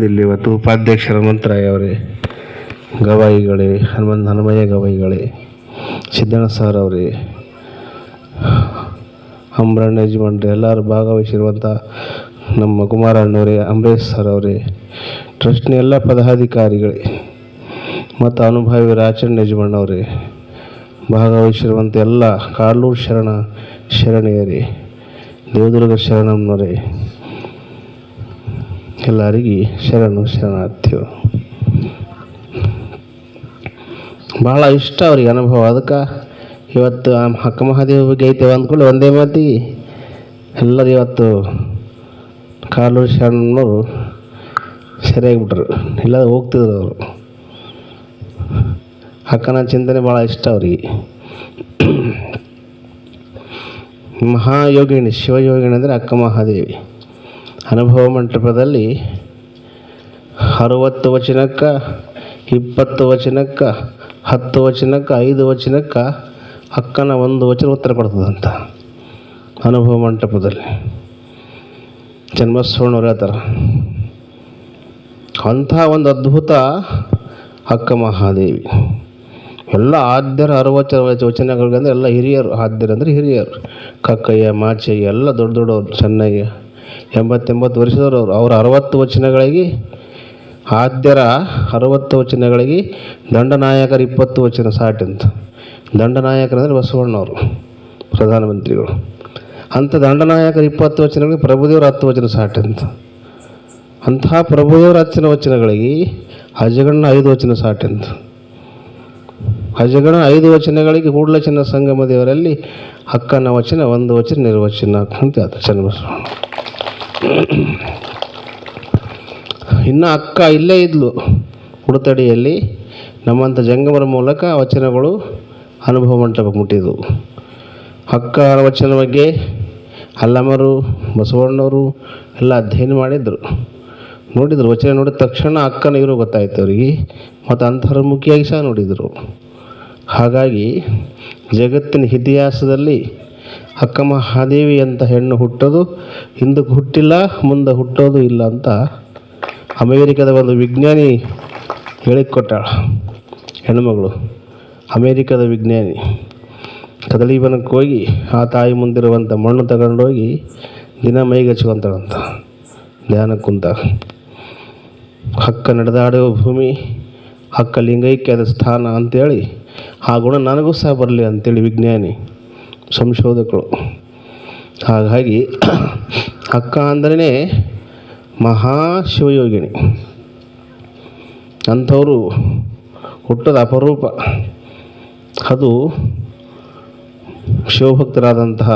ಇಲ್ಲಿ ಇವತ್ತು ಉಪಾಧ್ಯಕ್ಷರ ಮಂತ್ರಾಯ ಅವರೇ, ಗವಾಯಿಗಳೇ, ಹನುಮಯ್ಯ ಗವಾಯಿಗಳೇ, ಸಿದ್ದಣ್ಣ ಸರ್ ಅವರೇ, ಅಂಬ್ರಣ್ಣ ಯಜಮಾನ್ರೆ, ಎಲ್ಲರೂ ಭಾಗವಹಿಸಿರುವಂಥ ನಮ್ಮ ಕುಮಾರಣ್ಣವರೇ, ಅಂಬರೀಶ್ ಸರ್ ಅವರೇ, ಟ್ರಸ್ಟ್ನ ಎಲ್ಲ ಪದಾಧಿಕಾರಿಗಳೇ ಮತ್ತು ಅನುಭವಿ ರಾಚಣ್ಣ ಯಜಮಾನವರೇ, ಭಾಗವಹಿಸಿರುವಂಥ ಎಲ್ಲ ಕಾಡ್ಲೂರು ಶರಣೆಯರೇ, ದೇವದುರ್ಗ ಶರಣಮ್ಮನವರೇ, ಎಲ್ಲರಿಗೆ ಶರಣಾರ್ಥಿಗಳು. ಭಾಳ ಇಷ್ಟ ಅವ್ರಿಗೆ ಅನುಭವ. ಅದಕ್ಕೆ ಇವತ್ತು ಅಕ್ಕ ಮಹಾದೇವ ಬಗ್ಗೆ ಐತೆ ಅಂದ್ಕೊಂಡು ಒಂದೇ ಮಾತಿಗೆ ಎಲ್ಲರೂ ಇವತ್ತು ಕಾಡ್ಲೂರು ಶರಣಮ್ಮನವರು ಸರಿಯಾಗಿಬಿಟ್ರು. ಇಲ್ಲ ಹೋಗ್ತಿದ್ರು ಅವರು. ಅಕ್ಕನ ಚಿಂತನೆ ಭಾಳ ಇಷ್ಟ ಅವರಿಗೆ. ಮಹಾಯೋಗಿಣಿ, ಶಿವಯೋಗಿಣಿ ಅಂದರೆ ಅಕ್ಕ ಮಹಾದೇವಿ. ಅನುಭವ ಮಂಟಪದಲ್ಲಿ 60 ವಚನಕ್ಕೆ, 20 ವಚನಕ್ಕೆ, 10 ವಚನಕ್ಕೆ, 5 ವಚನಕ್ಕೆ ಅಕ್ಕನ ಒಂದು ವಚನ ಉತ್ತರ ಕೊಡ್ತದಂತ ಅನುಭವ ಮಂಟಪದಲ್ಲಿ. ಜನ್ಮಸ್ವರ್ಣವ್ರು ಹೇಳ್ತಾರೆ, ಅಂಥ ಒಂದು ಅದ್ಭುತ ಅಕ್ಕ ಮಹಾದೇವಿ. ಎಲ್ಲ ಆದ್ಯರ 60 ವಚನಗಳಿಗಂದ್ರೆ ಎಲ್ಲ ಹಿರಿಯರು. ಆದ್ಯರಂದರೆ ಹಿರಿಯರು. ಕಕ್ಕಯ್ಯ, ಮಾಚಯ್ಯ ಎಲ್ಲ ದೊಡ್ಡ ದೊಡ್ಡವರು. ಚೆನ್ನಯ್ಯ 80 ವರ್ಷದವರು. ಅವ್ರ 60 ವಚನಗಳಿಗೆ, ಆದ್ಯರ 60 ವಚನಗಳಿಗೆ ದಂಡನಾಯಕರ 20 ವಚನ ಸಾಟಂತ. ದಂಡನಾಯಕರಂದರೆ ಬಸವಣ್ಣವರು, ಪ್ರಧಾನಮಂತ್ರಿಗಳು. ಅಂಥ ದಂಡನಾಯಕರ 20 ವಚನಗಳಿಗೆ ಪ್ರಭುದೇವರ 10 ವಚನ ಸಾಟಂತ. ಅಂತಹ ಪ್ರಭುದೇವರ 10 ವಚನಗಳಿಗೆ ಅಜಗಣ್ಣ 5 ವಚನ ಸಾಟಂತ. ಅಜಗಣ 5 ವಚನಗಳಿಗೆ ಕೂಡಲಚನ ಸಂಗಮ ದೇವರಲ್ಲಿ ಅಕ್ಕನ ವಚನ 1 ವಚನ ನಿರ್ವಚನ ಅಂತ ಚನ್ನಬಸವಣ್ಣ. ಇನ್ನು ಅಕ್ಕ ಇಲ್ಲೇ ಇದ್ಲು ಉಡುತಡಿಯಲ್ಲಿ. ನಮ್ಮಂಥ ಜಂಗಮರ ಮೂಲಕ ವಚನಗಳು ಅನುಭವ ಮಂಟಪಕ್ಕೆ ಮುಟ್ಟಿದ್ವು. ಅಕ್ಕ ವಚನ ಬಗ್ಗೆ ಅಲ್ಲಮರು, ಬಸವಣ್ಣವರು ಎಲ್ಲ ಅಧ್ಯಯನ ಮಾಡಿದರು, ನೋಡಿದರು. ವಚನ ನೋಡಿದ ತಕ್ಷಣ ಅಕ್ಕನ ಇವರು ಗೊತ್ತಾಯ್ತು ಅವರಿಗೆ. ಮತ್ತು ಅಂತರ್ಮುಖಿಯಾಗಿ ಸಹ ನೋಡಿದರು. ಹಾಗಾಗಿ ಜಗತ್ತಿನ ಇತಿಹಾಸದಲ್ಲಿ ಅಕ್ಕ ಮಹಾದೇವಿ ಅಂತ ಹೆಣ್ಣು ಹುಟ್ಟೋದು ಹಿಂದಕ್ಕೆ ಹುಟ್ಟಿಲ್ಲ, ಮುಂದೆ ಹುಟ್ಟೋದು ಇಲ್ಲ ಅಂತ ಅಮೇರಿಕದ ಒಂದು ವಿಜ್ಞಾನಿ ಹೇಳಿಕೊಟ್ಟಾಳ. ಹೆಣ್ಣುಮಗಳು ಅಮೇರಿಕದ ವಿಜ್ಞಾನಿ ಕದಳೀವನಕ್ಕೆ ಹೋಗಿ ಆ ತಾಯಿ ಮುಂದಿರುವಂಥ ಮಣ್ಣು ತಗೊಂಡೋಗಿ ದಿನ ಮೈಗೆ ಹಚ್ಕೊಂತಾಳಂತ ಧ್ಯಾನಕ್ಕೆ ಕುಂತಾಗ. ಅಕ್ಕ ನಡೆದಾಡುವ ಭೂಮಿ, ಅಕ್ಕ ಲಿಂಗೈಕ್ಯದ ಸ್ಥಾನ ಅಂಥೇಳಿ ಆ ಗುಣ ನನಗೂ ಸಹ ಬರಲಿ ಅಂಥೇಳಿ ವಿಜ್ಞಾನಿ ಸಂಶೋಧಕರು. ಹಾಗಾಗಿ ಅಕ್ಕ ಅಂದ್ರೇ ಮಹಾಶಿವಯೋಗಿನಿ. ಅಂಥವರು ಹುಟ್ಟೋದು ಅಪರೂಪ. ಅದು ಶಿವಭಕ್ತರಾದಂತಹ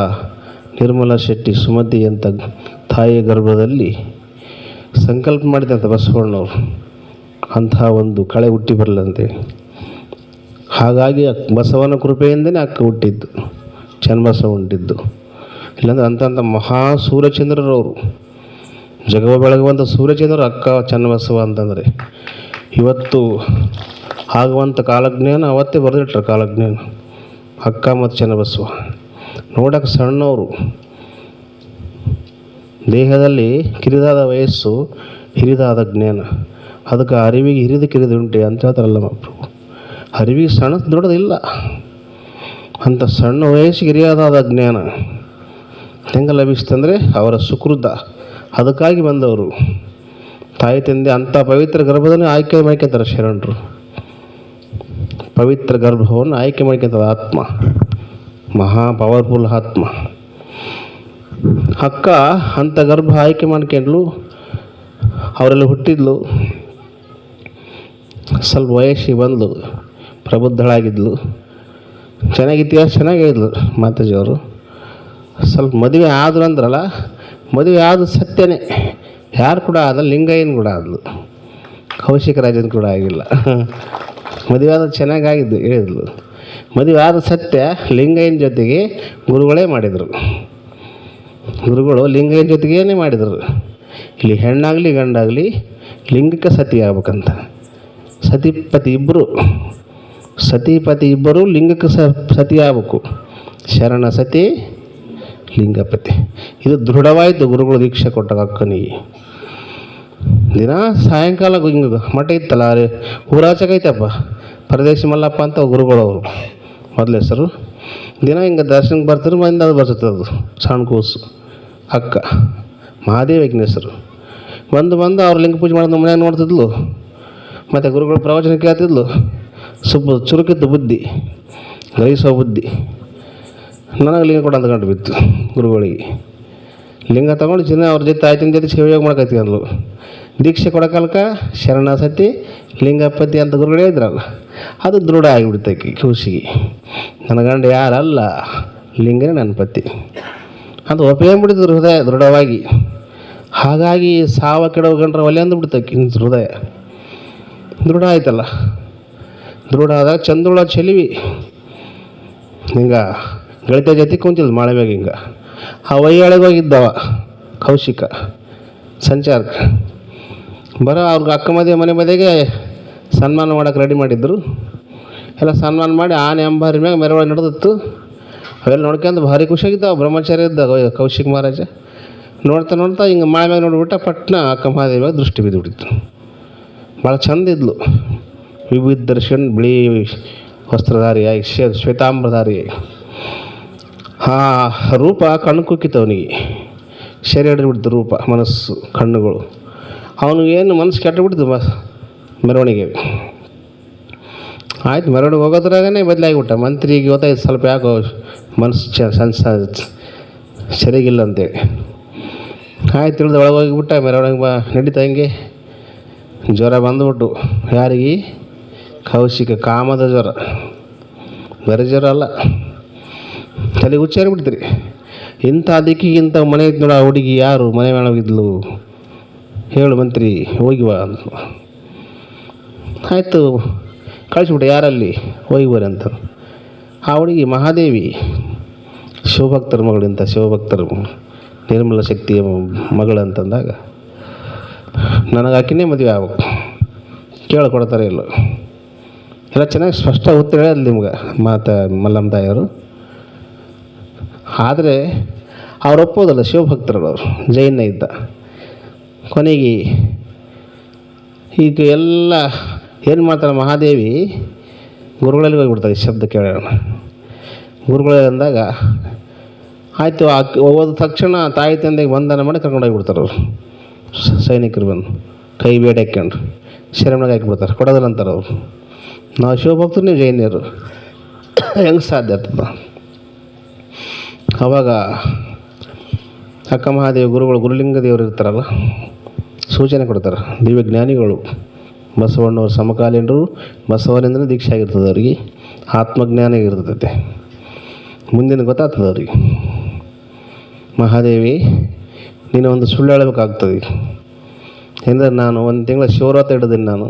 ನಿರ್ಮಲಾ ಶೆಟ್ಟಿ ಸುಮತಿ ಅಂತ ತಾಯಿಯ ಗರ್ಭದಲ್ಲಿ ಸಂಕಲ್ಪ ಮಾಡಿದಂಥ ಬಸವಣ್ಣವರು ಅಂತಹ ಒಂದು ಕಳೆ ಹುಟ್ಟಿ ಬರಲಂತೇಳಿ. ಹಾಗಾಗಿ ಬಸವನ ಕೃಪೆಯಿಂದನೇ ಅಕ್ಕ ಹುಟ್ಟಿದ್ದು, ಚನ್ನಬಸವ ಹುಟ್ಟಿದ್ದು. ಇಲ್ಲಾಂದ್ರೆ ಅಂಥ ಮಹಾ ಸೂರ್ಯಚಂದ್ರರವರು, ಜಗವ ಬೆಳಗುವಂಥ ಸೂರ್ಯಚಂದ್ರರು ಅಕ್ಕ ಚನ್ನಬಸವ ಅಂತಂದರೆ. ಇವತ್ತು ಆಗುವಂಥ ಕಾಲಜ್ಞಾನ ಅವತ್ತೇ ಬರೆದಿಟ್ರು. ಕಾಲಜ್ಞಾನ ಅಕ್ಕ ಮತ್ತು ಚನ್ನಬಸವ ನೋಡೋಕೆ ಸಣ್ಣವರು, ದೇಹದಲ್ಲಿ ಕಿರಿದಾದ ವಯಸ್ಸು, ಹಿರಿದಾದ ಜ್ಞಾನ. ಅದಕ್ಕೆ ಅರಿವಿಗೆ ಕಿರಿದುಂಟೆ ಅಂತ ಹೇಳ್ತಾರಲ್ಲ ಮಕ್ಕಳು. ಅರಿವಿಗೆ ಸಣ್ಣ ದೊಡ್ಡದಿಲ್ಲ. ಅಂಥ ಸಣ್ಣ ವಯಸ್ಸಿಗೆ ಹಿರಿಯಾದ ಜ್ಞಾನ ಹೆಂಗೆ ಲಭಿಸ್ತಂದರೆ ಅವರ ಸುಕೃತ. ಅದಕ್ಕಾಗಿ ಬಂದವರು ತಾಯಿ ತಂದೆ ಅಂಥ ಪವಿತ್ರ ಗರ್ಭದನ್ನೇ ಆಯ್ಕೆ ಮಾಡ್ಕೊತಾರೆ ಶರಣರು. ಪವಿತ್ರ ಗರ್ಭವನ್ನು ಆಯ್ಕೆ ಮಾಡ್ಕೊತಾರೆ ಆತ್ಮ, ಮಹಾ ಪವರ್ಫುಲ್ ಆತ್ಮ. ಅಕ್ಕ ಅಂಥ ಗರ್ಭ ಆಯ್ಕೆ ಮಾಡ್ಕೊಂಡ್ಲು. ಅವರೆಲ್ಲ ಹುಟ್ಟಿದ್ಲು. ಸ್ವಲ್ಪ ವಯಸ್ಸಿಗೆ ಬಂದಳು, ಪ್ರಬುದ್ಧಳಾಗಿದ್ಲು. ಚೆನ್ನಾಗಿ ಇತಿಹಾಸ ಚೆನ್ನಾಗಿದ್ಲು ಮಾತಾಜಿಯವರು. ಸ್ವಲ್ಪ ಮದುವೆ ಆದರು ಅಂದ್ರಲ್ಲ, ಮದುವೆ ಆದ ಸತ್ಯನೇ. ಯಾರು ಕೂಡ ಆದ, ಲಿಂಗಯ್ಯನ ಕೂಡ ಆದ್ಲು, ಕೌಶಿಕ ರಾಜನ್ ಕೂಡ ಆಗಿಲ್ಲ. ಮದುವೆ ಆದ ಚೆನ್ನಾಗಾಗಿದ್ದು ಹೇಳಿದ್ಲು. ಮದುವೆ ಆದ ಸತ್ಯ ಲಿಂಗಯ್ಯನ ಜೊತೆಗೆ ಗುರುಗಳೇ ಮಾಡಿದರು. ಗುರುಗಳು ಲಿಂಗಯ್ಯನ ಜೊತೆಗೇನೆ ಮಾಡಿದರು. ಇಲ್ಲಿ ಹೆಣ್ಣಾಗಲಿ ಗಂಡಾಗಲಿ ಲಿಂಗಕ್ಕೆ ಸತಿ ಆಗ್ಬೇಕಂತ. ಸತಿಪತಿ ಇಬ್ಬರು ಲಿಂಗಕ್ಕೆ ಸತಿ ಆಗಬೇಕು. ಶರಣ ಸತಿ ಲಿಂಗಪತಿ. ಇದು ದೃಢವಾಯಿತು ಗುರುಗಳು ದೀಕ್ಷೆ ಕೊಟ್ಟಾಗ ಅಕ್ಕನಿಗೆ. ದಿನ ಸಾಯಂಕಾಲ ಹಿಂಗೆ ಮಠ ಇತ್ತಲ್ಲ ಊರಾಚಕೈತಪ್ಪ ಪರದೇಶಿ ಮಲ್ಲಪ್ಪ ಅಂತ ಗುರುಗಳು ಅವರು ಮೊದಲ ಹೆಸರು. ದಿನ ಹಿಂಗೆ ದರ್ಶನಕ್ಕೆ ಬರ್ತಾರೆ, ಮಂದಿ ಅದು ಬರ್ತದೆ. ಅದು ಸಣ್ಣ ಕೂಸು ಅಕ್ಕ ಮಹಾದೇವಿನ ಹೆಸರು. ಬಂದು ಅವ್ರು ಲಿಂಗ ಪೂಜೆ ಮಾಡೋದು ಮನ್ಯಾಗ ನೋಡ್ತಿದ್ಲು. ಮತ್ತು ಗುರುಗಳು ಪ್ರವಚನ ಕೇಳ್ತಿದ್ಲು. ಚುರುಕಿತ್ತು ಬುದ್ಧಿ, ಗ್ರಹಿಸೋ ಬುದ್ಧಿ. ನನಗೆ ಲಿಂಗ ಕೊಡು ಅಂದ್ಕೊಂಡು ಬಿತ್ತು ಗುರುಗಳಿಗೆ. ಲಿಂಗ ತೊಗೊಂಡು ಅವ್ರ ಜೊತೆ ಆಯ್ತಿನ ಜೊತೆ ಶಿವಯೋಗ ಮಾಡ್ಕೈತಿ ಅಂದ್ಲು. ದೀಕ್ಷೆ ಕೊಡೋಕಾಲಕ್ಕೆ ಶರಣ ಸತಿ ಲಿಂಗಪತಿ ಅಂತ ಗುರುಗಳು ಹೇಳಿದ್ರಲ್ಲ, ಅದು ದೃಢ ಆಗಿಬಿಡ್ತೈಕಿ ಕೂಸಿಗೆ. ನನ್ನ ಗಂಡ ಯಾರಲ್ಲ, ಲಿಂಗನೇ ನನ್ನ ಪತಿ ಅದು ಒಪ್ಪಿಕೊಂಡ್ಬಿಟ್ಟಿದ್ರು ಹೃದಯ ದೃಢವಾಗಿ. ಹಾಗಾಗಿ ಸಾವ ಕೆಡವ ಗಂಡ್ರ ಒಲೆ ಅಂದ್ಬಿಡ್ತೈಕಿ ಹೃದಯ ದೃಢ ಆಯ್ತಲ್ಲ. ದೃಢ ಆದಾಗ ಚಂದುಳ ಚೆಲಿವಿ ಹಿಂಗೆ ಗೆಳತಿಯ ಜೊತೆ ಕುಂತಿದ್ಲು ಮಾಳೆ ಮ್ಯಾಗ. ಹಿಂಗೆ ಆ ವಯ್ಯಾಳಿಗೆ ಹೋಗಿದ್ದವ ಕೌಶಿಕ ಸಂಚಾರಕ್ಕೆ. ಅವ್ರಿಗೆ ಅಕ್ಕ ಮನೆ ಮದುವೆಗೆ ಸನ್ಮಾನ ಮಾಡೋಕೆ ರೆಡಿ ಮಾಡಿದ್ರು. ಎಲ್ಲ ಸನ್ಮಾನ ಮಾಡಿ ಆನೆ ಅಂಬಾರಿ ಮ್ಯಾಗ ಮೆರವಣಿಗೆ ನಡೆದಿತ್ತು. ಅವೆಲ್ಲ ನೋಡ್ಕೊಂಡು ಭಾರಿ ಖುಷಿಯಾಗಿದ್ದಾವೆ. ಬ್ರಹ್ಮಚಾರಿ ಇದ್ದ ಕೌಶಿಕ ಮಹಾರಾಜ. ನೋಡ್ತಾ ಹಿಂಗೆ ಮಾಳೆ ಮ್ಯಾಗ ನೋಡಿಬಿಟ್ಟ ಪಟ್ನ ಅಕ್ಕ ಮಹಾದೇವಿಯಾಗ ದೃಷ್ಟಿ ಬಿದ್ದುಬಿಟ್ಟಿತ್ತು. ಭಾಳ ಚಂದ ಇದ್ಲು, ವಿವಿಧ ದರ್ಶನ್, ಬಿಳಿ ವಸ್ತ್ರಧಾರಿಯಾಗಿ ಶ್ವೇತಾಂಬರಧಾರಿಯಾಗಿ. ಆ ರೂಪ ಕಣ್ಣು ಕುಕ್ಕಿತ್ತು ಅವನಿಗೆ. ಸೆರೆ ಹಿಡಿದ್ಬಿಡ್ತು ರೂಪ, ಮನಸ್ಸು, ಕಣ್ಣುಗಳು. ಅವನಿಗೇನು ಮನಸ್ಸು ಕೆಟ್ಟಬಿಡ್ತು ಮೆರವಣಿಗೆ. ಆಯ್ತು, ಮೆರವಣಿಗೆ ಹೋಗೋದ್ರಾಗೇ ಬದಲಾಗಿಬಿಟ್ಟ. ಮಂತ್ರಿಗೆ ಗೊತ್ತಾಯ್ತು ಸ್ವಲ್ಪ ಯಾಕೋ ಮನಸ್ಸು ಸರಿಗಿಲ್ಲ ಅಂತೇಳಿ. ಆಯ್ತು ತಿಳಿದು ಒಳಗೆ ಹೋಗಿಬಿಟ್ಟ. ಮೆರವಣಿಗೆ ನಡೀತಾ ಹಿಂಗೆ ಜ್ವರ ಬಂದುಬಿಟ್ಟು. ಯಾರಿಗೆ? ಕೌಶಿಕ. ಕಾಮದ ಜ್ವರ, ಬೇರೆ ಜ್ವರ ಅಲ್ಲ. ತಲೆ ಹುಚ್ಚಾರಿಬಿಡ್ತೀರಿ. ಇಂಥ ದಿಕ್ಕಿಗೆ ಇಂಥ ಮನೆ ಇತ್ತು ನೋಡ ಹುಡುಗಿ ಯಾರು ಮನೆ ಒಳಗಿದ್ಲು ಹೇಳು ಮಂತ್ರಿ ಹೋಗಿವ ಅಂತ. ಆಯಿತು ಕಳಿಸ್ಬಿಟ್ಟೆ, ಯಾರಲ್ಲಿ ಹೋಗಿ ಬರ್ರಿ ಅಂತ. ಆ ಹುಡುಗಿ ಮಹಾದೇವಿ ಶಿವಭಕ್ತರ ಮಗಳಿಂತ, ಶಿವಭಕ್ತರ ನಿರ್ಮಲ ಶಕ್ತಿಯ ಮಗಳಂತಂದಾಗ ನನಗೆ ಆಕಿನೇ ಮದುವೆ ಆಗ್ಬೇಕು. ಕೇಳಿಕೊಡ್ತಾರೆ ಇಲ್ಲ ಎಲ್ಲ ಚೆನ್ನಾಗಿ ಸ್ಪಷ್ಟ ಉತ್ತರ ಹೇಳೋದು ನಿಮ್ಗೆ ಮಲ್ಲಮ್ಮ ತಾಯಿಯವರು. ಆದರೆ ಅವ್ರು ಒಪ್ಪೋದಲ್ಲ, ಶಿವಭಕ್ತರವರು, ಜೈನ ಇದ್ದ. ಕೊನೆಗೆ ಈಗ ಎಲ್ಲ ಏನು ಮಾಡ್ತಾರೆ ಮಹಾದೇವಿ ಗುರುಗಳಲ್ಲಿ ಹೋಗಿಬಿಡ್ತಾರೆ. ಈ ಶಬ್ದ ಕೇಳೋಣ ಗುರುಗಳೇ ಅಂದಾಗ ಆಯಿತು. ಹೋದ ತಕ್ಷಣ ತಾಯಿ ತಂದೆಗೆ ಬಂಧನ ಮಾಡಿ ಕರ್ಕೊಂಡೋಗಿಬಿಡ್ತಾರೆ ಅವರು. ಸೈನಿಕರು ಬಂದು ಕೈ ಬೇಡ ಹಾಕ್ಕೊಂಡು ಶರಣಾಗಿ ಹಾಕಿಬಿಡ್ತಾರೆ. ಕೊಡೋದಿಲ್ಲ ಅಂತಾರೆ ಅವರು. ನಾವು ಶಿವಭಕ್ತರು, ನೀವು ಜೈನಿಯರು, ಹೆಂಗೆ ಸಾಧ್ಯ ಆಗ್ತದ? ಆವಾಗ ಅಕ್ಕ ಮಹಾದೇವಿ ಗುರುಗಳು, ಗುರುಲಿಂಗ ದೇವರು ಇರ್ತಾರಲ್ಲ, ಸೂಚನೆ ಕೊಡ್ತಾರೆ. ದಿವ್ಯ ಜ್ಞಾನಿಗಳು, ಬಸವಣ್ಣವ್ರ ಸಮಕಾಲೀನರು. ಬಸವನಿಂದಲೇ ದೀಕ್ಷೆ ಆಗಿರ್ತದೆ ಅವ್ರಿಗೆ. ಆತ್ಮಜ್ಞಾನ ಇರ್ತೈತೆ, ಮುಂದಿನ ಗೊತ್ತಾಗ್ತದೆ ಅವ್ರಿಗೆ. ಮಹಾದೇವಿ ನೀನು ಒಂದು ಸುಳ್ಳು ಹೇಳಬೇಕಾಗ್ತದೆ. ಅಂದರೆ ನಾನು ಒಂದು ತಿಂಗಳ ಶಿವರಾತ್ರಿ ಹಿಡಿದೀನಿ. ನಾನು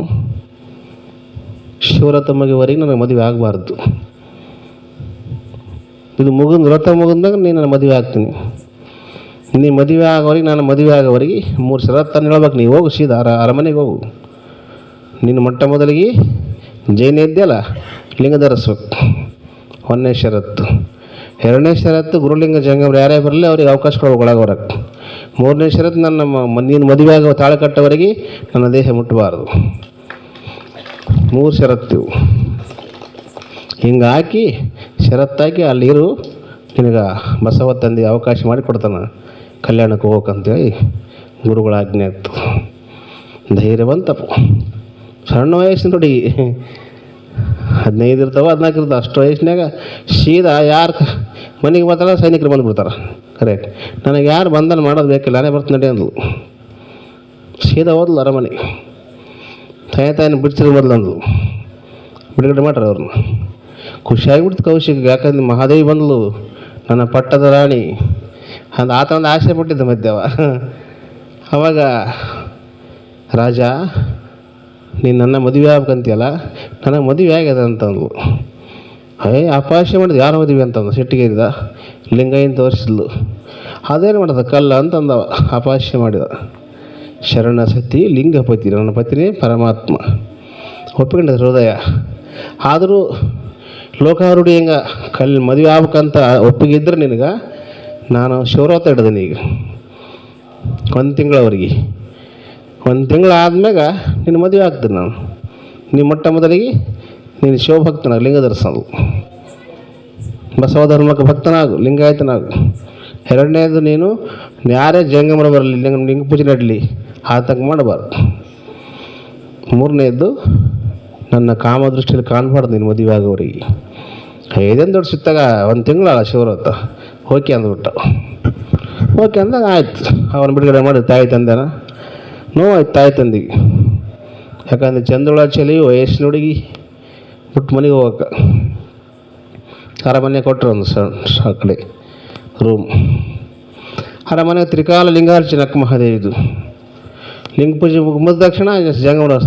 ಶಿವರಾತ್ರಿ ಮುಗಿವರೆಗೆ ನನಗೆ ಮದುವೆ ಆಗಬಾರ್ದು. ಇದು ವ್ರತ ಮುಗಿದಾಗ ನೀನು ನನ್ನ ಮದುವೆ ಆಗ್ತೀನಿ. ನೀನು ಮದುವೆ ಆಗೋವರೆಗೆ, ನಾನು ಮದುವೆ ಆಗೋವರೆಗೆ 3 ಷರತ್ತನ್ನು ಹೇಳ್ಬೇಕು. ನೀವು ಹೋಗು ಸೀದಾ ಅರಮನೆಗೆ ಹೋಗು. ನೀನು ಮೊಟ್ಟ ಮೊದಲಿಗೆ ಜೈನ ಇದ್ದೆಯಲ್ಲ, ಲಿಂಗ ಧರಿಸ್ಬೇಕು, 1ನೇ ಷರತ್ತು. 2ನೇ ಷರತ್ತು ಗುರುಲಿಂಗ ಜಂಗಮರು ಯಾರೇ ಬರಲಿ ಅವ್ರಿಗೆ ಅವಕಾಶ ಕೊಡಬೇಕು ಒಳಗೆ ಹೊರಕ್ಕೆ. 3ನೇ ಷರತ್ತು ನೀನು ಮದುವೆ ಆಗೋ ತಾಳೆ ಕಟ್ಟೋವರೆಗೆ ನನ್ನ ದೇಹ ಮುಟ್ಟಬಾರ್ದು. 3 ಷರತ್ತು ಹಿಂಗೆ ಹಾಕಿ ಷರತ್ತಾಕಿ ಅಲ್ಲಿರು. ನಿನಗೆ ಬಸವ ತಂದೆ ಅವಕಾಶ ಮಾಡಿ ಕೊಡ್ತಾನೆ ಕಲ್ಯಾಣಕ್ಕೆ ಹೋಗೋಕಂತೇಳಿ ಗುರುಗಳ ಆಜ್ಞೆ ಆಗ್ತು. ಧೈರ್ಯವಂತಪ್ಪ, ಸಣ್ಣ ವಯಸ್ಸಿನ ಹುಡುಗಿ, 15 ಇರ್ತಾವೆ 14 ಇರ್ತಾವೆ. ಅಷ್ಟು ವಯಸ್ಸಿನಾಗ ಸೀದಾ ಯಾರು ಮನೆಗೆ ಬರ್ತಾರ ಸೈನಿಕರು ಬಂದುಬಿಡ್ತಾರೆ. ಕರೆಕ್ಟ್. ನನಗೆ ಯಾರು ಬಂಧನ ಮಾಡೋದು ಬೇಕಿಲ್ಲ, ನಾನೇ ಬರ್ತೀನಿ ನಡಿ ಅಂದ್ಲು. ಸೀದಾ ಹೋದ್ಲು ಅರಮನೆ. ತಾಯಿನ ಬಿಡ್ಸಿರೋ ಮೊದಲು ಅಂದ್ಲು, ಬಿಡುಗಡೆ ಮಾಡ್ರಿ ಅವ್ರನ್ನ. ಖುಷಿಯಾಗಿಬಿಡ್ತು ಕೌಶಿಕ. ಯಾಕಂದ್ರೆ ಮಹಾದೇವಿ ಬಂದ್ಲು, ನನ್ನ ಪಟ್ಟದ ರಾಣಿ ಅಂತ ಆತ ಒಂದು ಆಸೆ ಪಟ್ಟಿದ್ದ ಮಧ್ಯವ. ಅವಾಗ ರಾಜ ನೀನು ನನ್ನ ಮದುವೆ ಆಗ್ಬೇಕಂತೀಯಲ್ಲ, ನನಗೆ ಮದುವೆ ಆಗ್ಯದ ಅಂತಂದ್ಲು. ಅಪಹಾಸ್ಯ ಮಾಡಿದ. ಯಾರು ಮದುವೆ ಅಂತಂದು ಸಿಟ್ಟಿಗೇರಿದ. ಲಿಂಗಯ್ಯನ ತೋರಿಸಿದ್ಲು. ಅದೇನು ಮಾಡೋದು ಕಲ್ಲ ಅಂತಂದವ, ಅಪಹಾಸ್ಯ ಮಾಡಿದ. ಶರಣ ಸತಿ ಲಿಂಗಪತಿ, ನನ್ನ ಪತಿನೇ ಪರಮಾತ್ಮ ಒಪ್ಪಿಕೊಂಡ ಹೃದಯ. ಆದರೂ ಲೋಕಾರೂಢಿ ಹಿಂಗೆ ಮದುವೆ ಆಗ್ಬೇಕಂತ ಒಪ್ಪಿಗೆ ಇದ್ರೆ ನಿನಗೆ ನಾನು ಶಿವರಾತ್ರಿ ಹಿಡ್ದೀನಿ. ಈಗ 1 ತಿಂಗಳವರೆಗೆ ಒಂದು ತಿಂಗಳು ಆದ್ಮ್ಯಾಗ ನಿನ್ನ ಮದುವೆ ಆಗ್ತೀನಿ ನಾನು. ನೀ ಮೊಟ್ಟ ಮೊದಲಿಗೆ ನೀನು ಶಿವಭಕ್ತನಾಗು, ಲಿಂಗ ಧರಿಸೋದು, ಬಸವ ಧರ್ಮಕ್ಕೆ ಭಕ್ತನಾಗು, ಲಿಂಗಾಯತನಾಗು. ಎರಡನೇದು, ನೀನು ಯಾರೇ ಜಂಗಮರ ಬರಲಿ, ಲಿಂಗ ಪೂಜೆ ನಡಲಿ, ಆತಂಕ ಮಾಡಬಾರ್ದು. ಮೂರನೇದು, ನನ್ನ ಕಾಮದೃಷ್ಟಿಯಲ್ಲಿ ಕಾಣಬಾರ್ದು ನೀನು ಮದುವೆ ಆಗೋರಿಗೆ. ಐದೇನು ದೊಡ್ಡ ಸುತ್ತಾಗ ಒಂದು ತಿಂಗಳಲ್ಲ ಶಿವರತ್ತ. ಓಕೆ ಅಂದ್ಬಿಟ್ಟು. ಓಕೆ ಅಂದಾಗ ಆಯ್ತು, ಅವನು ಬಿಡುಗಡೆ ಮಾಡಿ ತಾಯಿ ತಂದೆನ ನೋವಾಯ್ತು ತಾಯಿ ತಂದಿಗೆ. ಯಾಕಂದರೆ ಚಂದ್ರಳ ಚಳಿ ವಯಸ್ಸಿನ ಹುಡುಗಿ ಬಿಟ್ಟು ಮನೆಗೆ ಹೋಗಕ್ಕೆ ಅರಮನೆ ಕೊಟ್ಟರು ಒಂದು ಆ ಕಡೆ ರೂಮ್. ಅರಮನೆಗೆ ತ್ರಿಕಾಲ ಲಿಂಗಾರ್ಚನೆ ಅಕ್ಕ ಮಹಾದೇವಿದು. ಲಿಂಗ ಪೂಜೆ ಮುಗಿದ ತಕ್ಷಣ ಜಂಗಮರು,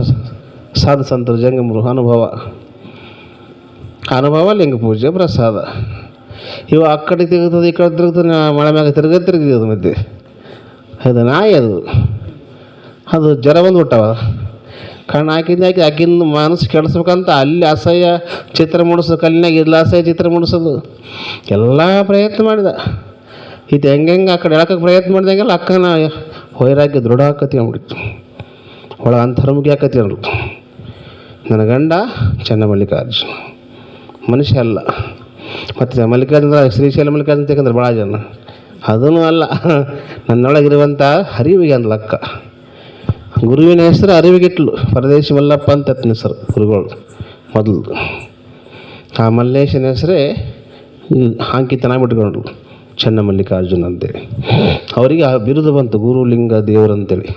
ಸಾಧು ಸಂತರು ಜಂಗಮರು ಅನುಭವ ಲಿಂಗ ಪೂಜೆ ಪ್ರಸಾದ. ಇವು ಆ ಕಡೆ ತಿರುಗ್ತದೆ, ಈ ಕಡೆ ತಿರುಗ್ತದೆ, ಮಳೆ ಮ್ಯಾಗ ತಿರುಗಿದು ಮಧ್ಯೆ. ಅದು ನಾಯಿ ಅದು ಜ್ವರ ಬಂದುಬಿಟ್ಟವ. ಕಣ್ಣು ಹಾಕಿಂದ ಮನಸ್ಸು ಕೆಡಿಸ್ಬೇಕಂತ ಅಲ್ಲಿ ಅಸಹ್ಯ ಚಿತ್ರ ಮೂಡಿಸೋದು, ಕಲ್ಲಿನಾಗ ಇಲ್ಲ ಅಸಹ್ಯ ಚಿತ್ರ ಮೂಡಿಸೋದು ಎಲ್ಲ ಪ್ರಯತ್ನ ಮಾಡಿದ. ಇದು ಹೆಂಗೆ ಆ ಕಡೆ ಎಳಕಕ್ಕೆ ಪ್ರಯತ್ನ ಮಾಡಿದಂಗೆಲ್ಲ ಅಕ್ಕನ ವೈರಾಗ್ಯ ದೃಢ ಆಕತಿ ಅಂದ್ಬಿಡ್ತು. ಒಳ ಅಂತರ್ಮುಖಿ ಆಕತಿ ಅಂದ್ರು. ನನ್ನ ಗಂಡ ಚನ್ನಮಲ್ಲಿಕಾರ್ಜುನ ಮನುಷ್ಯ ಅಲ್ಲ. ಮತ್ತು ಮಲ್ಲಿಕಾರ್ಜುನ ಶ್ರೀಶೈಲ ಮಲ್ಲಿಕಾರ್ಜುನ ತೆಗೆಂದ್ರೆ ಭಾಳ ಜನ, ಅದೂ ಅಲ್ಲ, ನನ್ನೊಳಗಿರುವಂಥ ಅರಿವಿಗೆ ಅಂದ್ಲ ಅಕ್ಕ. ಗುರುವಿನ ಹೆಸರು ಅರಿವಿಗಿಟ್ಲು, ಪರದೇಶಿ ಮಲ್ಲಪ್ಪ ಅಂತ ಹೆಸರು ಗುರುಗಳು ಮೊದಲು. ಆ ಮಲ್ಲೇಶನ ಹೆಸರೇ ಅಂಕಿತನಾಗಿ ಬಿಟ್ಕೊಂಡ್ರು, ಚನ್ನಮಲ್ಲಿಕಾರ್ಜುನ ಅಂತೇಳಿ. ಅವರಿಗೆ ಆ ಬಿರುದು ಬಂತು, ಗುರುಲಿಂಗ ದೇವರಂತೇಳಿ,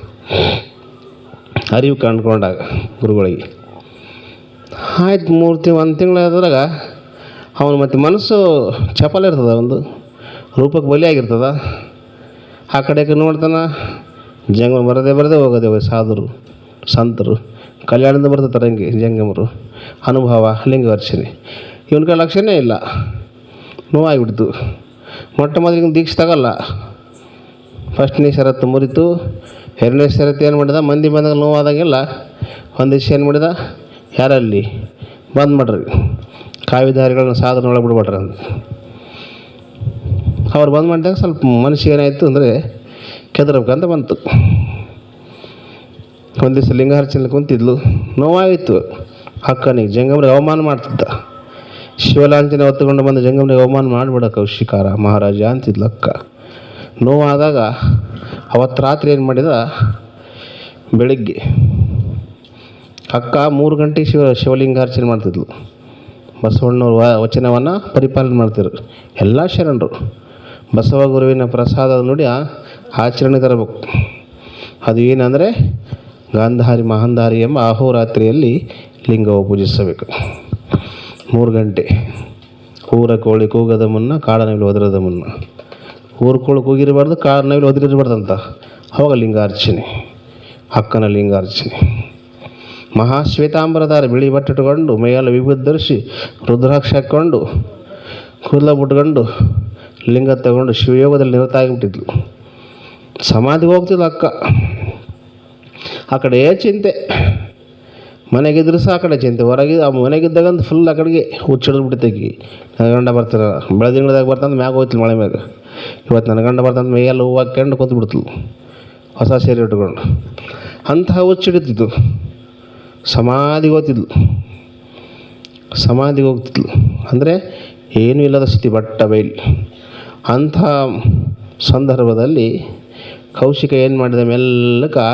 ಅರಿವು ಕಂಡ್ಕೊಂಡಾಗ ಗುರುಗಳಿಗೆ. ಆಯ್ತು, 1 ತಿಂಗಳಾದ್ರಾಗ ಅವನು ಮತ್ತು ಮನಸ್ಸು ಚಪಲ ಇರ್ತದ, ಒಂದು ರೂಪಕ್ಕೆ ಬಲಿಯಾಗಿರ್ತದ. ಆ ಕಡೆಗೆ ನೋಡ್ತಾನೆ, ಜಂಗಮ ಬರದೇ ಹೋಗೋದೇ ಸಾಧುರು ಸಂತರು, ಕಲ್ಯಾಣದಿಂದ ಬರ್ತಾರೆ ಹಂಗೆ ಜಂಗಮರು, ಅನುಭವ ಲಿಂಗಾರ್ಚನೆ. ಇವನ ಕೈ ಲಕ್ಷಣೇ ಇಲ್ಲ, ನೋವಾಗಿಬಿಡ್ತು. ಮೊಟ್ಟ ಮೊದಲಿಗೆ ದೀಕ್ಷೆ ತಗೋಲ್ಲ. ಫಸ್ಟ್ನೇ ಷರತ್ತು ಮುರಿತು. ಎರಡನೇ ಷರತ್ತು ಏನು ಮಾಡಿದ, ಮಂದಿ ಬಂದಾಗ ನೋವಾದಾಗೆಲ್ಲ ಒಂದು ದಿವಸ ಏನು ಮಾಡಿದ, ಯಾರಲ್ಲಿ ಬಂದ್ ಮಾಡ್ರಿ ಕಾವಿದಾರಿಗಳನ್ನ ಸಾಧನ ಒಳಗೆ ಬಿಡ್ಬೇಡ್ರಿ ಅಂತ. ಅವ್ರು ಬಂದ್ ಮಾಡಿದಾಗ ಸ್ವಲ್ಪ ಮನುಷ್ಯ ಏನಾಯಿತು ಅಂದರೆ ಕೆದರ್ಬೇಕಂತ ಬಂತು. ಒಂದು ದಿವಸ ಲಿಂಗಾರ್ಚನೆ ಕುಂತಿದ್ಲು, ನೋವಾಗಿತ್ತು ಅಕ್ಕನಿಗೆ. ಜಂಗಮರಿಗೆ ಅವಮಾನ ಮಾಡ್ತಿದ್ದ. ಶಿವಲಾಂಛನೆ ಹೊತ್ತುಕೊಂಡು ಬಂದು ಜಂಗಮರಿಗೆ ಅವಮಾನ ಮಾಡಿಬಿಡ ಕೌಶಿಕಾರ ಮಹಾರಾಜ ಅಂತಿದ್ಲು ಅಕ್ಕ. ನೋವಾದಾಗ ಅವತ್ತು ರಾತ್ರಿ ಏನು ಮಾಡಿದ, ಬೆಳಿಗ್ಗೆ ಅಕ್ಕ 3 ಗಂಟೆಗೆ ಶಿವಲಿಂಗಾರ್ಚನೆ ಮಾಡ್ತಿದ್ಲು. ಬಸವಣ್ಣವ್ರ ವಚನವನ್ನು ಪರಿಪಾಲನೆ ಮಾಡ್ತಿದ್ರು ಎಲ್ಲ ಶರಣರು. ಬಸವ ಗುರುವಿನ ಪ್ರಸಾದ ನುಡಿ ಆಚರಣೆ ತರಬೇಕು. ಅದು ಏನಂದರೆ, ಗಾಂಧಾರಿ ಮಹಾಂಧಾರಿ ಎಂಬ ಅಹೋರಾತ್ರಿಯಲ್ಲಿ ಲಿಂಗವು ಪೂಜಿಸಬೇಕು. 3 ಗಂಟೆ. ಊರ ಕೋಳಿ ಕೂಗದ ಮುನ್ನ ಕಾಡನವಿಲು ಒದರದ ಮುನ್ನ. ಊರು ಕೋಳಿ ಕೂಗಿರಬಾರ್ದು, ಕಾಡನವಿಲು ಒದರಿರಬಾರ್ದಂತ. ಅವಾಗ ಲಿಂಗಾರ್ಚನೆ, ಅಕ್ಕನ ಲಿಂಗಾರ್ಚನೆ. ಮಹಾಶ್ವೇತಾಂಬರಧಾರ ಬಿಳಿ ಬಟ್ಟೆಟ್ಕೊಂಡು ಮೈಯೆಲ್ಲ ವಿಭೂತಿ ಧರಿಸಿ ರುದ್ರಾಕ್ಷ ಹಾಕ್ಕೊಂಡು ಕೂದಲ ಬಿಟ್ಕೊಂಡು ಲಿಂಗ ತಗೊಂಡು ಶಿವಯೋಗದಲ್ಲಿ ನಿರತ ಆಗಿಬಿಟ್ಟಿದ್ಲು. ಸಮಾಧಿಗೆ ಹೋಗ್ತಿದ್ಲು ಅಕ್ಕ. ಆ ಕಡೆ ಚಿಂತೆ, ಮನೆಗಿದ್ರು ಸಹ ಆ ಕಡೆ ಚಿಂತೆ. ಹೊರಗೆ ಮನೆಗಿದ್ದಾಗಂತ ಫುಲ್ ಆ ಕಡೆಗೆ ಹುಚ್ಚಿಡಿದ್ಬಿಟ್ಟಿದ್ದಕ್ಕೆ. ನನ್ನ ಗಂಡ ಬರ್ತಾರೆ, ಬೆಳೆದಿಂಗಳದಾಗ ಬರ್ತಂದು ಮ್ಯಾಗ ಹೋಗ್ತಿಲ್ಲ ಮಳೆ ಮ್ಯಾಗ. ಇವತ್ತು ನನ್ನ ಗಂಡ ಬರ್ತಂದು ಮೈಯೆಲ್ಲ ಹೂವು ಹಾಕ್ಕೊಂಡು ಕೂತ್ಬಿಡ್ತಲು, ಹೊಸ ಸೀರೆ ಇಟ್ಕೊಂಡು. ಅಂತಹ ಹುಚ್ಚಿಡಿತಿದ್ದು. ಸಮಾಧಿಗೆ ಹೋಗ್ತಿದ್ಲು ಅಂದರೆ ಏನೂ ಇಲ್ಲದ ಸ್ಥಿತಿ, ಬಟ್ಟ ಬೈಲಿ. ಅಂಥ ಸಂದರ್ಭದಲ್ಲಿ ಕೌಶಿಕ ಏನು ಮಾಡಿದ, ಮೆಲ್ಲಕ್ಕೆ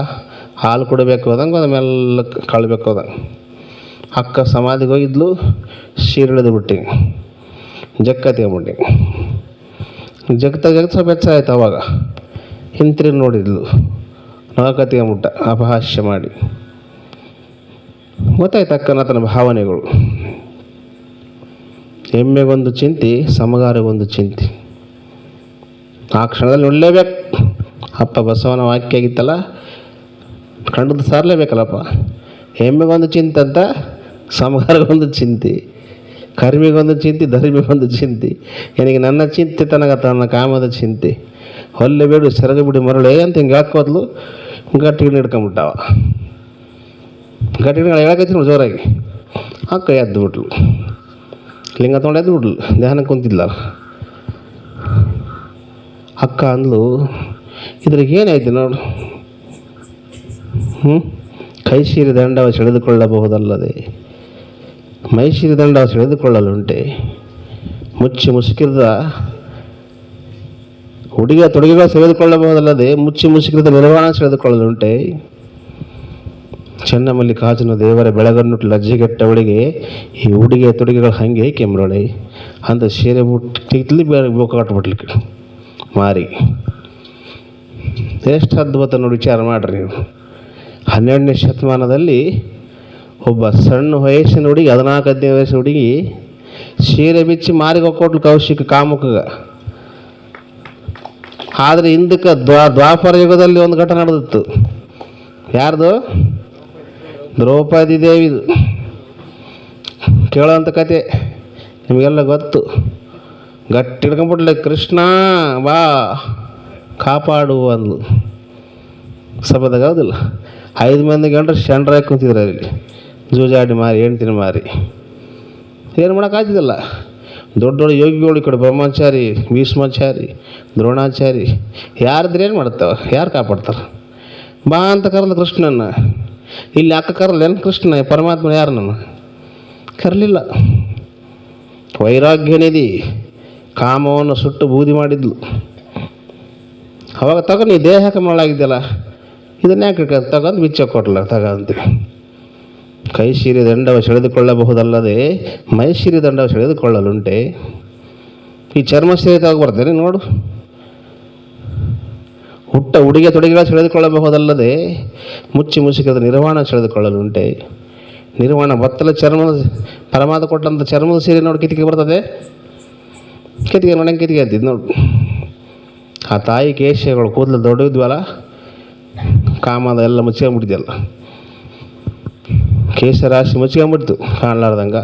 ಹಾಲು ಕೊಡಬೇಕು ಹೋದಂಗೆ ಅದು ಮೆಲ್ಲಕ್ಕೆ ಕಳ್ಬೇಕು ಹೋದಂಗೆ. ಅಕ್ಕ ಸಮಾಧಿಗೆ ಹೋಗಿದ್ಲು, ಸೀರಿಳಿದು ಬಿಟ್ಟು ಜಕ್ಕ ತಗೊಂಬಿಟ್ಟು ಜಗತ್ತ ಸ್ವಲ್ಪ ಹೆಚ್ಚಾಯ್ತು. ಅವಾಗ ಹಿಂತಿರುಗಿ ನೋಡಿದ್ಲು, ನೊಕ ತಗೊಂಬಿಟ್ಟ ಅಪಹಾಸ್ಯ ಮಾಡಿ. ಗೊತ್ತಾಯ್ತು ಅಕ್ಕನ ತನ್ನ ಭಾವನೆಗಳು. ಎಮ್ಮೆಗೊಂದು ಚಿಂತೆ, ಸಮಗಾರಿಗೊಂದು ಚಿಂತೆ. ಆ ಕ್ಷಣದಲ್ಲಿ ನೋಡಲೇಬೇಕು. ಅಪ್ಪ ಬಸವನ ವಾಕ್ಯ ಆಗಿತ್ತಲ್ಲ, ಕಂಡದ್ದು ಸಾರಲೇಬೇಕಲ್ಲಪ್ಪ. ಎಮ್ಮೆಗೊಂದು ಚಿಂತೆ ಅಂತ, ಸಮಗಾರಿಗೊಂದು ಚಿಂತೆ, ಕರ್ಮಿಗೊಂದು ಚಿಂತೆ, ಧರ್ಮಿಗೊಂದು ಚಿಂತೆ. ನನಗೆ ನನ್ನ ಚಿಂತೆ ತನಗತ್ತ, ನನ್ನ ಕಾಮದ ಚಿಂತೆ. ಹೊಲ್ಲೆ ಬೇಡು ಸೆರಗ ಬಿಡಿ ಮರಳೆ ಅಂತ ಹಿಂಗೆ ಹಾಕೋದ್ಲು. ಗಟ್ಟಿಗೆ ಹಿಡ್ಕೊಂಬಿಟ್ಟವ. ಗಟ್ಟಿಗಳು ಹೇಳಕತ್ತೀನಿ ಜೋರಾಗಿ. ಅಕ್ಕ ಎದ್ದು ಬಿಟ್ಲು, ಲಿಂಗ ತೊಗೊಂಡು ಎದ್ದು ಬಿಟ್ಲು. ಧ್ಯಾನಕ್ಕೆ ಕುಂತಿದ್ಲ ಅಕ್ಕ. ಅಂದ್ಲು, ಇದ್ರಿಗೆ ಏನಾಯ್ತು ನೋಡು, ಕೈಶೀರಿ ದಂಡವ ಸೆಳೆದುಕೊಳ್ಳಬಹುದಲ್ಲದೆ ಮೈಶೀರಿ ದಂಡವ ಸೆಳೆದುಕೊಳ್ಳಲುಂಟೆ. ಮುಚ್ಚಿ ಮುಸುಕಿದ ಹುಡುಗಿಯ ತೊಡುಗೆಗಳು ಸೆಳೆದುಕೊಳ್ಳಬಹುದಲ್ಲದೆ ಮುಚ್ಚಿ ಮುಸುಕಿದ ನಿರ್ವಾಣ ಸೆಳೆದುಕೊಳ್ಳಲುಂಟೆ. ಚೆನ್ನಮಲ್ಲಿಕಾರ್ಜುನ ದೇವರ ಬೆಳಗನ್ನುಟ್ಟು ಲಜ್ಜೆಗೆಟ್ಟವಳಿಗೆ ಈ ಹುಡುಗಿಯ ತೊಡುಗೆಗಳು ಹಾಗೆ ಕೆಮ್ರೊಳೆ ಅಂತ ಸೀರೆ ಬಿಟ್ಟು ಬೇರೆ ಬೋಕಾಟ್ಬಿಡ್ಲಿಕ್ಕೆ ಮಾರಿ. ಎಷ್ಟು ಅದ್ಭುತ ನೋಡಿ, ವಿಚಾರ ಮಾಡಿರಿ ನೀವು. 12ನೇ ಶತಮಾನದಲ್ಲಿ ಒಬ್ಬ ಸಣ್ಣ ವಯಸ್ಸಿನ ಹುಡುಗಿ, 14-15 ವಯಸ್ಸಿನ ಹುಡುಗಿ ಸೀರೆ ಬಿಚ್ಚಿ ಮಾರಿಗೆ ಹೋಗ್ಕೊಟ್ಲು ಕೌಶಿಕ ಕಾಮುಕಗ. ಆದರೆ ಹಿಂದಕ್ಕೆ ದ್ವಾಪರ ಯುಗದಲ್ಲಿ ಒಂದು ಘಟನೆ ನಡೆದಿತ್ತು. ಯಾರ್ದು? ದ್ರೌಪದಿ ದೇವಿದು. ಕೇಳೋಂಥ ಕತೆ ನಿಮಗೆಲ್ಲ ಗೊತ್ತು. ಗಟ್ಟಿ ಹಿಡ್ಕೊಂಡ್ಬಿಟ್ಲೆ, ಕೃಷ್ಣ ಬಾ ಕಾಪಾಡು ಅಂದ್ಲು ಸಭದಾಗ. ಹೌದಿಲ್ಲ? 5 ಮಂದಿ ಗಂಡ್ರು ಶಂಡ್ರಾಗಿ ಕೂತಿದ್ರು ಅಲ್ಲಿ, ಜೂಜಾಡಿ ಮಾರಿ, ಹೆಣ್ತಿನ ಮಾರಿ. ಏನು ಮಾಡೋಕ್ಕಾಗ್ತಿದ್ದಿಲ್ಲ. ದೊಡ್ಡ ದೊಡ್ಡ ಯೋಗಿಗಳು ಈ ಕಡೆ ಬ್ರಹ್ಮಚಾರಿ, ಭೀಷ್ಮಾಚಾರಿ, ದ್ರೋಣಾಚಾರಿ, ಯಾರಿದ್ರೆ ಏನು ಮಾಡ್ತಾವ? ಯಾರು ಕಾಪಾಡ್ತಾರೆ? ಬಾ ಅಂತ ಕರೆದ ಕೃಷ್ಣನ. ಇಲ್ಲಿ ಅಕ್ಕ ಕರಲ್ಲ ಏನು ಕೃಷ್ಣ ಪರಮಾತ್ಮ? ಯಾರು ನನ್ನ ಕರಲಿಲ್ಲ. ವೈರಾಗ್ಯ ನಿಧಿ ಕಾಮವನ್ನು ಸುಟ್ಟು ಬೂದಿ ಮಾಡಿದ್ಲು. ಅವಾಗ ತಗೋ, ನೀ ದೇಹಕ್ಕೆ ಮರಳಾಗಿದ್ದೆಲ್ಲ, ಇದನ್ನ ಯಾಕೆ ತಗೊಂಡು ಬಿಚ್ಚ ಕೊಟ್ಲ ತಗೊಂತೀವಿ. ಕೈಶೀರಿ ದಂಡವ ಸೆಳೆದುಕೊಳ್ಳಬಹುದಲ್ಲದೆ ಮೈಶೀರಿ ದಂಡವ ಸೆಳೆದುಕೊಳ್ಳಲುಂಟೆ. ಈ ಚರ್ಮ ಸೀರೆ ತಗೋ ಬರ್ತೇನೆ ನೋಡು. ಹುಟ್ಟ ಉಡುಗೆ ತೊಡುಗೆಗಳ ಸೆಳೆದುಕೊಳ್ಳಬಹುದಲ್ಲದೆ ಮುಚ್ಚಿ ಮುಸುಕಿದ ನಿರ್ವಾಣ ಸೆಳೆದುಕೊಳ್ಳಲುಂಟೆ. ನಿರ್ವಾಣ ಬತ್ತಲ ಚರ್ಮದ ಪರಮಾತ್ಮ ಕೊಟ್ಟಂಥ ಚರ್ಮದ ಸೀರೆ ನೋಡಿ ಕಿತಿಕೆ ಬರ್ತದೆ. ಕಿತಿಕೆ ನೋಡಂಗೆ ಕಿತಿಕೆ ಅಂತಿದ್ದು ನೋಡು. ಆ ತಾಯಿ ಕೇಶಗಳು ಕೂದಲು ದೊಡ್ಡವಿದ್ವಲ್ಲ, ಕಾಮದ ಎಲ್ಲ ಮುಚ್ಕೊಂಡ್ಬಿಟ್ಟಿದೆಯಲ್ಲ, ಕೇಶರಾಶಿ ಮುಚ್ಕೊಂಡ್ಬಿಡ್ತು ಕಾಣಲಾರ್ದಂಗೆ.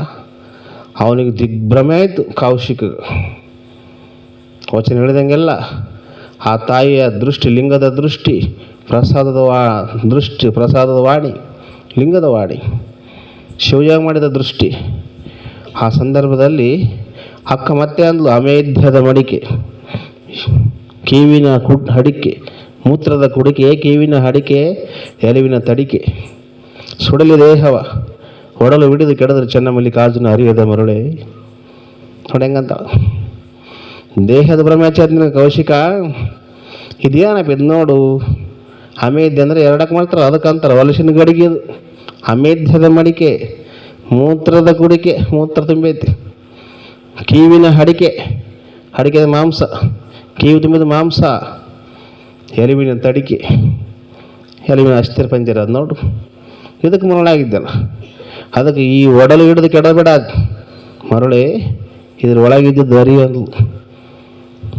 ಅವನಿಗೆ ದಿಗ್ಭ್ರಮೆ ಆಯಿತು ಕೌಶಿಕ. ವಚನ ಹೇಳಿದಂಗೆಲ್ಲ ಆ ತಾಯಿಯ ದೃಷ್ಟಿ, ಲಿಂಗದ ದೃಷ್ಟಿ, ಪ್ರಸಾದದ ವಾಣಿ, ಲಿಂಗದ ವಾಣಿ, ಶಿವಯೋಗ ಮಾಡಿದ ದೃಷ್ಟಿ. ಆ ಸಂದರ್ಭದಲ್ಲಿ ಅಕ್ಕ ಮತ್ತೆ ಅಂದ್ಲು, ಅಮೇಧ್ಯದ ಮಡಿಕೆ, ಕಿವಿನ ಅಡಿಕೆ, ಮೂತ್ರದ ಕುಡಿಕೆ, ಕಿವಿನ ಅಡಿಕೆ, ಎಲುವಿನ ತಡಿಕೆ, ಸುಡಲಿ ದೇಹವ ಒಡಲು ಹಿಡಿದು ಕೆಡದ್ರೆ ಚೆನ್ನಮಲ್ಲಿಕಾರ್ಜುನ ಅರಿಯದ ಮರುಳೆ. ನೋಡಿ ಹೆಂಗಂತ ದೇಹದ ಬ್ರಹ್ಮಚಾರಿ ಕೌಶಿಕ. ಇದೇನಪ್ಪ ಇದು ನೋಡು. ಅಮೇಧ್ಯ ಅಂದರೆ 2ಕ್ಕೆ ಮಾಡ್ತಾರೆ, ಅದಕ್ಕಂತಾರೆ ಹೊಲಸಿನ ಗಡಿಗೆ. ಅದು ಅಮೇಧ್ಯದ ಮಡಿಕೆ, ಮೂತ್ರದ ಕುಡಿಕೆ, ಮೂತ್ರ ತುಂಬೈತಿ, ಕಿವಿನ ಅಡಿಕೆ, ಅಡಿಕೆದ ಮಾಂಸ, ಕಿವಿ ತುಂಬಿದ ಮಾಂಸ, ಎಲುವಿನ ತಡಿಕೆ, ಎಲುವಿನ ಅಸ್ಥಿರ ಪಂಜರ. ಅದು ನೋಡು, ಇದಕ್ಕೆ ಮರಳಾಗಿದ್ದಲ್ಲ. ಅದಕ್ಕೆ ಈ ಒಡಲು ಹಿಡಿದು ಕೆಡಬೇಡ ಮರಳೆ, ಇದ್ರ ಒಳಗಿದ್ದದ್ದು ಅರಿಯಲು.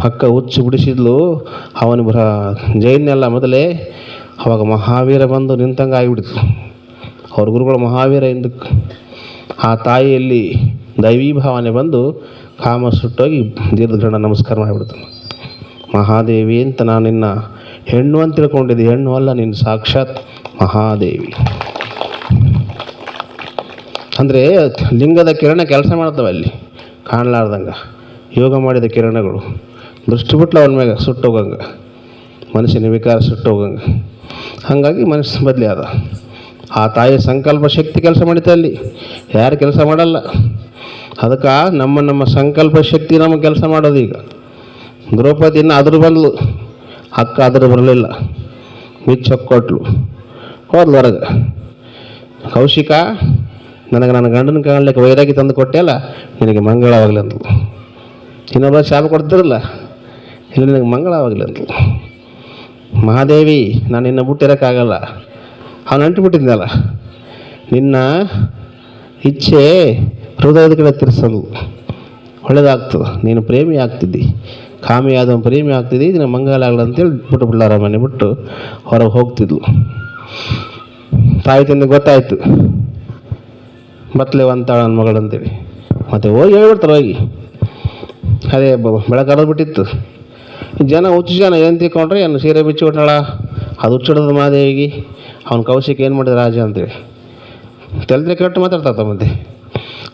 ಅಕ್ಕ ಹುಚ್ಚು ಬಿಡಿಸಿದ್ಲು ಅವನು ಜೈನೆಲ್ಲ ಮೊದಲೇ. ಅವಾಗ ಮಹಾವೀರ ಬಂದು ನಿಂತಂಗೆ ಆಗಿಬಿಡ್ತು. ಅವ್ರ ಗುರುಗಳು ಮಹಾವೀರ ಹಿಂದಕ್ಕೆ. ಆ ತಾಯಿಯಲ್ಲಿ ದೈವೀ ಭಾವನೆ ಬಂದು ಕಾಮ ಸುಟ್ಟೋಗಿ ದೀರ್ಘಗಂಡ ನಮಸ್ಕಾರ ಮಾಡಿಬಿಡ್ತು. ಮಹಾದೇವಿ ಅಂತ ನಾನು ನಿನ್ನ ಹೆಣ್ಣು ಅಂತ ತಿಳ್ಕೊಂಡಿದ್ದೆ, ಹೆಣ್ಣು ಅಲ್ಲ, ನಿನ್ನ ಸಾಕ್ಷಾತ್ ಮಹಾದೇವಿ. ಅಂದರೆ ಲಿಂಗದ ಕಿರಣ ಕೆಲಸ ಮಾಡ್ತವೆ ಅಲ್ಲಿ ಕಾಣಲಾರ್ದಂಗೆ. ಯೋಗ ಮಾಡಿದ ಕಿರಣಗಳು ದೃಷ್ಟಿ ಬಿಟ್ಲು ಅವನ ಮ್ಯಾಗ ಸುಟ್ಟೋಗಂಗೆ, ಮನುಷ್ಯನ ವಿಕಾರ ಸುಟ್ಟೋಗಂಗೆ. ಹಾಗಾಗಿ ಮನುಷ್ಯ ಬದಲಿ ಆದ. ಆ ತಾಯಿ ಸಂಕಲ್ಪ ಶಕ್ತಿ ಕೆಲಸ ಮಾಡಿತ ಅಲ್ಲಿ, ಯಾರು ಕೆಲಸ ಮಾಡಲ್ಲ. ಅದಕ್ಕೆ ನಮ್ಮ ಸಂಕಲ್ಪ ಶಕ್ತಿ ನಮಗೆ ಕೆಲಸ ಮಾಡೋದು. ಈಗ ದ್ರೌಪದಿನ ಅದ್ರ ಬಂದ್ಲು, ಅಕ್ಕ ಅದ್ರ ಬರಲಿಲ್ಲ, ಬಿಚ್ಚೊಕ್ಕೊಟ್ಲು, ಹೋದ್ಲು ಹೊರಗೆ. ಕೌಶಿಕ, ನನಗೆ ನನ್ನ ಗಂಡನ ಕಾಣಲಿಕ್ಕೆ ವೈರಾಗಿ ತಂದು ಕೊಟ್ಟೆ ಅಲ್ಲ, ನಿನಗೆ ಮಂಗಳವಾಗಲಿ ಅಂದ್ಲು. ಇನ್ನೊಬ್ಬ ಶಾಪ ಕೊಡ್ತಿರಲ್ಲ, ಇಲ್ಲ ನಿನಗೆ ಮಂಗಳವಾಗಲಿ ಅಂದ್ಲು. ಮಹಾದೇವಿ, ನಾನು ನಿನ್ನ ಬಿಟ್ಟಿರೋಕ್ಕಾಗಲ್ಲ. ಅವನು ಅಂಟುಬಿಟ್ಟಿದ್ನಲ್ಲ, ನಿನ್ನ ಇಚ್ಛೆ ಹೃದಯದ ಕಡೆ ತಿರ್ಸಲು ಒಳ್ಳೇದಾಗ್ತದೆ. ನೀನು ಪ್ರೇಮಿ ಆಗ್ತಿದ್ದಿ, ಕಾಮಿಯಾದ ಪ್ರೇಮಿ ಆಗ್ತಿದ್ದಿ, ನಿನ್ನ ಮಂಗಲ ಆಗಲ್ಲ ಅಂತೇಳಿ ಬಿಟ್ಟು ಬಿಡ್ಲಾರ ಮನೆ ಬಿಟ್ಟು ಹೊರಗೆ ಹೋಗ್ತಿದ್ಲು. ತಾಯಿ ತಂದೆ ಗೊತ್ತಾಯ್ತು, ಬತ್ತಲೆ ಅಂತಾಳ ನನ್ನ ಮಗಳಂತೇಳಿ. ಮತ್ತು ಹೋಗಿ ಹೇಳ್ಬಿಡ್ತಾರೆ ಹೋಗಿ. ಅದೇ ಬೆಳಕರದು ಬಿಟ್ಟಿತ್ತು. ಜನ ಹುಚ್ಚು ಜನ ಏನು ತಿಳ್ಕೊಂಡ್ರೆ ಏನು ಸೀರೆ ಬಿಚ್ಚಿ ಬಿಟ್ಟಾಳ, ಅದು ಹುಚ್ಚಿಡೋದು ಮಹಾದೇವಿಗೆ. ಅವ್ನ ಕೌಶಿಕ ಏನು ಮಾಡಿದ ರಾಜ ಅಂತೇಳಿ ತೆಲ್ದ್ರೆ ಕೆಟ್ಟು ಮಾತಾಡ್ತಾ. ಮತ್ತೆ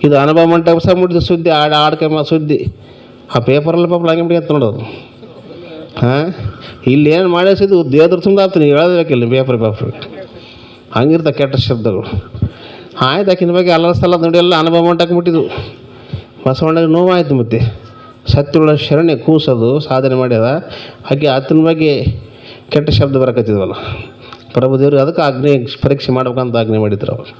ಇದು ಅನುಭವ ಮಂಟಪ ಸಹ ಮುಟ್ಟಿದ ಸುದ್ದಿ, ಆಡ್ಕೆ ಸುದ್ದಿ. ಆ ಪೇಪರಲ್ಲಿ ಹಂಗೆ ಬಿಡಿ ಅಂತ ನೋಡೋದು. ಹಾಂ, ಇಲ್ಲಿ ಏನು ಮಾಡಿಸಿದ್ದು ದೇವ್ರ ತುಂಬ ಆಗ್ತೀನಿ, ಹೇಳೋದಕ್ಕಿಲ್ಲ ಪೇಪರ್ ಹಂಗಿರ್ತಾವೆ ಕೆಟ್ಟ ಶಬ್ದಗಳು. ಆಯ್ತು, ಆಕಿನ ಬಗ್ಗೆ ಎಲ್ಲ ಸಲ ನೋಡಿ ಎಲ್ಲ ಅನುಭವ ಮಾಡ್ಬಿಟ್ಟಿದ್ವು. ಬಸವಣ್ಣಗೆ ನೋವಾಯಿತು. ಮತ್ತು ಸತ್ಯಗಳ ಶರಣೆ ಕೂಸೋದು ಸಾಧನೆ ಮಾಡ್ಯದ, ಆಕೆ ಆತನ ಬಗ್ಗೆ ಕೆಟ್ಟ ಶಬ್ದ ಬರಕತ್ತಿದ್ವಲ್ಲ. ಪ್ರಭುದೇವರು ಅದಕ್ಕೆ ಆಜ್ಞೆ ಪರೀಕ್ಷೆ ಮಾಡ್ಬೇಕಂತ ಆಜ್ಞೆ ಮಾಡಿದ್ರು ಅವರು.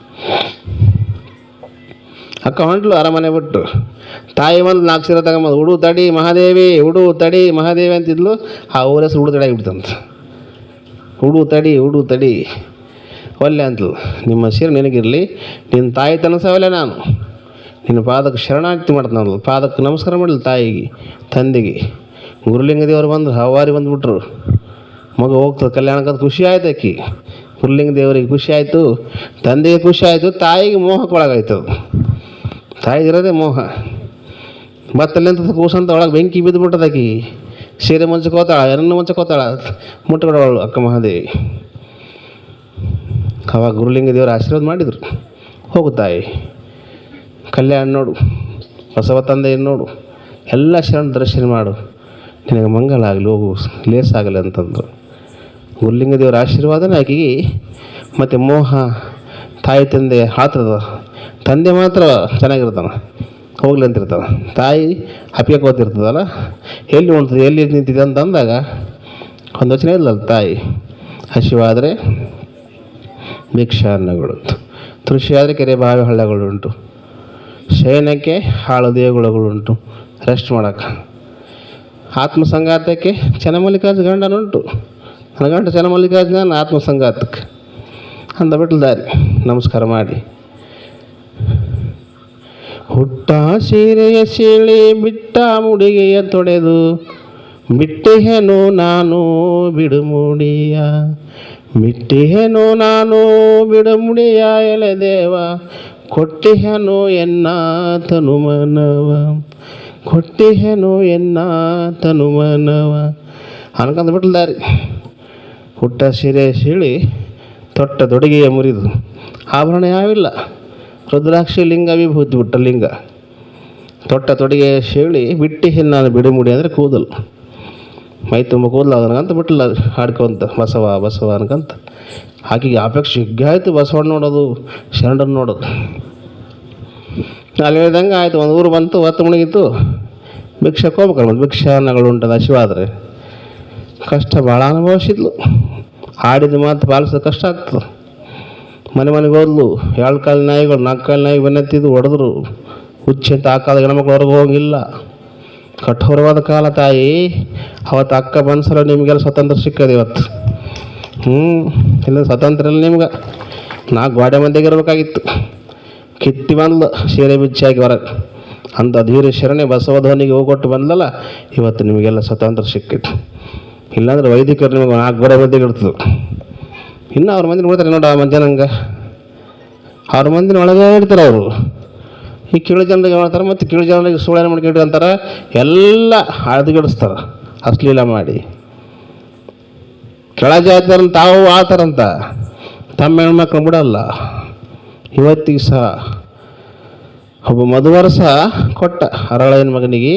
ಅಕ್ಕ ಹೊಂಟ್ಲು ಅರಮನೆ ಬಿಟ್ಟು. ತಾಯಿ ಒಂದು 4 ಸೀರೆ ತಗೊಂಬಂದು, ಹುಡು ತಡಿ ಮಹಾದೇವಿ, ಹುಡು ತಡಿ ಮಹಾದೇವಿ ಅಂತಿದ್ಲು. ಆ ಊರ ಹೆಸರು ಹುಡು ತಡಿ ಆಗಿಬಿಡ್ತಂತ. ಹುಡು ತಡಿ ಒಲ್ಲೆ ಅಂತಲು. ನಿಮ್ಮ ಸೀರೆ ನಿನಗಿರಲಿ, ನಿನ್ನ ತಾಯಿ ತನಸವಲ್ಲ, ನಾನು ನಿನ್ನ ಪಾದಕ್ಕೆ ಶರಣಾರ್ಥಿ ಮಾಡ್ತಾನಲ್ಲ, ಪಾದಕ್ಕೆ ನಮಸ್ಕಾರ ಮಾಡಲಿ ತಾಯಿಗೆ ತಂದೆಗೆ. ಗುರುಲಿಂಗ ದೇವರು ಬಂದರು, ಹವಾರಿ ಬಂದುಬಿಟ್ರು. ಮಗು ಹೋಗ್ತದೆ ಕಲ್ಯಾಣಕ್ಕಂತ ಖುಷಿ ಆಯ್ತು. ಆಕಿ ಗುರುಲಿಂಗ ದೇವರಿಗೆ ಖುಷಿ ಆಯಿತು, ತಂದೆಗೆ ಖುಷಿ ಆಯಿತು, ತಾಯಿಗೆ ಮೋಹಕ್ಕೆ ಒಳಗಾಯ್ತು. ತಾಯಿಗಿರೋದೇ ಮೋಹ. ಬತ್ತಲ್ಲಿಂತ ಕೂಸಂತ ಒಳಗೆ ಬೆಂಕಿ ಬಿದ್ದುಬಿಟ್ಟದ. ಆಕಿ ಸೀರೆ ಮುಂಚಕೋತಾಳ, ಎರಡನ್ನೂ ಮುಂಚಕೋತಾಳ, ಮುಟ್ಕೊಡವಳು ಅಕ್ಕ ಮಹಾದೇವಿ. ಅವಾಗ ಗುರುಲಿಂಗ ದೇವರು ಆಶೀರ್ವಾದ ಮಾಡಿದರು. ಹೋಗು ತಾಯಿ, ಕಲ್ಯಾಣ ನೋಡು, ಬಸವ ತಂದೆಯನ್ನು ನೋಡು, ಎಲ್ಲ ಶರಣ ದರ್ಶನ ಮಾಡು, ನಿನಗೆ ಮಂಗಲ ಆಗಲಿ, ಹೋಗು ಲೇಸಾಗಲಿ ಅಂತಂದರು. ಗುರುಲಿಂಗ ದೇವರ ಆಶೀರ್ವಾದನೇ ಆಕೆಗೆ. ಮತ್ತು ಮೋಹ ತಾಯಿ ತಂದೆ ಆತದ. ತಂದೆ ಮಾತ್ರ ಚೆನ್ನಾಗಿರ್ತಾನೆ, ಹೋಗ್ಲಿ ಅಂತಿರ್ತಾನೆ. ತಾಯಿ ಅಪ್ಪಿಗೆ ಓದ್ತಿರ್ತದಲ್ಲ, ಎಲ್ಲಿ ಉಣ್ತದೆ ಎಲ್ಲಿ ನಿಂತಿದೆ ಅಂತ ಅಂದಾಗ ಒಂದು ವಚನ ಇಲ್ಲಲ್ಲ, ತಾಯಿ ಹಸಿವಾದರೆ ಭಿಕ್ಷಾನ್ನಗಳು, ತೃಷಿ ಆದರೆ ಕೆರೆ ಬಾವಿ ಹಳ್ಳಗಳುಂಟು, ಶಯನಕ್ಕೆ ಹಾಳು ದೇಗುಲಗಳುಂಟು, ರೆಸ್ಟ್ ಮಾಡೋಕ್ಕೆ. ಆತ್ಮಸಂಗಾತಕ್ಕೆ ಚನ್ನಮಲ್ಲಿಕಾರ್ಜುನ ಗಂಡನುಂಟು, ನನ್ನ ಗಂಡ ಚನ್ನಮಲ್ಲಿಕಾರ್ಜುನ, ನಾನು ಆತ್ಮಸಂಗಾತಕ್ಕೆ ಅಂದ ಬಿಟ್ಲು ದಾರಿ. ನಮಸ್ಕಾರ ಮಾಡಿ, ಹುಟ್ಟ ಸೀರೆಯ ಸೀಳಿ ಬಿಟ್ಟ ಮುಡಿಗೆಯ ತೊಡೆದು, ಬಿಟ್ಟೆಹೇನು ನಾನು ಬಿಡುಮುಡಿಯ, ಬಿಟ್ಟೆಹೇನು ನಾನು ಬಿಡುಮುಡಿಯ, ಎಲೆ ದೇವ ಕೊಟ್ಟಿಹೇನು ಎನ್ನ ತನುಮನವ, ಕೊಟ್ಟಿಹೇನು ಎನ್ನ ತನುಮನವ ಅನ್ಕೊಂಡ್ ಬಿಟ್ಲು ದಾರಿ. ಹುಟ್ಟ ಸೀರೆ ಸೀಳಿ ತೊಟ್ಟ ತೊಡಗೆಯ ಮುರಿದು, ಆಭರಣ ಯಾವಿಲ್ಲ, ರುದ್ರಾಕ್ಷಿ ಲಿಂಗ ವಿಭೂತಿ ಬಿಟ್ಟ ಲಿಂಗ, ತೊಟ್ಟ ತೊಡಗೆ ಸೀಳಿ ಬಿಟ್ಟಿಹೇನು ನಾನು ಬಿಡುಮುಡಿ ಅಂದರೆ ಕೂದಲು, ಮೈ ತುಂಬ ಕೂದಲು ಅದನಂತ ಬಿಟ್ಟಲ್ಲ ಹಾಡ್ಕೊಂತ ಬಸವ ಬಸವ ಅನ್ಕಂತ. ಆಕೆಗೆ ಅಪೇಕ್ಷೆ ಹಿಗ್ಗಾಯ್ತು ಬಸವಣ್ಣ ನೋಡೋದು, ಶರಣರನ್ನು ನೋಡೋದು. ಅಲ್ಲಿ ಹೇಳಿದಂಗೆ ಆಯಿತು. ಒಂದು ಊರು ಬಂತು, ಹೊತ್ತು ಮುಳುಗಿತ್ತು, ಭಿಕ್ಷಕ್ಕೆ ಹೋಗ್ಬೇಕಲ್ಲ. ಮತ್ತು ಭಿಕ್ಷಾನ್ನಗಳು ಉಂಟದ ಹಸಿವಾದರೆ ಕಷ್ಟ ಭಾಳ ಅನುಭವಿಸಿದ್ಲು. ಹಾಡಿದ ಮಾತು ಪಾಲಿಸೋದು ಕಷ್ಟ ಆಗ್ತದೆ. ಮನೆಗೆ ಹೋದ್ಲು. 2 ಕಾಲು ನಾಯಿಗಳು 4 ಕಾಲು ನಾಯಿ ಬೆನ್ನತ್ತಿದ್ದು ಹೊಡೆದ್ರು. ಹುಚ್ಚಿ ಅಂತ ಆ ಕಾಲದ ಹೆಣ್ಮಕ್ಳು ಹೊರಗೆ ಹೋಗಿಲ್ಲ. ಕಠೋರವಾದ ಕಾಲ ತಾಯಿ. ಅವತ್ತು ಅಕ್ಕ ಬಂದ್ಸಲ ನಿಮಗೆಲ್ಲ ಸ್ವತಂತ್ರ ಸಿಕ್ಕದು ಇವತ್ತು. ಇಲ್ಲ ಸ್ವತಂತ್ರ ಇಲ್ಲ ನಿಮ್ಗೆ. 4 ಗೋಡೆ ಮಧ್ಯೆಗೆ ಇರಬೇಕಾಗಿತ್ತು. ಕಿತ್ತಿ ಬಂದ್ಲು ಸೀರೆ ಬಿಚ್ಚಾಗಿ ಹೊರಗೆ. ಅಂಥ ಧೀರ ಶರಣೆ ಬಸವಧ್ವನಿಗೆ ಹೋಗೊಟ್ಟು ಬಂದಲ್ಲ, ಇವತ್ತು ನಿಮಗೆಲ್ಲ ಸ್ವತಂತ್ರ ಸಿಕ್ಕಿತ್ತು. ಇಲ್ಲಾಂದ್ರೆ ವೈದಿಕರು ನಿಮಗೆ 4 ಗೋಡೆ ಮಧ್ಯೆಗೆ ಇರ್ತದೆ. ಇನ್ನು ಅವ್ರ ಮಂದಿನ ನೋಡ್ತಾರೆ ನೋಡ, ಆ ಮಧ್ಯಾಹ್ನಂಗೆ ಅವ್ರ ಮಂದಿನ ಒಳಗೆ ಇರ್ತಾರೆ ಅವರು. ಈ ಕೀಳು ಜನರಿಗೆ ಮಾಡ್ತಾರೆ, ಮತ್ತು ಕೀಳು ಜನರಿಗೆ ಸುಳ್ಳು ಮಾಡ್ಕೊಂಡು ಅಂತಾರೆ, ಎಲ್ಲ ಅಳ್ದುಗಿಡಿಸ್ತಾರೆ ಅಶ್ಲೀಲ ಮಾಡಿ. ಕೆಳ ಜಾತಿಯವ್ರನ್ನ ತಾವು ಆಳ್ತಾರಂತ, ತಮ್ಮ ಹೆಣ್ಮಕ್ಳು ಬಿಡಲ್ಲ. ಇವತ್ತಿಗೆ ಸಹ ಒಬ್ಬ ಮಧುವರಸ ಕೊಟ್ಟ ಹರಳಯ್ಯನ ಮಗನಿಗೆ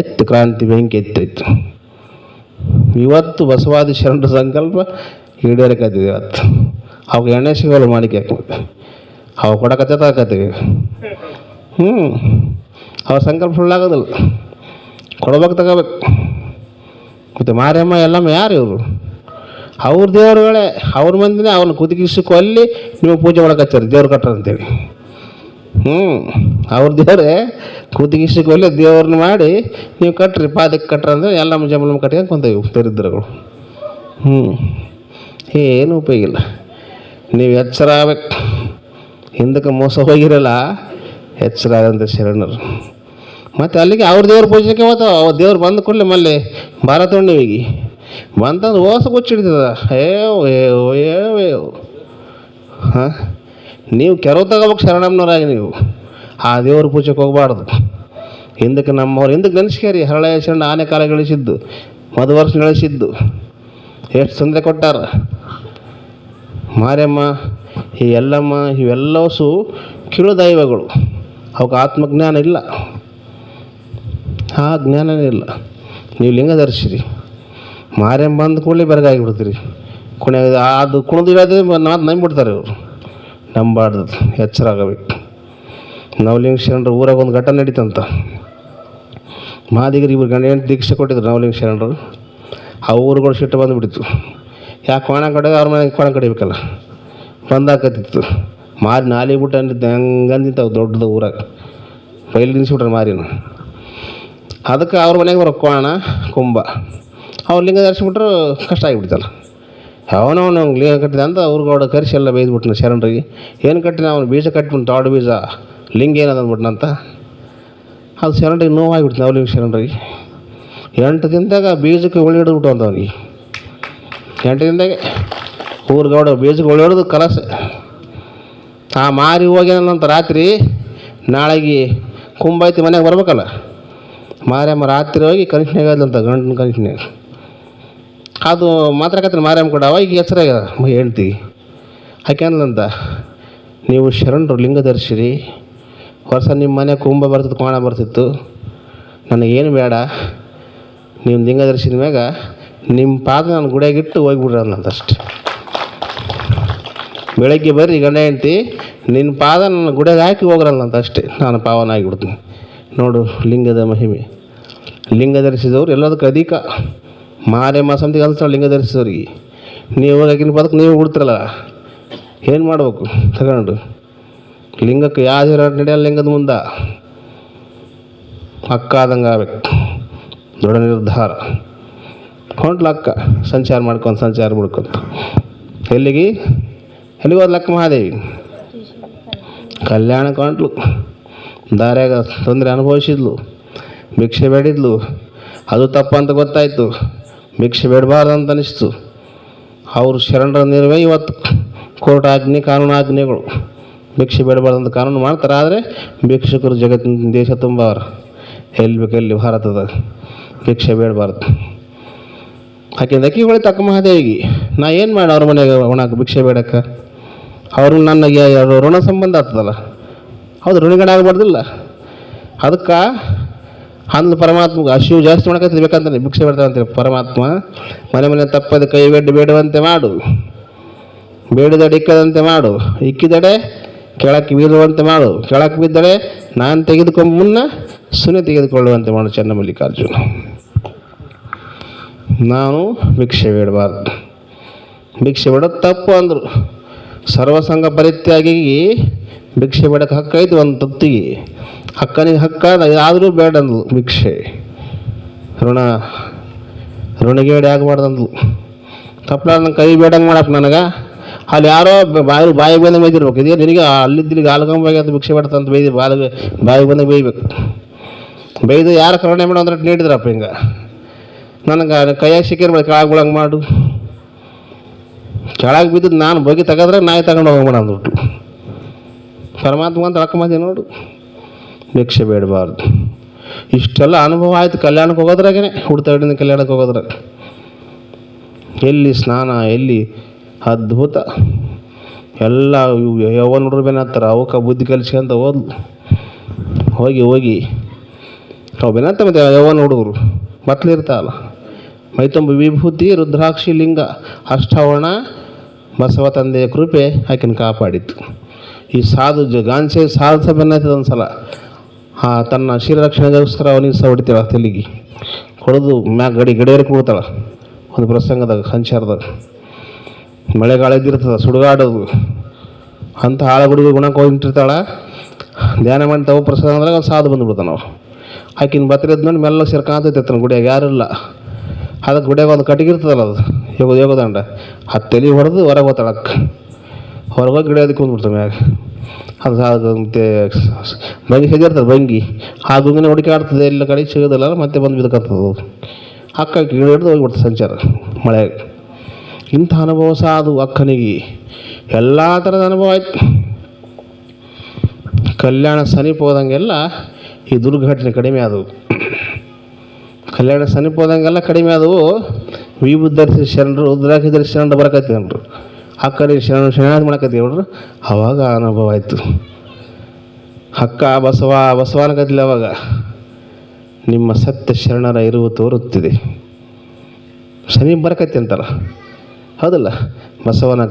ಎತ್ತು ಕ್ರಾಂತಿ ಬೆಂಕಿ ಎತ್ತಿತ್ತು. ಇವತ್ತು ಬಸವಾದಿ ಶರಣರ ಸಂಕಲ್ಪ ಈಡೇರಕತ್ತಿದೆ. ಇವತ್ತು ಅವಾಗ ಎಣ್ಣೆ ಸಿಗೋಲ್ಲ ಮಾಡಿಕೆ ಹಾಕ್ಬೇಕು, ಅವ ಕೊಡಕತ್ತೀವಿ. ಅವ ಸಂಕಲ್ಪ ಸುಳ್ಳಾಗೋದಿಲ್ಲ, ಕೊಡ್ಬೇಕು ತಗೋಬೇಕು. ಮತ್ತು ಮಾರಿಯಮ್ಮ ಎಲ್ಲಮ್ಮ ಯಾರು ಇವರು? ಅವ್ರ ದೇವರುಗಳೇ, ಅವ್ರ ಮಂದಿನೇ ಅವ್ರನ್ನ ಕುದಿಗಿಸಿ ಕೊಲ್ಲಿ ನೀವು ಪೂಜೆ ಮಾಡಕತ್ತೀರಿ ದೇವ್ರು ಕಟ್ರ ಅಂತೇಳಿ. ಅವ್ರ ದೇವರೇ ಕುದಿಗಿಸಿ ಕೊಲ್ಲಿ ದೇವ್ರನ್ನ ಮಾಡಿ ನೀವು ಕಟ್ರಿ, ಪಾದಕ್ಕೆ ಕಟ್ರ ಅಂದರೆ ಎಲ್ಲಮ್ಮ ಜಮಲಮ್ಮ ಕಟ್ಕೊಂಡು ಕುಂತೇವೆ ದರಿದ್ರಗಳು. ಏನು ಉಪಯೋಗ ಇಲ್ಲ. ನೀವು ಎಚ್ಚರ ಆಗ್ಬೇಕು. ಹಿಂದಕ್ಕೆ ಮೋಸ ಹೋಗಿರಲ್ಲ, ಎಚ್ಚರ ಆದಂಥ ಶರಣರು. ಮತ್ತು ಅಲ್ಲಿಗೆ ಅವ್ರ ದೇವ್ರ ಪೂಜೆಗೆ ಹೋಗ್ತಾವ. ಅವ್ರ ದೇವ್ರು ಬಂದು ಕೊಡಲಿ ಮಲ್ಲಿ ಭಾರತ ಹುಣ್ಣಿಮೆಗೆ ಬಂತಂದ್ರೆ ಓಸ ಗೊಚ್ಚಿಡ್ತದ. ಹಾಂ, ನೀವು ಕೆರವು ತಗೋಬೇಕು ಶರಣಮ್ಮನವರಾಗಿ. ನೀವು ಆ ದೇವ್ರ ಪೂಜೆಗೆ ಹೋಗಬಾರ್ದು. ಹಿಂದಕ್ಕೆ ನಮ್ಮವ್ರು ಹಿಂದಕ್ಕೆ ನೆನೆಸ್ಕೇರಿ. ಹರಳಯ್ಯ ಶರಣ ಆನೆ ಕಾಲ ಗಳಿಸಿದ್ದು, ಮಧುವರ್ಷ ಗಳಿಸಿದ್ದು, ಎಷ್ಟು ತೊಂದರೆ ಕೊಟ್ಟಾರ. ಮಾರಿಯಮ್ಮ, ಈ ಎಲ್ಲಮ್ಮ, ಇವೆಲ್ಲವೂ ಕಿಳು ದೈವಗಳು. ಅವಕ್ಕೆ ಆತ್ಮಜ್ಞಾನ ಇಲ್ಲ, ಆ ಜ್ಞಾನನೇ ಇಲ್ಲ. ನೀವು ಲಿಂಗ ಧರಿಸಿರಿ, ಮಾರಿಯಮ್ಮ ಬಂದ ಕೂಡಲೇ ಬೆರಗಾಗಿಬಿಡ್ತೀರಿ. ಕೊನೆಗೆ ಅದು ಕುಣಿದು ಇರೋದೇ ಮಾತು ನಂಬಿಬಿಡ್ತಾರೆ ಇವರು. ನಂಬಾರ್ದು, ಎಚ್ಚರ ಆಗಬೇಕು. ನವಲಿಂಗ ಶರಣರು ಊರಾಗ ಒಂದು ಘಟನೆ ನಡೀತಂತ. ಮಾದಿಗರು ಇವ್ರು ಗಂಡ ಹೆಂಡತಿ ದೀಕ್ಷೆ ಕೊಟ್ಟಿದ್ರು ನವಲಿಂಗ ಶರಣರು. ಆ ಊರುಗಳು ಸಿಟ್ಟು ಬಂದುಬಿಟ್ಟಿತ್ತು. ಯಾಕೆ ಕೋಣ ಕಡೆಗೆ ಅವ್ರ ಮನೆಗೆ ಕೋಣ ಕಡಿಬೇಕಲ್ಲ, ಬಂದಾಕತ್ತಿತ್ತು. ಮಾರಿ ನಾಲಿ ಬಿಟ್ಟು ಅಂದಿದ್ದು ಹಂಗಂದಿತ್ತು ದೊಡ್ಡದು ಊರಾಗ. ಬೈಲಿ ನಿಲ್ಸಿಬಿಟ್ರೆ ಮಾರಿನ. ಅದಕ್ಕೆ ಅವ್ರ ಮನೆಗೆ ಬರೋ ಕೋಣ ಕುಂಭ ಅವ್ರು ಲಿಂಗ ಧರಿಸ್ಬಿಟ್ರು ಕಷ್ಟ ಆಗಿಬಿಡ್ತಲ್ಲ. ಅವನವನು ಲಿಂಗ ಕಟ್ಟಿದ ಅಂತ ಅವ್ರಿಗೌಡ ಕರೆಸಿ ಎಲ್ಲ ಬೈದ್ಬಿಟ್ನ ಶರಣರಿಗೆ. ಏನು ಕಟ್ಟಿನ ಅವನು ಬೀಜ ಕಟ್ಬಿಟ್ಟು ತಾಡು ಬೀಜ ಲಿಂಗ ಏನದು ಅಂದ್ಬಿಟ್ನಂತ. ಅದು ಶರಣರಿಗೆ ನೋವಾಗಿಬಿಡ್ತು ನವಲಿಂಗ ಶರಣರಿಗೆ. 8 ದಿನದಾಗ ಬೀಜಕ್ಕೆ ಉಳಿ ಹಿಡಿದ್ಬಿಟ್ಟು ಅಂತ ಅವನಿಗೆ. 8 ದಿನದಾಗೆ ಊರ್ಗೌಡ ಬೀಜಕ್ಕೆ ಉಳಿ ಹಿಡಿದು ಕಲಸ. ಆ ಮಾರಿ ಹೋಗ್ಯಾನಂತ ರಾತ್ರಿ. ನಾಳೆಗೆ ಕುಂಭ ಐತಿ ಮನೆಗೆ ಬರ್ಬೇಕಲ್ಲ. ಮಾರ್ಯಮ್ಮ ರಾತ್ರಿ ಹೋಗಿ ಕನಿಷ್ಠನಾಗದಂತ ಗಂಡನ ಕನಿಷ್ಠನಾಗ. ಅದು ಮಾತಾಡಕತ್ತೀನಿ ಮಾರ್ಯಮ್ಮ ಕೂಡ. ಅವಾಗ ಹೆಸರಾಗ್ಯದ ಹೆಂಡ್ತಿ ಹಾಕ್ಯಾನಂತ, ನೀವು ಶರಣರು ಲಿಂಗ ಧರಿಸಿರಿ, ವರ್ಷ ನಿಮ್ಮ ಮನೆ ಕುಂಭ ಬರ್ತಿತ್ತು, ಕೋಣ ಬರ್ತಿತ್ತು, ನನಗೇನು ಬೇಡ, ನೀವು ಲಿಂಗ ಧರಿಸಿದ ಮ್ಯಾಗ ನಿಮ್ಮ ಪಾದ ನಾನು ಗುಡಿಯಾಗಿಟ್ಟು ಹೋಗಿಬಿಡ್ರಿ ಅನ್ನಂತಷ್ಟೆ. ಬೆಳಗ್ಗೆ ಬರ್ರಿ ಗಂಡ ಹೆಂಡ್ತಿ, ನಿನ್ನ ಪಾದ ನನ್ನ ಗುಡಿಯಾಗ ಹಾಕಿ ಹೋಗ್ರಲ್ಲಂತ ಅಷ್ಟೇ. ನಾನು ಪಾವನ ಆಗಿಬಿಡ್ತೀನಿ. ನೋಡು ಲಿಂಗದ ಮಹಿಮೆ. ಲಿಂಗ ಧರಿಸಿದವ್ರು ಎಲ್ಲದಕ್ಕೆ ಅಧಿಕ. ಮಾರಮ್ಮ ಸಂತಿಗೆ ಅನ್ಸ್ತಾಳೆ ಲಿಂಗ ಧರಿಸಿದವ್ರಿಗೆ. ನೀವು ಆಗಿನ ಪದಕ್ಕೆ ನೀವು ಬಿಡ್ತಿರಲ್ಲ, ಏನು ಮಾಡ್ಬೇಕು ತಗೊಂಡು? ಲಿಂಗಕ್ಕೆ ಯಾವ್ದು ನಡೆಯಲ್ಲ. ಲಿಂಗದ ಮುಂದೆ ಅಕ್ಕ ಆದಂಗೆ ಆಗ್ಬೇಕು. ದೃಢ ನಿರ್ಧಾರ. ಹೊಂಟ್ಲ ಅಕ್ಕ ಸಂಚಾರ ಬಿಡ್ಕೊಂತ ಎಲ್ಲಿಗೆ ಹೋದ್ಲು ಅಕ್ಕ ಮಹಾದೇವಿ? ಕಲ್ಯಾಣಕ್ಕೆ ಹೊಂಟ್ಲು. ದಾರ್ಯಾಗ ತೊಂದರೆ ಅನುಭವಿಸಿದ್ಲು, ಭಿಕ್ಷೆ ಬೇಡಿದ್ಲು. ಅದು ತಪ್ಪಂತ ಗೊತ್ತಾಯಿತು. ಭಿಕ್ಷೆ ಬೇಡಬಾರ್ದು ಅಂತ ಅನಿಸ್ತು. ಅವರು ಶರಣರ ನಿರ್ವೇ ಇವತ್ತು ಕೋರ್ಟ್ ಆಜ್ಞೆ, ಕಾನೂನು ಆಜ್ಞೆಗಳು. ಭಿಕ್ಷೆ ಬೇಡಬಾರ್ದು ಅಂತ ಕಾನೂನು ಮಾಡ್ತಾರೆ. ಆದರೆ ಭಿಕ್ಷುಕರು ಜಗತ್ತಿನ ದೇಶ ತುಂಬ ಅವ್ರ ಎಲ್ಲಿ ಬೇಕೆಲ್ಲಿ ಭಾರತದ ಭಿಕ್ಷೆ ಬೇಡಬಾರ್ದು. ಆಕೆ ಅಕ್ಕಿ ಹೊಳಿತು ಅಕ್ಕ ಮಹಾದೇವಿಗೆ. ನಾ ಏನು ಮಾಡಿ ಅವ್ರ ಮನೆಗೆ ಒಣಕ್ಕೆ ಭಿಕ್ಷೆ ಬೇಡಕ್ಕೆ? ಅವರು ನನಗೆ ಋಣ ಸಂಬಂಧ ಆಗ್ತದಲ್ಲ, ಹೌದು, ಋಣಿಗಡೆ ಆಗಬಾರ್ದಿಲ್ಲ. ಅದಕ್ಕೆ ಅಂದ್ಲು ಪರಮಾತ್ಮಗೆ. ಶಿವ ಜಾಸ್ತಿ ಮಾಡಕತ್ತಿದ್ ಬೇಕಂತಾನೆ ಭಿಕ್ಷೆ ಬೇಡ್ತಾವಂತೆ ಪರಮಾತ್ಮ. ಮನೆ ತಪ್ಪದೆ ಕೈ ಬೇಡುವಂತೆ ಮಾಡು, ಬೇಡಿದಡೆ ಇಕ್ಕದಂತೆ ಮಾಡು, ಇಕ್ಕಿದಡೆ ಕೆಳಕ್ಕೆ ಬೀಳುವಂತೆ ಮಾಡು, ಕೆಳಕ್ಕೆ ಬಿದ್ದಡೆ ನಾನು ತೆಗೆದುಕೊಂಡು ಮುನ್ನ ಸುನೆ ತೆಗೆದುಕೊಳ್ಳುವಂತೆ ಮಾಡು ಚನ್ನಮಲ್ಲಿಕಾರ್ಜುನ. ನಾನು ಭಿಕ್ಷೆ ಬೇಡಬಾರ್ದು. ಭಿಕ್ಷೆ ಬೇಡೋದು ತಪ್ಪು ಅಂದರು. ಸರ್ವಸಂಗ ಪರಿತ್ಯಾಗಿ ಭಿಕ್ಷೆ ಬೇಡಕ್ಕೆ ಹಕ್ಕೈತು ಒಂದು ತತ್ತಿಗೆ. ಹಕ್ಕನಿಗೆ ಹಕ್ಕ ಆದರೂ ಬೇಡ ಅಂದ್ಲು ಭಿಕ್ಷೆ. ಋಣಿಗೇಡಿ ಆಗಬಾರ್ದಂದ್ಲು. ತಪ್ಪಲ ನನ್ನ ಕೈ ಬೇಡಂಗೆ ಮಾಡಕ್ಕೆ ನನಗೆ. ಅಲ್ಲಿ ಯಾರೋ ಬಾಯಿಗೆ ಬಂದಾಗ ಬೈದಿರ್ಬೇಕು. ಇದೇ ನಿನಗೆ ಅಲ್ಲಿದ್ದಿಲ್ಲಿಗೆ ಆಲ್ಗಂಬಾಗಿ ಅಂತ ಭಿಕ್ಷೆ ಬೇಡ್ತಂತ ಬೈದು ಬಾಯಿಗೆ ಬಂದಾಗ ಬೈಬೇಕು. ಬೈದು ಯಾರು ಕರುಣೆ ಮಾಡೋ ಅಂದ್ರೆ ನೀಡಿದ್ರಪ್ಪ. ಹಿಂಗೆ ನನಗೆ ಕೈಯಾಗ ಸಿಕ್ಕಿರ್ಬೇಕು, ಕೆಳಗೆ ಬೀಳಂಗೆ ಮಾಡು. ಕೆಳಗೆ ಬಿದ್ದು ನಾನು ಬಗೆ ತೆಗೆದ್ರೆ ನಾಯಿ ತಗೊಂಡು ಹೋಗೋಣ ಅಂದ್ಬಿಟ್ಟು. ಪರಮಾತ್ಮ ಅಂತ ರೊಕ್ಕ ನೋಡು. ಭಿಕ್ಷೆ ಬೇಡಬಾರ್ದು. ಇಷ್ಟೆಲ್ಲ ಅನುಭವ ಆಯಿತು ಕಲ್ಯಾಣಕ್ಕೆ ಹೋಗೋದ್ರಾಗೇ. ಹುಡ್ತಾಡಿನ ಕಲ್ಯಾಣಕ್ಕೆ ಹೋಗೋದ್ರಾಗ ಎಲ್ಲಿ ಸ್ನಾನ, ಎಲ್ಲಿ ಅದ್ಭುತ. ಎಲ್ಲ ಯವ್ವನ ಹುಡುಗರು ಬೇನತ್ತಾರೆ. ಅವಕ್ಕೆ ಬುದ್ಧಿ ಕಲಿಸ್ಕೊಂತ ಹೋಗಿ ಅವು ಬೇನತ್ತ. ಮತ್ತು ಯವ್ವನ ಹುಡುಗರು ಮತ್ಲಿರ್ತಾವಲ್ಲ, ಮೈತುಂಬ ವಿಭೂತಿ, ರುದ್ರಾಕ್ಷಿ ಲಿಂಗ, ಅಷ್ಟಾವರಣ, ಬಸವ ತಂದೆಯ ಕೃಪೆ ಆಕಿನ ಕಾಪಾಡಿತ್ತು. ಈ ಗಾಂಚೆ ಸಾಧು ಸಭೆನಾಯ್ತದ ಒಂದ್ಸಲ. ತನ್ನ ಶಿರರಕ್ಷಣೆಗೋಸ್ಕರ ಅವನಿಗೆ ಸಹ ಹೊಡಿತಾಳ ತೆಲಿಗೆ ಹೊಡೆದು ಮ್ಯಾಗ ಗಡಿಯರಿಗೆ ಕೊಡ್ತಾಳೆ. ಒಂದು ಪ್ರಸಂಗದಾಗ ಸಂಚಾರದಾಗ ಮಳೆಗಾಲ ಇದ್ದಿರ್ತದೆ, ಸುಡುಗಾಡೋದು ಅಂತ ಹಾಳಗುಡಿಗೆ ಗುಣಕ್ಕೆ ಹೋಗಿಟ್ಟಿರ್ತಾಳೆ. ಧ್ಯಾನ ಮಾಡಿ ತಗೋ ಪ್ರಸಾದ ಅಂದಾಗ ಒಂದು ಸಾಧು ಬಂದುಬಿಡ್ತಾನೆ. ನಾವು ಆಕಿನ ಬತ್ತಿರದ್ ನೋಡಿ ಮೆಲ್ಲ ಸೇರ್ಕೊಂತಿರ್ತಾನೆ. ಗುಡಿಯಾಗ ಯಾರಿಲ್ಲ. ಅದಕ್ಕೆ ಗುಡಿಯಾಗ ಒಂದು ಕಟ್ಟಿಗೆ ಇರ್ತದಲ್ಲ, ಅದು ಯೋಗದಂಡ. ಅದು ತಲೆ ಹೊಡೆದು ಹೊರಗೆ ಹೋಗ್ತಾಳಕ್ಕೆ. ಹೊರಗೋಗಿ ಗಿಡದಕ್ಕೆ ಕುಂದ್ಬಿಡ್ತಾವೆ ಮ್ಯಾಗ. ಅದು ಮತ್ತೆ ಬಂಗಿ ಹೆದಿರ್ತದೆ. ಬಂಗಿ ಆ ಗುಂಗಿನ ಹುಡುಕಾಡ್ತದೆ, ಎಲ್ಲ ಕಡೆ ಸಿಗೋದಿಲ್ಲ, ಮತ್ತೆ ಬಂದು ಬಿದ್ದಕತ್ತದು. ಅಕ್ಕ ಗಿಡ ಹಿಡಿದು ಹೋಗಿಬಿಡ್ತದೆ ಸಂಚಾರ ಮಳೆಯಾಗ. ಇಂಥ ಅನುಭವ ಸಹ ಅದು ಅಕ್ಕನಿಗೆ. ಎಲ್ಲ ಥರದ ಅನುಭವ ಆಯ್ತು. ಕಲ್ಯಾಣ ಸಮೀಪ ಹೋದಂಗೆಲ್ಲ ಈ ದುರ್ಘಟನೆ ಕಡಿಮೆ ಆದವು. ಕಲ್ಯಾಣ ಸಮೀಪ ಹೋದಂಗೆಲ್ಲ ಕಡಿಮೆ ಆದವು. ವಿಭೂತಿ ಧರಿಸಿ ಶರಣರು, ರುದ್ರಾಕ್ಷಿ ಧರಿಸಿ ಶರಣರು ಬರಕತ್ತೀವನ್ರು. ಆ ಕಡೆ ಶರಣಾರ್ಥಿ ಮಾಡಕತ್ತೀವನ್ರು. ಅವಾಗ ಅನುಭವ ಆಯಿತು. ಅಕ್ಕ ಬಸವನ ಕತ್ತಿಲ್ಲ. ಅವಾಗ ನಿಮ್ಮ ಸತ್ಯ ಶರಣರ ಇರುವು ತೋರುತ್ತಿದೆ. ಸಮೀಪ ಬರಕತ್ತಿ ಅಂತಾರ. ಹೌದಲ್ಲ. ಬಸವನ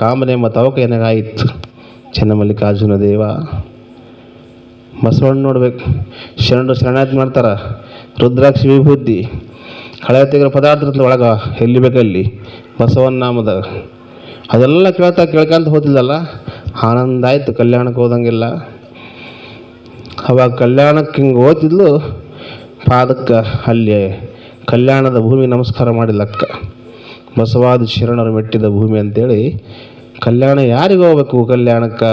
ಕಾಂಬನೆಂಬ ತವಕ ಏನಾಗಾಯಿತು. ಚೆನ್ನಮಲ್ಲಿಕಾರ್ಜುನ ದೇವ ಬಸವಣ್ಣ ನೋಡ್ಬೇಕು. ಶರಣರು ಶರಣಾರ್ಥಿ ಮಾಡ್ತಾರೆ, ರುದ್ರಾಕ್ಷಿ ವಿಭೂತಿ ಹಳೆ ತೆಗೆದ ಪದಾರ್ಥದ ಒಳಗೆ ಎಲ್ಲಿ ಬೇಕಲ್ಲಿ ಬಸವನ ನಾಮದ ಅದೆಲ್ಲ ಕೇಳ್ಕೊಂತ ಹೋದಿಲ್ಲಲ್ಲ, ಆನಂದ ಆಯಿತು. ಕಲ್ಯಾಣಕ್ಕೆ ಹೋದಂಗೆಲ್ಲ ಅವಾಗ ಕಲ್ಯಾಣಕ್ಕೆ ಹಿಂಗೆ ಓದಿದ್ಲು, ಪಾದಕ್ಕೆ ಅಲ್ಲಿ ಕಲ್ಯಾಣದ ಭೂಮಿ ನಮಸ್ಕಾರ ಮಾಡಿಲ್ಲಕ್ಕ. ಬಸವಾದಿ ಶರಣರು ಮೆಟ್ಟಿದ ಭೂಮಿ ಅಂತೇಳಿ ಕಲ್ಯಾಣ ಯಾರಿಗೆ ಹೋಗ್ಬೇಕು? ಕಲ್ಯಾಣಕ್ಕೆ.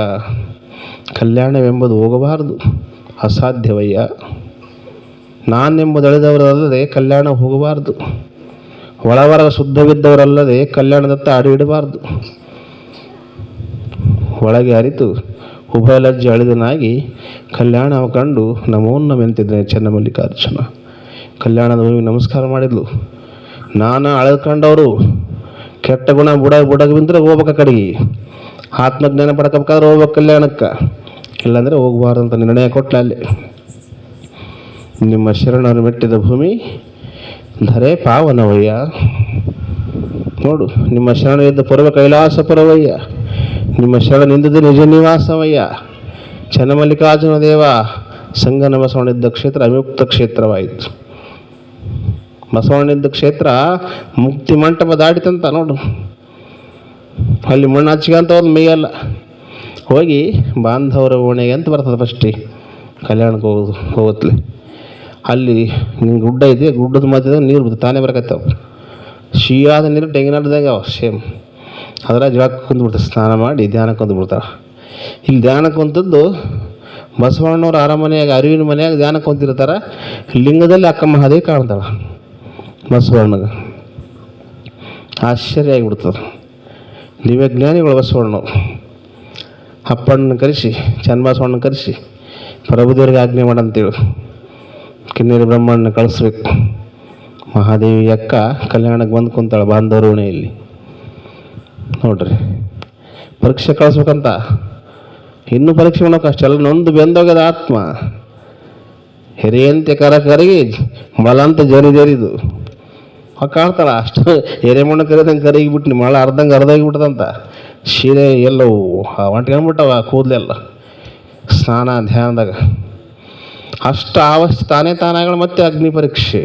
ಕಲ್ಯಾಣವೆಂಬುದು ಹೋಗಬಾರದು, ಅಸಾಧ್ಯವಯ್ಯ. ನಾನೆಂಬುದು ಅಳಿದವರಲ್ಲದೆ ಕಲ್ಯಾಣ ಹೋಗಬಾರ್ದು. ಒಳವರ ಶುದ್ಧವಿದ್ದವರಲ್ಲದೆ ಕಲ್ಯಾಣದತ್ತ ಅಡಿ ಇಡಬಾರ್ದು. ಒಳಗೆ ಅರಿತು ಉಭಯಲಜ್ಜೆ ಅಳಿದನಾಗಿ ಕಲ್ಯಾಣ ಕಂಡು ನಮೋನ್ನಮೆಂತಿದ್ದೇನೆ ಚೆನ್ನಮಲ್ಲಿಕಾರ್ಜುನ. ಕಲ್ಯಾಣದ ಭೂಮಿ ನಮಸ್ಕಾರ ಮಾಡಿದ್ಲು. ನಾನು ಅಳ್ಕೊಂಡವರು ಕೆಟ್ಟ ಗುಣ ಬುಡಗ ಬಿಂದ್ರೆ ಹೋಗ್ಬೇಕ ಕಡೆಗೆ, ಆತ್ಮಜ್ಞಾನ ಪಡ್ಕೋಬೇಕಾದ್ರೆ ಹೋಗ್ಬೇಕು ಕಲ್ಯಾಣಕ್ಕೆ, ಇಲ್ಲಾಂದರೆ ಹೋಗಬಾರ್ದು ಅಂತ ನಿರ್ಣಯ ಕೊಟ್ಲ. ಅಲ್ಲಿ ನಿಮ್ಮ ಶರಣರು ಮೆಟ್ಟಿದ ಭೂಮಿ ಧರೆ ಪಾವನವಯ್ಯ. ನೋಡು, ನಿಮ್ಮ ಶರಣ ಇದ್ದ ಪುರವ ಕೈಲಾಸ ಪುರವಯ್ಯ, ನಿಮ್ಮ ಶರಣನಿಂದದ ನಿಜ ನಿವಾಸವಯ್ಯ. ಚೆನ್ನಮಲ್ಲಿಕಾರ್ಜುನ ದೇವ ಸಂಗನ ಬಸವಣ್ಣಿದ್ದ ಕ್ಷೇತ್ರ ಅವಿಮುಕ್ತ ಕ್ಷೇತ್ರವಾಯಿತು. ಬಸವಣ್ಣಿದ್ದ ಕ್ಷೇತ್ರ ಮುಕ್ತಿ ಮಂಟಪ ದಾಟಿತಂತ. ನೋಡು, ಅಲ್ಲಿ ಮಣ್ಣು ಹಚ್ಚಿಗಂತ ಒಂದು ಮೇಯಲ್ಲ. ಹೋಗಿ ಬಾಂಧವರ ಓಣೆಗೆ ಅಂತ ಬರ್ತದೆ ಫಸ್ಟಿಗೆ ಕಲ್ಯಾಣಕ್ಕೆ ಹೋಗತ್ಲಿ. ಅಲ್ಲಿ ನಿಂಗೆ ಗುಡ್ಡ ಇದೆ, ಗುಡ್ಡದ ಮಧ್ಯದಾಗ ನೀರು ಬಿಡ್ತದೆ, ತಾನೇ ಬರಕತ್ತವ. ಸಿಹಿಯಾದ ನೀರು ತೆಂಗಿನಡ್ದಾಗ ಅವ ಸೇಮ್. ಅದರ ಜಳಕ್ಕೆ ಕುಂದ್ಬಿಡ್ತಾರೆ, ಸ್ನಾನ ಮಾಡಿ ಧ್ಯಾನಕ್ಕೆ ಕುಂದ್ಬಿಡ್ತಾರೆ. ಇಲ್ಲಿ ಧ್ಯಾನಕ್ಕೆ ಕುಂತದ್ದು ಬಸವಣ್ಣವ್ರ ಅರಮನೆಯಾಗ ಅರಿವಿನ ಮನೆಯಾಗ ಧ್ಯಾನಕ್ಕೆ ಕುಂತಿರ್ತಾರೆ. ಲಿಂಗದಲ್ಲಿ ಅಕ್ಕ ಮಹಾದೇವಿ ಕಾಣ್ತಾಳೆ ಬಸವಣ್ಣಗೆ. ಆಶ್ಚರ್ಯ ಆಗಿಬಿಡ್ತದೆ. ದಿವ್ಯಜ್ಞಾನಿಗಳು ಬಸವಣ್ಣವ್ರು. ಅಪ್ಪಣ್ಣನ ಕರೆಸಿ, ಚನ್ನಬಸವಣ್ಣ ಕರೆಸಿ ಪ್ರಭುದೇವ್ರಿಗೆ ಆಜ್ಞೆ ಮಾಡಂತೇಳಿ ಕಿನ್ನೀರು ಬ್ರಹ್ಮಣ್ಣ ಕಳಿಸ್ಬೇಕು. ಮಹಾದೇವಿ ಅಕ್ಕ ಕಲ್ಯಾಣಕ್ಕೆ ಬಂದು ಕುಂತಾಳೆ ಬಾಂಧವರ ಓಣೆಯಲ್ಲಿ. ನೋಡ್ರಿ, ಪರೀಕ್ಷೆ ಕಳಿಸ್ಬೇಕಂತ ಇನ್ನೂ ಪರೀಕ್ಷೆ ಮಾಡೋಕೆ ಅಷ್ಟೆಲ್ಲ ನೊಂದು ಬೆಂದೋಗ್ಯದ ಆತ್ಮ. ಹೆರಿಯಂತೆ ಕರಗಿ ಮಲಂತ ಜರಿದು ಕಾಣ್ತಾಳ. ಅಷ್ಟು ಎರೆಮಣ್ಣು ಕರಿದಂಗೆ ಕರಗಿಬಿಟ್ಟು ಮಳ ಅರ್ಧೋಗಿಬಿಟ್ಟದಂತ. ಸೀರೆ ಎಲ್ಲವು ಹೊಂಟ್ಕೊಂಡ್ಬಿಟ್ಟವ ಕೂದಲೆಲ್ಲ ಸ್ನಾನ ಧ್ಯಾನದಾಗ. ಅಷ್ಟು ಆವಷ್ಟು ತಾನಾಗಳು. ಮತ್ತೆ ಅಗ್ನಿ ಪರೀಕ್ಷೆ.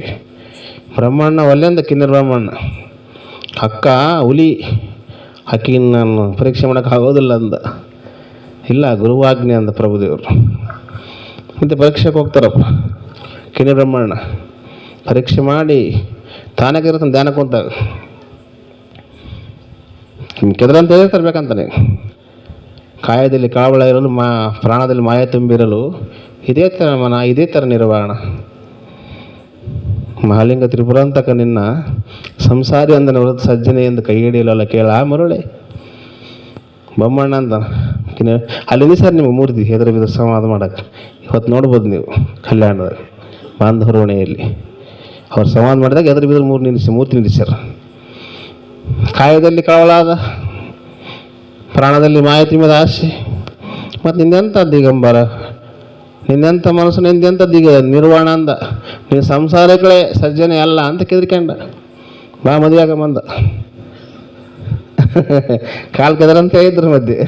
ಬ್ರಹ್ಮಣ್ಣ ಒಲ್ಲೆಂದ ಕಿನ್ನೀರು ಬ್ರಹ್ಮಣ್ಣ ಅಕ್ಕ ಹುಲಿ ಅಕ್ಕಿನ ನಾನು ಪರೀಕ್ಷೆ ಮಾಡೋಕೆ ಆಗೋದಿಲ್ಲ ಅಂದ. ಇಲ್ಲ, ಗುರುವಾಜ್ಞೆ ಅಂದ ಪ್ರಭುದೇವರು. ಮತ್ತು ಪರೀಕ್ಷೆಗೆ ಹೋಗ್ತಾರಪ್ಪ ಕಿನ್ನೀರು ಬ್ರಹ್ಮಣ್ಣ. ಪರೀಕ್ಷೆ ಮಾಡಿ ತಾನಾಗ ಇರ್ತಾನೆ ಧ್ಯಾನಕ್ಕೆ ಕುಂತಾಗ. ಕೆದ್ರಂತ ತರಬೇಕಂತಾನೆ. ಕಾಯದಲ್ಲಿ ಕಾವಳ ಇರಲು ಪ್ರಾಣದಲ್ಲಿ ಮಾಯ ತುಂಬಿರಲು ಇದೇ ಥರ ನಿರ್ವಾಣ. ಮಹಾಲಿಂಗ ತ್ರಿಪುರಾಂತಕ ನಿನ್ನ ಸಂಸಾರಿ ಅಂದನ ವೃತ್ತ ಸಜ್ಜನೆ ಎಂದು ಕೈ ಹಿಡಿಯಲ್ಲ ಕೇಳ ಮರುಳೆ ಬೊಮ್ಮಣ್ಣ ಅಂತ. ಅಲ್ಲಿಂದ ಸರ್ ನಿಮಗೆ ಮೂರ್ತಿ ಎದುರು ಬಿದ್ದು ಸಂವಾದ ಮಾಡೋಕ್ಕೆ ಇವತ್ತು ನೋಡ್ಬೋದು ನೀವು ಕಲ್ಯಾಣದಾಗ ಬಾಂಧವರ ಓಣೆಯಲ್ಲಿ. ಅವ್ರು ಸಂವಾದ ಮಾಡಿದಾಗ ಎದುರು ಬಿದ್ದು ಮೂರ್ತಿ ನಿಲ್ಲಿಸ್ಯಾರ. ಕಾಯದಲ್ಲಿ ಕಳವಳಾದ, ಪ್ರಾಣದಲ್ಲಿ ಮಾಹಿತಿ మీద ಆಸೆ. ಮತ್ತು ನಿಂದೆಂಥ ದಿಗಂಬರ, ನಿನ್ನೆಂಥ ಮನಸ್ಸು, ನಿಂದೆಂಥ ನಿರ್ವಾಣ ಅಂದ. ನೀನು ಸಂಸಾರಗಳೇ ಸಜ್ಜನೆ ಅಲ್ಲ ಅಂತ ಕೆದ್ರಿಕೊಂಡ. ಬಾ ಮದುವೆಯಾಗ ಬಂದ ಕಾಲು ಕೆದರಂತ ಇದ್ರ ಮಧ್ಯೆ.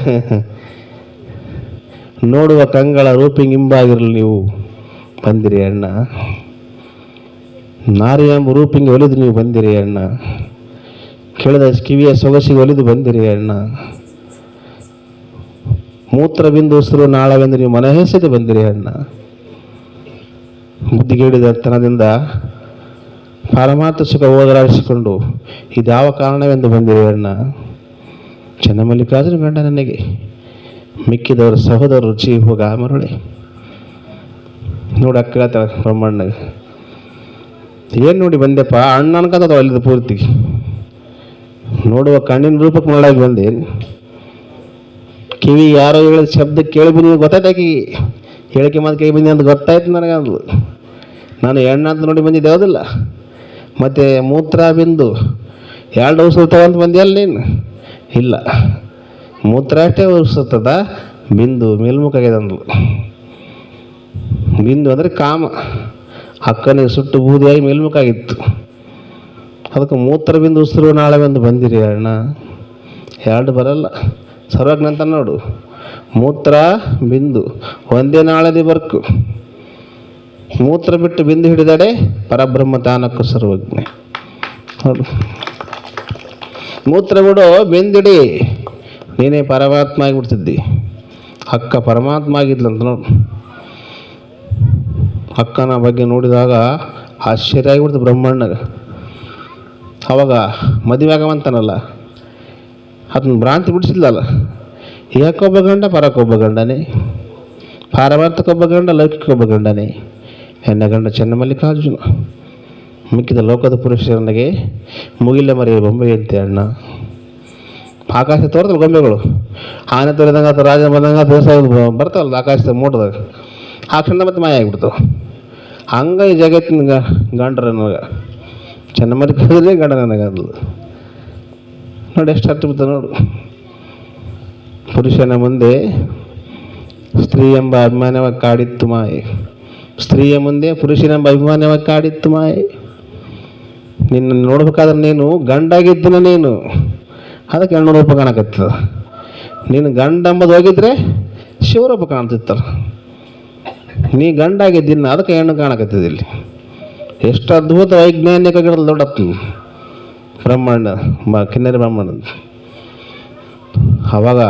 ನೋಡುವ ಕಂಗಳ ರೂಪಿಂಗಿಂಬಾಗಿರಲು ನೀವು ಬಂದಿರಿ ಅಣ್ಣ. ನಾರಿ ಎಂಬ ರೂಪಿಂಗಿ ಒಲಿದು ನೀವು ಬಂದಿರಿ ಅಣ್ಣ. ಕೇಳಿದ ಕಿವಿಯ ಸೊಗಸಿಗೆ ಒಲಿದು ಬಂದಿರಿ ಅಣ್ಣ. ಮೂತ್ರ ಬಿಂದು ಉಸಿರು ನಾಳವೆಂದು ನೀವು ಮನಹೆಸೆದು ಬಂದಿರಿ ಅಣ್ಣ. ಬುದ್ಧಿಗೇಡಿದ ತನದಿಂದ ಪರಮಾತ್ಮ ಸುಖ ಹೋದರಾಡಿಸಿಕೊಂಡು ಇದ್ಯಾವ ಕಾರಣವೆಂದು ಬಂದಿರಿ ಅಣ್ಣ. ಚೆನ್ನಮಲ್ಲಿಕಾರ್ಜುನ ಗಂಡ ನನಗೆ ಮಿಕ್ಕಿದವರ ಸಹೋದರ ರುಚಿ ಹೋಗ ಮರಳಿ. ನೋಡಿ ಕೇಳ್ತಾಳೆ ಬ್ರಹ್ಮಣ್ಣಗೆ, ಏನು ನೋಡಿ ಬಂದೆಪ್ಪ ಅಣ್ಣ ಅನ್ಕೊಂತ ಅಲ್ಲಿದ್ದು ಪೂರ್ತಿ. ನೋಡುವ ಕಣ್ಣಿನ ರೂಪಕ್ಕೆ ಮರಳಾಗಿ ಬಂದೇನು. ಕಿವಿ ಯಾರೋ ಹೇಳಿದ ಶಬ್ದ ಕೇಳಿ ಬಂದಿದ್ದು ಗೊತ್ತಾಯ್ತಾಕಿ. ಹೇಳಿಕೆ ಮಾತು ಕೈ ಬಂದಿ ಅಂತ ಗೊತ್ತಾಯ್ತು ನನಗಂದ್ಲು. ನಾನು ಎಣ್ಣೆ ಅಂತ ನೋಡಿ ಬಂದಿದ್ದೆ ಯಾವುದಿಲ್ಲ. ಮತ್ತು ಮೂತ್ರ ಬಿಂದು 2 ಔಷಧ ತಗೊಂತ ಬಂದಿಯಲ್ಲ ನೀನು. ಇಲ್ಲ, ಮೂತ್ರ ಅಷ್ಟೇ ಔಷಧದ, ಬಿಂದು ಮೇಲ್ಮುಖಾಗಿದೆ ಅಂದ್ಲು. ಬಿಂದು ಅಂದರೆ ಕಾಮ. ಅಕ್ಕನಿಗೆ ಸುಟ್ಟು ಬೂದಿಯಾಗಿ ಮೇಲ್ಮುಖಾಗಿತ್ತು. ಅದಕ್ಕೆ ಮೂತ್ರ ಬಿಂದು ಉಸಿರು ನಾಳೆ ಬಂದು ಬಂದಿರಿ ಅಣ್ಣ, ಎರಡು ಬರಲ್ಲ. ಸರ್ವಜ್ಞ ಅಂತ ನೋಡು, ಮೂತ್ರ ಬಿಂದು ಒಂದೇ ನಾಳದಿ ಬರ್ಕು, ಮೂತ್ರ ಬಿಟ್ಟು ಬಿಂದು ಹಿಡಿದಡೆ ಪರಬ್ರಹ್ಮ ತಾನಕ್ಕೂ ಸರ್ವಜ್ಞ. ನೋಡು, ಮೂತ್ರ ಬಿಡು ಬಿಂದಿಡಿ, ನೀನೇ ಪರಮಾತ್ಮ ಆಗಿಬಿಡ್ತಿದ್ದಿ. ಅಕ್ಕ ಪರಮಾತ್ಮ ಆಗಿದ್ಲಂತ ನೋಡು. ಅಕ್ಕನ ಬಗ್ಗೆ ನೋಡಿದಾಗ ಆಶ್ಚರ್ಯ ಆಗಿಬಿಡ್ತು ಬ್ರಹ್ಮಣ್ಣಗೆ. ಅವಾಗ ಮದುವೆ ಆಗವಂತಾನಲ್ಲ, ಅದನ್ನ ಭ್ರಾಂತಿ ಬಿಡಿಸಿದ್ಲಲ್ಲ. ಏಕೊಬ್ಬ ಗಂಡ ಪರಕ್ಕೊಬ್ಬ ಗಂಡನೇ, ಪಾರಮಾರ್ಥಕ್ಕೊಬ್ಬ ಗಂಡ ಲೌಕಿಕೊಬ್ಬ ಗಂಡನೇ, ಹೆಣ್ಣ ಗಂಡ ಚೆನ್ನಮಲ್ಲಿಕಾರ್ಜುನ. ಮಿಕ್ಕಿದ ಲೋಕದ ಪುರುಷರನಿಗೆ ಮುಗಿಲ ಮರೆಯ ಬೊಂಬೆಯಂತೆ ಅಣ್ಣ. ಆಕಾಶ ತೋರ್ತಲ್ಲ ಗೊಂಬೆಗಳು, ಆನೆ ತೋರಿದಂಗೆ ಅಥವಾ ರಾಜ ಬಂದಂಗೆ ದೇವಸ್ಥಾನ ಬರ್ತಾವಲ್ಲ ಆಕಾಶದ ಮೂಟದಾಗ, ಆ ಕ್ಷಣ ಮತ್ತೆ ಮಾಯ ಆಗಿಬಿಡ್ತಾವ. ಹಂಗ ಈ ಜಗತ್ತಿನ ಗಂಡ್ರ ನನಗೆ ಚೆನ್ನಮಲ್ಲಿಕಾರ್ಜುನೇ ಗಂಡ ನನಗದು ನೋಡಿ, ಎಷ್ಟು ಅರ್ಥ ಬಿಡ್ತಾವೆ ನೋಡು. ಪುರುಷನ ಮುಂದೆ ಸ್ತ್ರೀ ಎಂಬ ಅಭಿಮಾನವಾಗಿ ಕಾಡಿತ್ತು ಮಾಯೆ, ಸ್ತ್ರೀಯ ಮುಂದೆ ಪುರುಷನೆಂಬ ಅಭಿಮಾನವಾಗಿ ಕಾಡಿತ್ತು ಮಾಯೆ. ನಿನ್ನ ನೋಡ್ಬೇಕಾದ್ರೆ ನೀನು ಗಂಡಾಗಿದ್ದನ, ನೀನು ಅದಕ್ಕೆ ಹೆಣ್ಣು ರೂಪ ಕಾಣಕತ್ತದ. ನೀನು ಗಂಡ ಎಂಬುದು ಹೋಗಿದ್ರೆ ಶಿವರೂಪ ಕಾಣ್ತಿತ್ತಲ್ಲ, ನೀ ಗಂಡಾಗಿದ್ದೀನ ಅದಕ್ಕೆ ಹೆಣ್ಣು ಕಾಣಕತ್ತಿದ್ದ. ಎಷ್ಟು ಅದ್ಭುತ ವೈಜ್ಞಾನಿಕ ಗಿಡದಲ್ಲಿ ದೊಡ್ಡತ್ತು ಬ್ರಹ್ಮಾಂಡ, ಕಿನ್ನರಿ ಬ್ರಹ್ಮಾಂಡ. ಅವಾಗ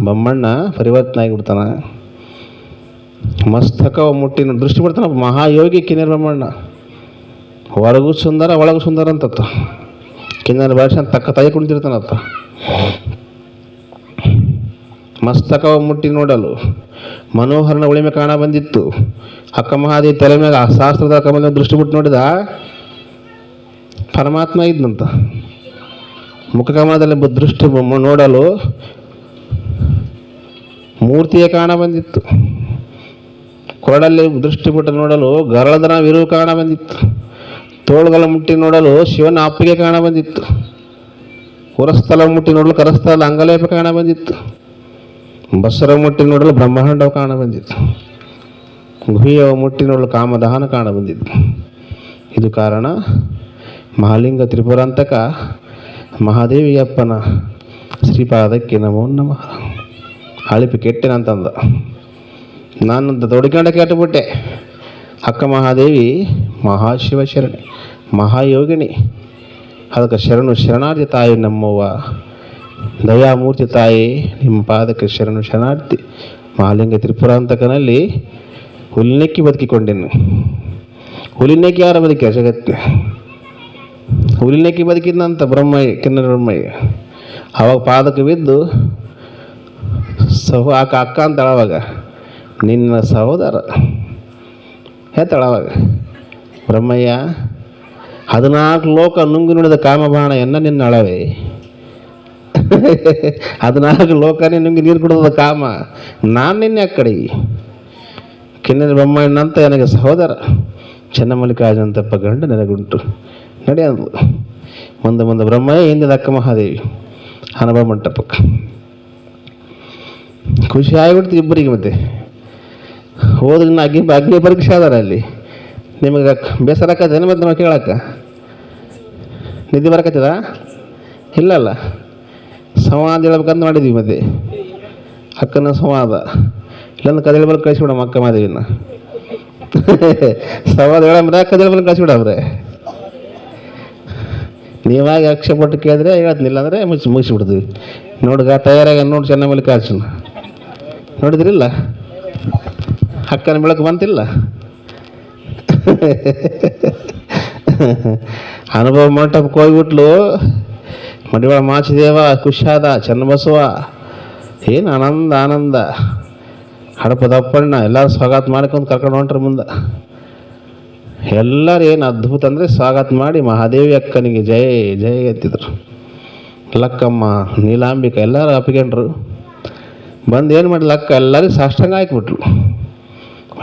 ಬ್ರಹ್ಮಣ್ಣ ಪರಿವರ್ತನೆ ಆಗಿಬಿಡ್ತಾನ, ಮಸ್ತಕವ ಮುಟ್ಟಿ ದೃಷ್ಟಿ ಬಿಡ್ತಾನ. ಮಹಾಯೋಗಿ ಕಿನ್ನರಿ ಬ್ರಹ್ಮಣ್ಣ, ಹೊರಗೂ ಸುಂದರ ಒಳಗೂ ಸುಂದರ ಅಂತತ್ತ. ಕಿನ್ನರಿ ಭಾಷೆ ತಕ್ಕ ತಾಯಿ ಕುಳಿತಿರ್ತಾನತ್ತ. ಮಸ್ತಕವ ಮುಟ್ಟಿ ನೋಡಲು ಮನೋಹರನ ಉಳಿಮೆ ಕಾಣ ಬಂದಿತ್ತು. ಅಕ್ಕ ಮಹಾದೇವಿ ತಲೆ ಮ್ಯಾಗ ಶಾಸ್ತ್ರದ ಕಮಲ ದೃಷ್ಟಿ ಬಿಟ್ಟು ನೋಡಿದ ಪರಮಾತ್ಮ ಇದ್ನಂತ. ಮುಖಕಮಲದಲ್ಲಿ ದೃಷ್ಟಿ ನೋಡಲು ಮೂರ್ತಿಯೇ ಕಾಣ ಬಂದಿತ್ತು. ಕೊರಡಲ್ಲಿ ದೃಷ್ಟಿ ಬಿಟ್ಟು ನೋಡಲು ಗರಳದನ ವಿರುವು ಕಾಣ ಬಂದಿತ್ತು. ತೋಳುಗಳ ಮುಟ್ಟಿ ನೋಡಲು ಶಿವನ ಅಪ್ಪಿಗೆ ಕಾಣ ಬಂದಿತ್ತು. ಹುರಸ್ಥಲ ಮುಟ್ಟಿ ನೋಡಲು ಕರಸ್ಥಲ ಅಂಗಲೇಪ ಕಾಣ ಬಂದಿತ್ತು. ಬಸರ ಮುಟ್ಟಿ ನೋಡಲು ಬ್ರಹ್ಮಾಂಡವು ಕಾಣ ಬಂದಿತ್ತು. ಗುಹ್ಯವ ಮುಟ್ಟಿ ನೋಡಲು ಕಾಮದಹನ ಕಾಣ ಬಂದಿತ್ತು. ಇದು ಕಾರಣ ಮಹಾಲಿಂಗ ತ್ರಿಪುರಾಂತಕ ಮಹಾದೇವಿಯಪ್ಪನ ಶ್ರೀಪಾದಕ್ಕೆ ನಮೋ ನಮಃ. ಅಳಿಪಿ ಕೆಟ್ಟೆನಂತಂದ, ನಾನಂತ ತೊಡ್ಕೊಂಡ ಕೆಟ್ಟುಬಿಟ್ಟೆ. ಅಕ್ಕ ಮಹಾದೇವಿ ಮಹಾಶಿವ ಶರಣಿ, ಮಹಾಯೋಗಿನಿ. ಅದಕ್ಕೆ ಶರಣು ಶರಣಾರ್ಥಿ ತಾಯಿ ನಮ್ಮವ್ವ, ದಯಾಮೂರ್ತಿ ತಾಯಿ ನಿಮ್ಮ ಪಾದಕ್ಕೆ ಶರಣು ಶರಣಾರ್ಥಿ. ಮಹಾಲಿಂಗ ತ್ರಿಪುರಾಂತಕನಲ್ಲಿ ಹುಲಿನೆಕ್ಕಿ ಬದುಕಿಕೊಂಡೆನು. ಹುಲಿನೆಕ್ಕಿ ಯಾರ ಬದುಕ ಜಗತ್ತಿನ ಹುಲಿನೆಕ್ಕಿ ಬದುಕಿದ್ನಂತ ಬ್ರಹ್ಮಯ್ಯ, ಕಿನ್ನರ ಬ್ರಹ್ಮಯ್ಯ. ಅವಾಗ ಪಾದಕ್ಕೆ ಬಿದ್ದು ಅಕ್ಕ ಅಂತಳ. ಅವಾಗ ನಿನ್ನ ಸಹೋದರ ಹೇಳ್ತಾಳ ಅವಾಗ ಬ್ರಹ್ಮಯ್ಯ, 14 ಲೋಕ ನುಂಗು ನುಡಿದ ಕಾಮಬಾಣ ಎನ್ನ ನಿನ್ನ ಅಳವೆ. 14 ಲೋಕನೇ ನುಂಗಿ ನೀರು ಕುಡಿದ ಕಾಮ ನಾನು ನಿನ್ನೆ ಆ ಕಡೆ. ಕಿನ್ನರಿ ಬ್ರಹ್ಮಣ್ಣಂತ ನನಗೆ ಸಹೋದರ, ಚೆನ್ನಮಲ್ಲಿಕಾರ್ಜುನಂತಪ್ಪ ಗಂಡ ನನಗುಂಟು ನಡೆಯದು. ಮುಂದೆ ಮುಂದೆ ಬ್ರಹ್ಮಯ್ಯ, ಹಿಂದಿದ ಅಕ್ಕ ಮಹಾದೇವಿ ಅನುಭವ ಮಂಟಪಕ್ಕೆ. ಖುಷಿ ಆಗಿಬಿಡ್ತು ಇಬ್ಬರಿಗೆ. ಮತ್ತೆ ಹೋದ್ರೆ ಅಗ್ನಿ ಪರೀಕ್ಷೆ ಅದಾರ ಅಲ್ಲಿ. ನಿಮಗೆ ಬೇಸರ ಆಕತ್ತೇನು ಮತ್ತೆ ನಾವು ಕೇಳಕ್ಕ? ನಿದ್ದೆ ಬರಕತ್ತದ? ಇಲ್ಲಲ್ಲ, ಸಂವಾದ ಹೇಳ್ಬೇಕಂತ ಮಾಡಿದ್ವಿ. ಮತ್ತೆ ಅಕ್ಕನ ಸಂವಾದ ಇಲ್ಲಂದ್ರೆ ಕದೇಳಿ ಬಲ್ ಕಳಿಸ್ಬಿಡಮ್ಮ ಅಕ್ಕ ಮಾದೇವಿನ. ಸಂವಾದ ಹೇಳಂಬ್ರೆ ಕದೇಳಿ ಬಲ್ ಕಳಿಸ್ಬಿಡಮ್ರೆ. ನೀವಾಗಿ ಅಕ್ಷಪಟ್ಟು ಕೇಳಿದ್ರೆ ಹೇಳ್ತೀನಿಲ್ಲ ಅಂದರೆ ಮುಗಿಸ್ಬಿಡ್ತೀವಿ. ನೋಡ್ಗ ತಯಾರಾಗ ನೋಡಿ ಚೆನ್ನಮಲ್ಲಿಕಾರ್ಜುನ ನೋಡಿದ್ರಿಲ್ಲ, ಅಕ್ಕನ ಬೆಳಕು ಬಂತಿಲ್ಲ. ಅನುಭವ ಮಂಟಪಕ್ಕೆ ಹೋಗ್ಬಿಟ್ಲು. ಮಡಿವಾಳ ಮಾಚಿದೇವ ಖುಷಿಯಾದ, ಚನ್ನಬಸವ ಏನು ಆನಂದ ಆನಂದ. ಹಡಪದಪ್ಪಣ್ಣ ಎಲ್ಲರೂ ಸ್ವಾಗತ ಮಾಡ್ಕೊಂಡು ಕರ್ಕೊಂಡು ಹೊಂಟ್ರೆ ಮುಂದೆ. ಎಲ್ಲರೂ ಏನು ಅದ್ಭುತ ಅಂದರೆ ಸ್ವಾಗತ ಮಾಡಿ ಮಹಾದೇವಿ ಅಕ್ಕನಿಗೆ ಜಯ ಜಯ ಎತ್ತಿದ್ರು. ಲಕ್ಕಮ್ಮ, ನೀಲಾಂಬಿಕೆ ಎಲ್ಲರೂ ಅಪ್ಪಿಕೊಂಡ್ರು. ಬಂದು ಏನು ಮಾಡಿಲ್ಲ ಅಕ್ಕ, ಎಲ್ಲರಿಗೂ ಸಾಷ್ಟಾಂಗ ಹಾಕಿಬಿಟ್ರು.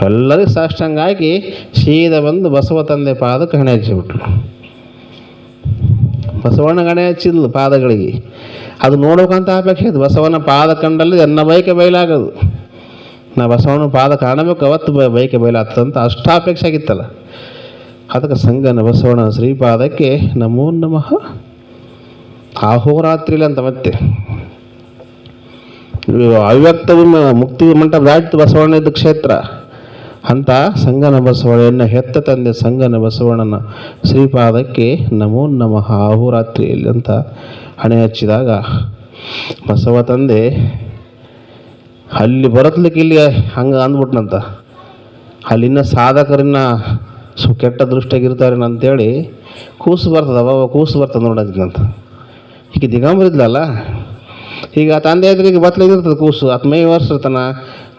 ಎಲ್ಲರಿಗೂ ಸಾಷ್ಟಾಂಗ ಹಾಕಿ ಸೀದಾ ಬಂದು ಬಸವ ತಂದೆ ಪಾದಕ್ಕೆ ಹಣೆ ಹಚ್ಚಿಬಿಟ್ರು. ಬಸವಣ್ಣ ಹಣೆ ಹಚ್ಚಿದ್ಲು ಪಾದಗಳಿಗೆ. ಅದು ನೋಡ್ಬೇಕಂತ ಅಪೇಕ್ಷೆ ಇತ್ತು. ಬಸವನ ಪಾದ ಕಂಡಲ್ಲಿ ಎನ್ನ ಬೈಕೆ ಬಯಲಾಗೋದು. ನಾ ಬಸವಣ್ಣ ಪಾದ ಕಾಣಬೇಕು, ಅವತ್ತು ಬೈಕೆ ಬಯಲಾಗ್ತದಂತ ಅಷ್ಟು ಅಪೇಕ್ಷೆ ಆಗಿತ್ತಲ್ಲ. ಅದಕ್ಕೆ ಸಂಗನ ಬಸವಣ್ಣ ಶ್ರೀಪಾದಕ್ಕೆ ನಮೋ ನಮಃ. ಅಹೋರಾತ್ರಿಲಿ ಅಂತ ಮತ್ತೆ ಅವ್ಯಕ್ತ ಮುಕ್ತಿ ಮಂಟಪ ದಾಟಿತು ಬಸವಣ್ಣ ಇದ್ದ ಕ್ಷೇತ್ರ ಅಂತ ಸಂಗನ ಬಸವಣ್ಣನ ಹೆತ್ತ ತಂದೆ ಸಂಗನ ಬಸವಣ್ಣನ ಶ್ರೀಪಾದಕ್ಕೆ ನಮೋ ನಮಃ ಅಹೋರಾತ್ರಿಯಲ್ಲಿ ಅಂತ ಹಣೆ ಹಚ್ಚಿದಾಗ ಬಸವ ತಂದೆ ಅಲ್ಲಿ ಬರತ್ಲಿಕ್ಕೆ ಇಲ್ಲಿ ಹಂಗೆ ಅಂದ್ಬಿಟ್ನಂತ. ಅಲ್ಲಿನ ಸಾಧಕರನ್ನ ಕೆಟ್ಟ ದೃಷ್ಟಿಯಾಗಿರ್ತಾರೆ ಅಂತೇಳಿ ಕೂಸು ಬರ್ತದೆ ಕೂಸು ಬರ್ತದೆ ನೋಡಂತ. ಈಗ ದಿಗಂಬರಿದ್ಲಲ್ಲ, ಈಗ ತಂದೆ ಇದ್ರೆ ಈಗ ಬತ್ಲೆ ಇರ್ತದೆ ಕೂಸು, ಆತ ಮೈ ವರ್ಷಿರ್ತಾನೆ,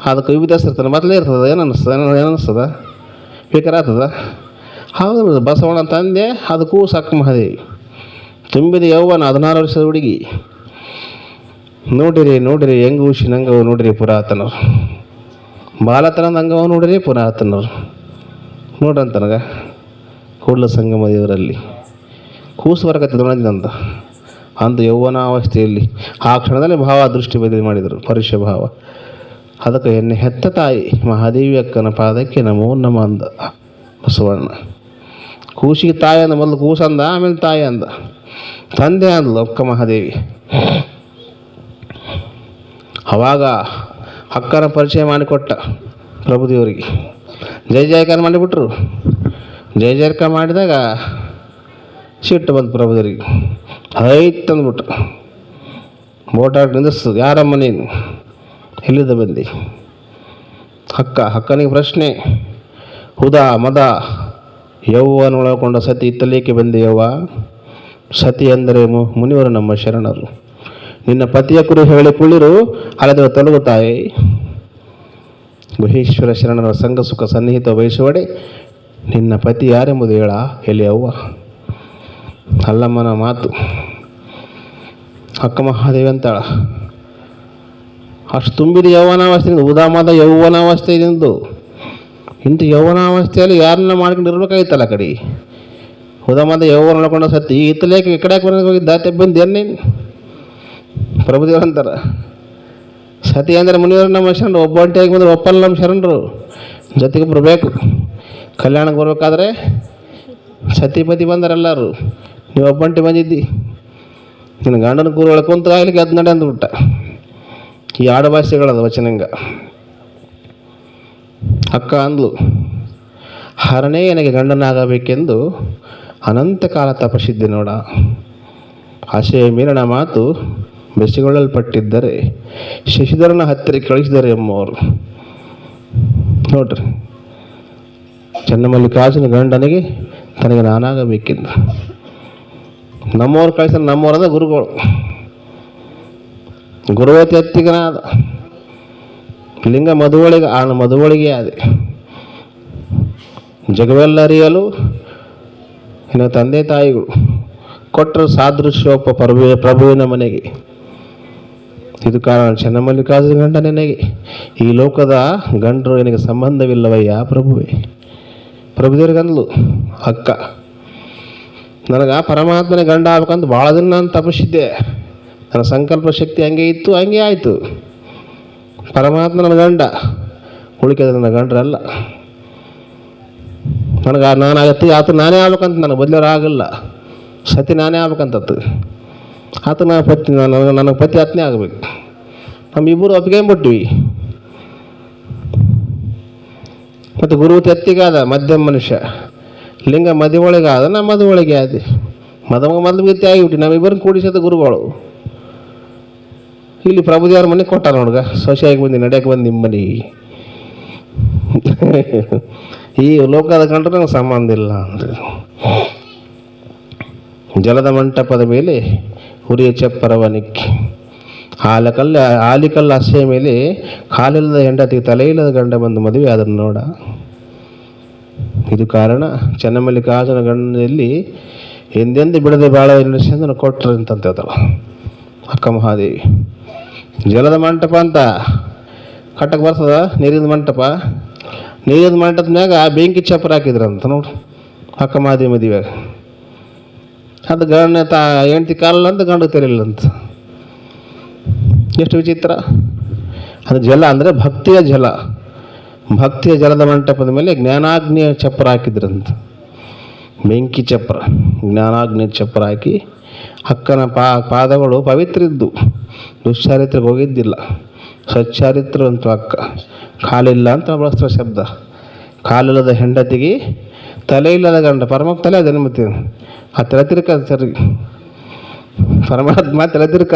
ಅದಕ್ಕೆ ವಿಧಾಸಿರ್ತಾನೆ, ಬತ್ಲೇ ಇರ್ತದೆ. ಏನು ಅನ್ನಿಸ್ತದ ಬೇಕಾರ ಆಗ್ತದ? ಹೌದು, ಬಸವಣ್ಣ ತಂದೆ ಅದು ಕೂಸು ಅಕ್ಕ ಮಹಾದೇವಿ ತುಂಬಿದ ಯೌವನ 16 ವರ್ಷದ ಹುಡುಗಿ. ನೋಡಿರಿ ಹೆಂಗೆ ಊಶಿನ ಹಂಗವು ನೋಡಿರಿ ಪುರಾತನರು, ಬಾಲತನದ ಹಂಗವ ನೋಡಿರಿ ಪುರಾತನರು ನೋಡ್ರಂತನಗ ಕೂಡಲ ಸಂಗಮ ದೇವರಲ್ಲಿ ಕೂಸು ಬರಕತ್ತಿದ್ರು ನೋಡಿದಂತ ಅಂದು ಯೌವನಾವಸ್ಥೆಯಲ್ಲಿ ಆ ಕ್ಷಣದಲ್ಲಿ ಭಾವ ದೃಷ್ಟಿ ಬದಲಿ ಮಾಡಿದರು, ಪರುಷ ಭಾವ. ಅದಕ್ಕೆ ಎಣ್ಣೆ ಹೆತ್ತ ತಾಯಿ ಮಹಾದೇವಿ ಅಕ್ಕನ ಪಾದಕ್ಕೆ ನಮೋ ನಮ ಅಂದ ಬಸವಣ್ಣ. ಕೂಸಿಗೆ ತಾಯಿ ಅಂದ, ಮೊದಲು ಕೂಸಂದ, ಆಮೇಲೆ ತಾಯಿ ಅಂದ, ತಂದೆ ಅಂದ್ಲು ಅಕ್ಕ ಮಹಾದೇವಿ. ಅವಾಗ ಅಕ್ಕನ ಪರಿಚಯ ಮಾಡಿಕೊಟ್ಟ ಪ್ರಭುದೇವರಿಗೆ. ಜಯ ಜಯಕಾರ ಮಾಡಿಬಿಟ್ರು. ಜಯ ಜಯಕಾರ ಮಾಡಿದಾಗ ಸಿಟ್ಟು ಬಂತು ಪ್ರಭುದೇವರಿಗೆ. ಐತ್ ಅಂದ್ಬಿಟ್ಟು ಬೋಟಾಟ ನಿಂದಿಸ್ತು. ಯಾರಮ್ಮ ನೀನು, ಎಲ್ಲಿದ್ದ ಬಂದಿ? ಅಕ್ಕನಿಗೆ ಪ್ರಶ್ನೆ. ಹುದ ಮದ ಯೌವನ ಒಳಗೊಂಡ ಸತಿ ಇತ್ತಲೇಕೆ ಬಂದೆ ಯವ್ವ? ಸತಿ ಅಂದರೆ ಮುನಿವರು ನಮ್ಮ ಶರಣರು. ನಿನ್ನ ಪತಿಯ ಕುರು ಹೇಳಿ ಕುಳಿರು ಅಲ್ಲದ ತೊಲಗುತ್ತಾಯಿ. ಗುಹೇಶ್ವರ ಶರಣರ ಸಂಘ ಸುಖ ಸನ್ನಿಹಿತ ವಹಿಸುವಡೆ ನಿನ್ನ ಪತಿ ಯಾರೆಂಬುದು ಹೇಳ ಎಲ್ಲಿ ಅವ್ವ? ಅಲ್ಲಮ್ಮನ ಮಾತು. ಅಕ್ಕ ಮಹಾದೇವಿ ಅಂತಾಳ. ಅಷ್ಟು ತುಂಬಿದ ಯೌವನಾವಸ್ಥೆಯಿಂದ ಉದಾಮದ ಯೌವನಾವಸ್ಥೆ ಇದೆಂದು ಇಂಥ ಯೌವನಾವಸ್ಥೆಯಲ್ಲಿ ಯಾರನ್ನ ಮಾಡ್ಕೊಂಡು ಇರ್ಬೇಕಾಗಿತ್ತಲ್ಲ ಕಡೆ. ಉದಾಮದ ಯೌವನ ಒಳಕೊಂಡ ಸತ್ತಿ ಇತ್ತಲೇಕೆ ಈ ಕಡೆ ಹೋಗಿದ್ದ ಬಂದೇನೇನು? ಪ್ರಭುದೇವರು ಅಂತಾರೆ ಸತಿ ಅಂದರೆ ಮುನಿವರು ನಮ್ಮ ಶರಣರು. ಒಬ್ಬಂಟಿಯಾಗಿ ಬಂದ್ರೆ ಒಪ್ಪಲ್ಲ ನಮ್ಮ ಶರಣರು, ಜೊತೆಗೆ ಬರಬೇಕು. ಕಲ್ಯಾಣಕ್ಕೆ ಬರ್ಬೇಕಾದ್ರೆ ಸತಿಪತಿ ಬಂದರೆಲ್ಲರೂ, ನೀವು ಒಬ್ಬಂಟಿ ಬಂದಿದ್ದಿ, ನಿನ್ನ ಗಂಡನ ಕೂರು ಒಳಗೆ ಕುಂತು ಆಗ್ಲಿಕ್ಕೆ ಅದು ನಡೆ ಅಂದ್ಬಿಟ್ಟ. ಈ ಆಡು ಭಾಷೆಗಳದು ವಚನಂಗ. ಅಕ್ಕ ಅಂದ್ಲು, ಹರನೇ ನನಗೆ ಗಂಡನಾಗಬೇಕೆಂದು ಅನಂತ ಕಾಲ ತಪಸ್ಸಿದ್ದೆ ನೋಡ. ಆಶೆಯ ಮೀರಣ ಮಾತು ಬೆಸೆಗೊಳ್ಳಲ್ಪಟ್ಟಿದ್ದರೆ ಶಶಿಧರನ ಹತ್ತಿರ ಕಳಿಸಿದರೆ ಎಂಬವರು. ನೋಡ್ರಿ, ಚನ್ನಮಲ್ಲಿಕಾರ್ಜುನ ಗಂಡನಿಗೆ ತನಗೆ ನಾನಾಗಬೇಕೆಂದು ನಮ್ಮವ್ರು ಕಳಿಸಿದ್ರೆ, ನಮ್ಮವ್ರದ ಗುರುಗಳು. ಗುರುವತಿ ಹತ್ತಿಗನಾದ ಲಿಂಗ ಮದುವಳಿಗೆ ಮದುವಳಿಗೆ ಆದೆ. ಜಗವೆಲ್ಲ ಅರಿಯಲು ಇನ್ನು ತಂದೆ ತಾಯಿಗಳು ಕೊಟ್ಟರು ಸಾದೃಶ್ಯೋಪ ಪ್ರಭುವಿನ ಮನೆಗೆ. ಇದು ಕಾರಣ ಚನ್ನಮಲ್ಲಿಕಾರ್ಜುನ ಗಂಡ ನಿನಗೆ ಈ ಲೋಕದ ಗಂಡರು ನಿನಗೆ ಸಂಬಂಧವಿಲ್ಲವಯ್ಯ ಪ್ರಭುವೇ. ಪ್ರಭುದೇವ್ರಿಗಂದ್ಲು ಅಕ್ಕ, ನನಗೆ ಪರಮಾತ್ಮನ ಗಂಡ ಆಗ್ಬೇಕಂತ ಭಾಳ ದಿನ ನಾನು ತಪಸ್ಸಿದ್ದೆ. ನನ್ನ ಸಂಕಲ್ಪ ಶಕ್ತಿ ಹಂಗೆ ಇತ್ತು, ಹಂಗೆ ಆಯಿತು. ಪರಮಾತ್ಮನ ಗಂಡ, ಉಳಿಕೆದ ನನ್ನ ಗಂಡ್ರಲ್ಲ. ನನಗೆ ನಾನು ಆಗತ್ತೆ ಆತ ನಾನೇ ಆಗ್ಬೇಕಂತ ನನಗೆ ಬದಲೋರು ಆಗಲ್ಲ. ಸತಿ ನಾನೇ ಆಗ್ಬೇಕಂತತ್ತು ಆತ ನಾನು ಪತಿ, ನನಗೆ ಪತಿ ಆತನೇ ಆಗಬೇಕು. ನಮ್ಮಿಬ್ಬರು ಒಪ್ಪಿಗೆಂಬಿಟ್ವಿ. ಮತ್ತು ಗುರು ತೆತ್ತಿಗಾದ ಮಧ್ಯಮ ಮನುಷ್ಯ, ಲಿಂಗ ಮದುವೆ ಆದ, ನಾ ಮದುವೆ ಆದೆ. ಮೊದಲು ಗತಿ ಆಗಿಬಿಟ್ಟು ನಮ್ಮಿಬ್ಬರನ್ನ ಕೂಡಿಸೋದು ಗುರುಗಳು. ಇಲ್ಲಿ ಪ್ರಭುದೇವ್ರ ಮನೆಗೆ ಕೊಟ್ಟಾರ ನೋಡ್ಗ, ಸೊಸೆಯಾಗಿ ಬಂದು ನಡೆಯಕ್ಕೆ ಬಂದು ನಿಮ್ಮ ಮನೆ. ಈ ಲೋಕದ ಕಂಡ್ರೆ ನಂಗೆ ಸಂಬಂಧ ಇಲ್ಲ ಅಂದರೆ. ಜಲದ ಮಂಟಪದ ಮೇಲೆ ಹುರಿಯ ಚಪ್ಪರವನಿಕ್ಕಿ ಆಲಿಕಲ್ಲ ಹಸೆಯ ಮೇಲೆ ಕಾಲಿಲ್ಲದ ಹೆಂಡತಿಗೆ ತಲೆಯಿಲ್ಲದ ಗಂಡ ಬಂದು ಮದುವೆ ಅದನ್ನು ನೋಡ. ಇದು ಕಾರಣ ಚನ್ನಮಲ್ಲಿಕಾರ್ಜುನ ಗಂಡನಲ್ಲಿ ಎಂದೆಂದು ಬಿಡದೆ ಬಾಳ ನಡೆಸಿಂದ ಕೊಟ್ಟರು ಅಂತ ಹೇಳ್ತಾಳ ಅಕ್ಕ ಮಹಾದೇವಿ. ಜಲದ ಮಂಟಪ ಅಂತ ಕಟ್ಟಕ್ಕೆ ಬರ್ತದ, ನೀರಿನ ಮಂಟಪ. ನೀರಿನ ಮಂಟಪದ ಮ್ಯಾಗ ಬೆಂಕಿ ಚಪ್ಪರ ಹಾಕಿದ್ರಂತ ನೋಡ್ರಿ ಅಕ್ಕ ಮಹಾದೇವಿ ಮದುವೆ. ಅದು ಗಂಡ ಹೆಂಡ್ತಿ ಕಾಲಲ್ಲ ಅಂತ ಗಂಡ ತೆರಿಲ್ಲಂತ. ಎಷ್ಟು ವಿಚಿತ್ರ. ಅದು ಜಲ ಅಂದರೆ ಭಕ್ತಿಯ ಜಲ. ಭಕ್ತಿಯ ಜಲದ ಮಂಟಪದ ಮೇಲೆ ಜ್ಞಾನಾಗ್ನಿಯ ಚಪ್ಪರ ಹಾಕಿದ್ರಂತ. ಬೆಂಕಿ ಚಪ್ರ, ಜ್ಞಾನಾಗ್ನಿ ಚಪ್ರ ಹಾಕಿ ಅಕ್ಕನ ಪಾದಗಳು ಪವಿತ್ರ ಇದ್ದು, ದುಶ್ಚಾರಿತ್ರೆಗೆ ಹೋಗಿದ್ದಿಲ್ಲ. ಸಚ್ಚಾರಿತ್ರ ಅಂತೂ ಅಕ್ಕ. ಕಾಲಿಲ್ಲ ಅಂತ ಬಳಸ್ತಾರೆ ಶಬ್ದ. ಕಾಲಿಲ್ಲದ ಹೆಂಡತಿಗೆ ತಲೆ ಇಲ್ಲದ ಗಂಡ. ಪರಮಾತ್ಮ ತಲೆ ಅದೇ ಮತ್ತೆ ಆ ತಲೆ ತಿರ್ಕ ಸರಿ, ಪರಮಾತ್ಮ ತಲೆ ತಿರ್ಕ